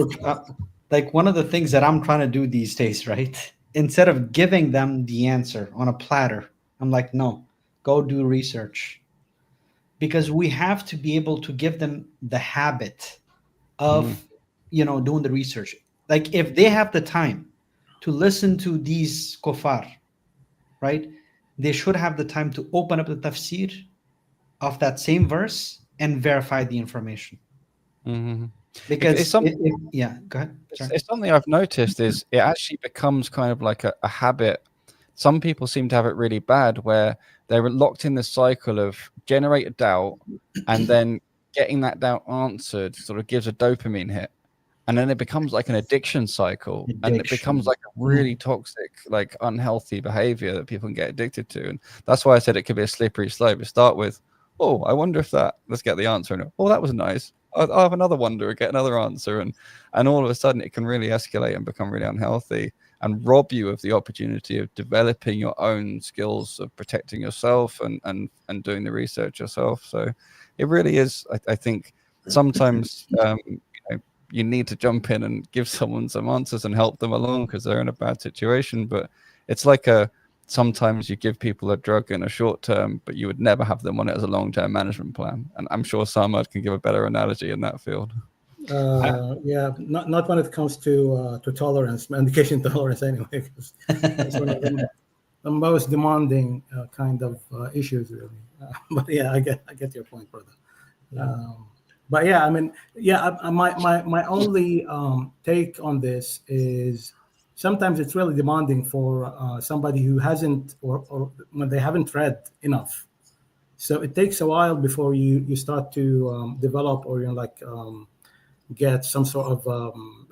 like, one of the things that I'm trying to do these days, right? Instead of giving them the answer on a platter, I'm like, no, go do research. Because we have to be able to give them the habit of doing the research. Like, if they have the time to listen to these kuffar, right, they should have the time to open up the tafsir of that same verse and verify the information. Because it's something, go ahead. It's something I've noticed is it actually becomes kind of like a habit. Some people seem to have it really bad, where they're locked in the cycle of generate a doubt, and then getting that doubt answered sort of gives a dopamine hit, and then it becomes like an addiction cycle, and it becomes like a really toxic, like unhealthy behavior that people can get addicted to. And that's why I said it could be a slippery slope. You start with, oh, I wonder if that, let's get the answer, and oh, that was nice, I'll have another wonder and get another answer, and all of a sudden it can really escalate and become really unhealthy and rob you of the opportunity of developing your own skills of protecting yourself and doing the research yourself. So it really is, I think sometimes you need to jump in and give someone some answers and help them along because they're in a bad situation. But it's like sometimes you give people a drug in a short term, but you would never have them on it as a long-term management plan. And I'm sure Samad can give a better analogy in that field. Yeah, not when it comes to tolerance, medication tolerance anyway, because it's one of the most demanding kind of issues, really. But yeah, I get your point, brother. But yeah, I mean, my only take on this is sometimes it's really demanding for somebody who hasn't or when they haven't read enough. So it takes a while before you start to develop or get some sort of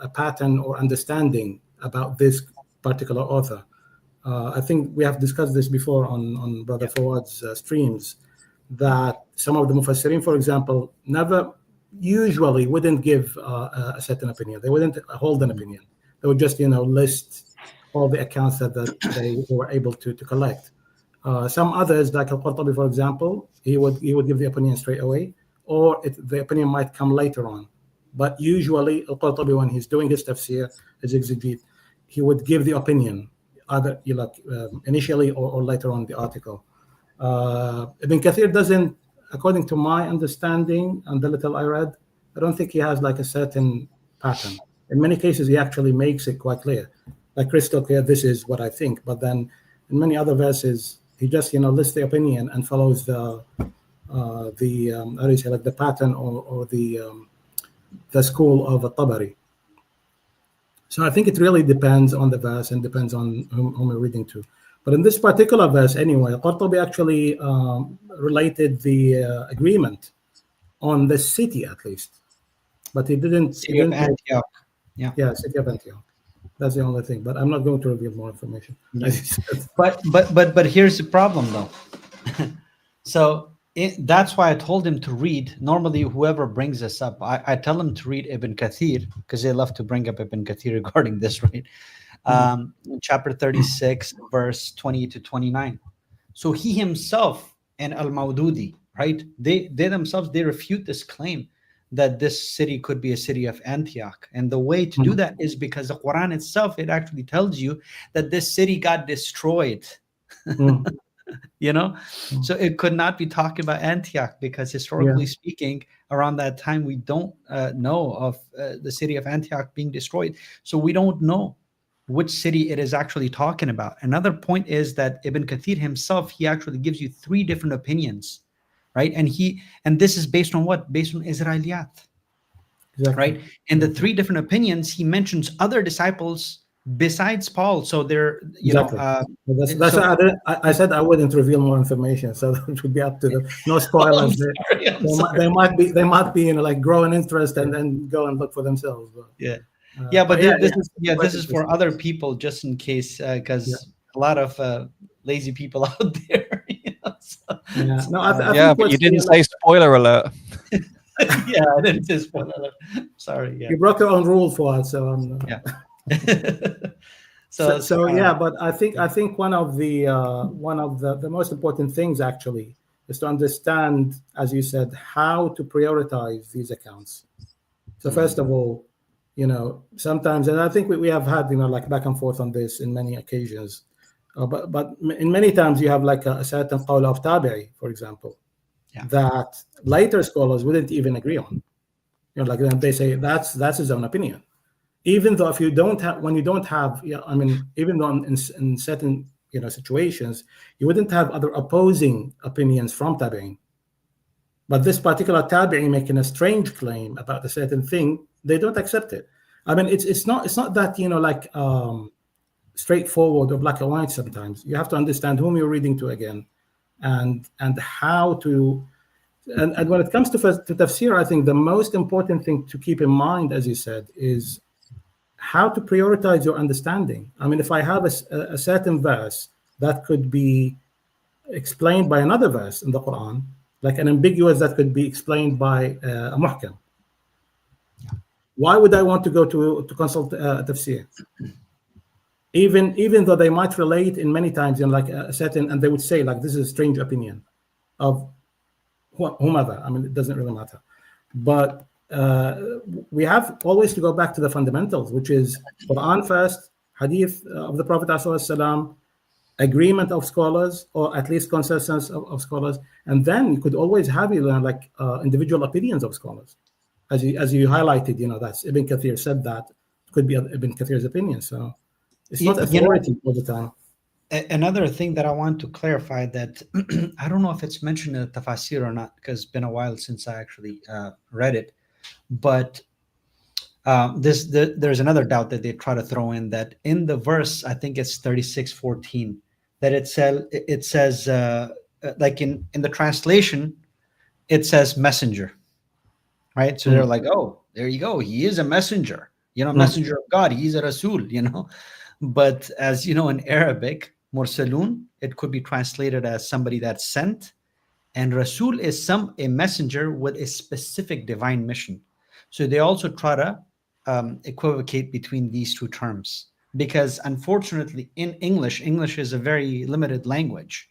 a pattern or understanding about this particular author. I think we have discussed this before on Brother Fawad's streams, that some of the Mufassirin, for example, usually wouldn't give a certain opinion. They wouldn't hold an opinion. They would just, list all the accounts that they were able to collect. Some others, like Al-Qurtubi, for example, he would give the opinion straight away, or the opinion might come later on. But usually, Al-Qurtubi, when he's doing his tafsir, his exegete, he would give the opinion either initially or later on in the article. Ibn Kathir doesn't, according to my understanding and the little I read, I don't think he has like a certain pattern. In many cases, he actually makes it quite clear, like crystal clear, this is what I think. But then in many other verses, he just lists the opinion and follows the how do you say, like the pattern or the school of Tabari. So I think it really depends on the verse and depends on whom we're reading to. But in this particular verse, anyway, Qurtubi actually related the agreement on the city, at least. But he didn't. City of Antioch. Yeah, city of Antioch. That's the only thing. But I'm not going to reveal more information. Yeah. But here's the problem, though. So that's why I told him to read. Normally, whoever brings this up, I tell him to read Ibn Kathir, because they love to bring up Ibn Kathir regarding this, right? Chapter 36, verse 20 to 29. So he himself and Al-Mawdudi, right? They themselves, they refute this claim that this city could be a city of Antioch. And the way to do that is because the Quran itself, it actually tells you that this city got destroyed. So it could not be talking about Antioch, because historically speaking, around that time, we don't know of the city of Antioch being destroyed. So we don't know which city it is actually talking about. Another point is that Ibn Kathir himself, he actually gives you 3 different opinions, right? And this is based on what? Based on Israeliyat, right? In the 3 different opinions, he mentions other disciples besides Paul. So they're, I said I wouldn't reveal more information, so it would be up to them. No spoilers. They might be like grow an interest and then go and look for themselves. But, this is for other people, just in case, because a lot of lazy people out there. But you didn't say spoiler alert. Yeah, I didn't say spoiler alert. Sorry. Yeah. You broke your own rule for it, so but I think one of the most important things actually is to understand, as you said, how to prioritize these accounts. So first of all, sometimes, and I think we have had like back and forth on this in many occasions, but in many times you have like a certain qawl of tabi'i, for example, that later scholars wouldn't even agree on. Like they say that's his own opinion. Even though even though in certain situations you wouldn't have other opposing opinions from tabi'in, but this particular tabi'i making a strange claim about a certain thing, they don't accept it. I mean, it's not that straightforward or black and white. Sometimes you have to understand whom you're reading to again, and how to And when it comes to tafsir, I think the most important thing to keep in mind, as you said, is how to prioritize your understanding. I mean, if I have a certain verse that could be explained by another verse in the Quran, like an ambiguous that could be explained by a muhkam, why would I want to go to consult tafsir? Even though they might relate in many times in like a certain, and they would say like this is a strange opinion of whomever. I mean, it doesn't really matter. But we have always to go back to the fundamentals, which is Quran first, Hadith of the Prophet ﷺ, agreement of scholars, or at least consensus of scholars, and then you could always have like individual opinions of scholars, as you highlighted. That's Ibn Kathir said that it could be Ibn Kathir's opinion. So it's not authority all the time. Another thing that I want to clarify that I don't know if it's mentioned in the tafsir or not, because it's been a while since I actually read it. But there's another doubt that they try to throw in, that in the verse, I think it's 36:14, that it says like in the translation, it says messenger, right? So they're like, oh, there you go, he is a messenger, messenger of God, he's a Rasul, But as you know, in Arabic, Mursalun, it could be translated as somebody that's sent, and Rasul is a messenger with a specific divine mission. So they also try to equivocate between these two terms, because unfortunately in English is a very limited language,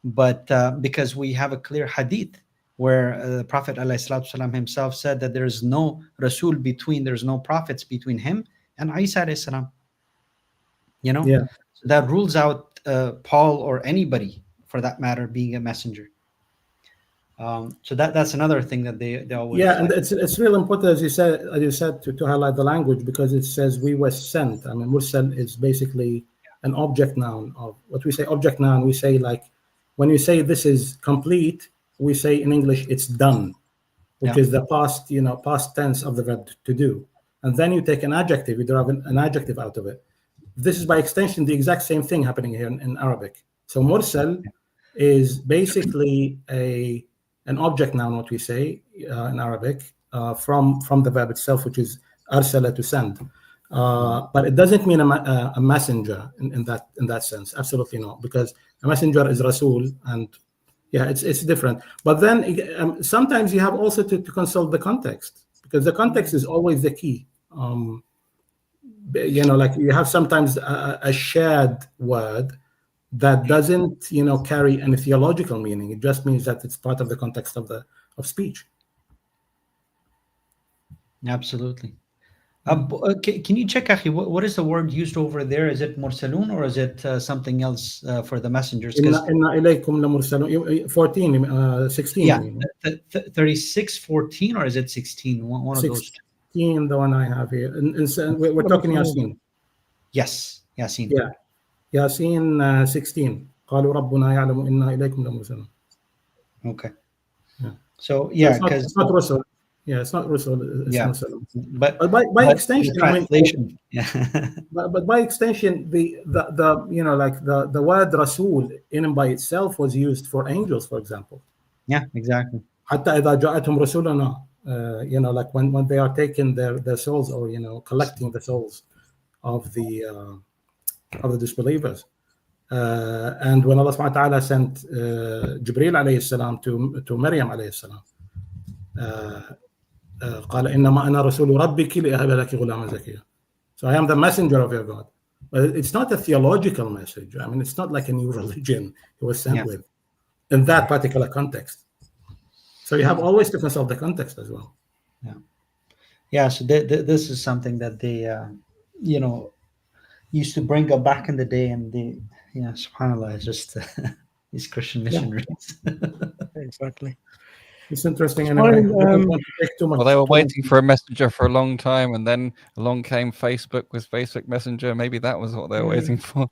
but because we have a clear hadith where the Prophet ﷺ himself said that there's no Rasul there's no prophets between him and Isa alayhi salam. Yeah. So that rules out Paul or anybody for that matter being a messenger. So that's another thing that they always and it's real important, as you said to highlight the language, because it says we were sent. I mean, mursal is basically an object noun of what we say. Object noun, we say, like when you say this is complete, we say in English it's done, which is the past tense of the verb to do, and then you take an adjective, you derive an adjective out of it. This is by extension the exact same thing happening here in Arabic. So mursal is basically an object noun, what we say in Arabic, from the verb itself, which is arsala, to send. But it doesn't mean a messenger in that sense. Absolutely not, because a messenger is Rasul, and it's different. But then sometimes you have also to consult the context, because the context is always the key. Like you have sometimes a shared word that doesn't carry any theological meaning. It just means that it's part of the context of speech. Absolutely. Can you check, Akhi, what is the word used over there? Is it mursalun, or is it something else for the messengers? Inna ilaykum la mursalun. 14, 16. Yeah, 36:14, or is it 16? One of those. 16, the one I have here. And we're talking Yasin. Yes, Yasin. Yeah. Yasin 16. قالوا ربنا يعلم إنا إليكم لمرسلون. Okay. Yeah. So because it's not Rusul. Yeah, it's not Rusul. It's Rusul. But by extension, translation. But by extension, the like the word Rasul in and by itself was used for angels, for example. Yeah, exactly. حتى إذا جاءتهم رسولنا, like when they are taking their souls, or collecting the souls of the disbelievers. And when Allah subhanahu wa ta'ala sent Jibreel alayhi salam to Maryam alayhi salam, قال إنما أنا رسول ربك لأهب لك غلاما زكيا. So I am the messenger of your God. But it's not a theological message. I mean, it's not like a new religion he was sent with in that particular context. So you have always to consult the context as well. Yeah. So this is something that they used to bring up back in the day, and subhanAllah, it's just these Christian missionaries. Exactly. It's interesting. Anyway, well, they were waiting for a messenger for a long time, and then along came Facebook with Facebook Messenger. Maybe that was what they were waiting for.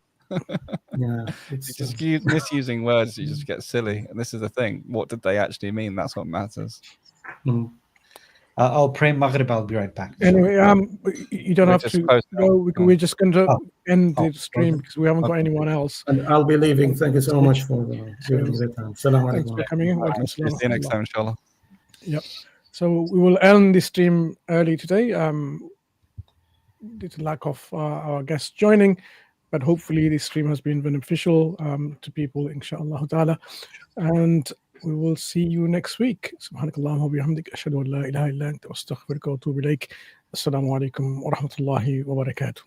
It's just misusing words, you just get silly. And this is the thing. What did they actually mean? That's what matters. I'll pray Maghrib. I'll be right back. Anyway, you don't have to go. We're just going to end the stream because we haven't got anyone else. And I'll be leaving. Thank you so much for giving the time. Assalamu Thanks alaikum. for coming in. See you next time, inshallah. Yep. So we will end the stream early today due to lack of our guests joining, but hopefully this stream has been beneficial to people, inshallah ta'ala. And we will see you next week. Subhanakallahumma wa bihamdik ashhadu an la ilaha illa anta astaghfiruka wa atubu ilaik. Assalamu alaikum wa rahmatullahi wa barakatuh.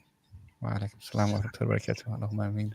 Wa alaikum assalam wa rahmatullahi wa barakatuh. Allahumma ameen.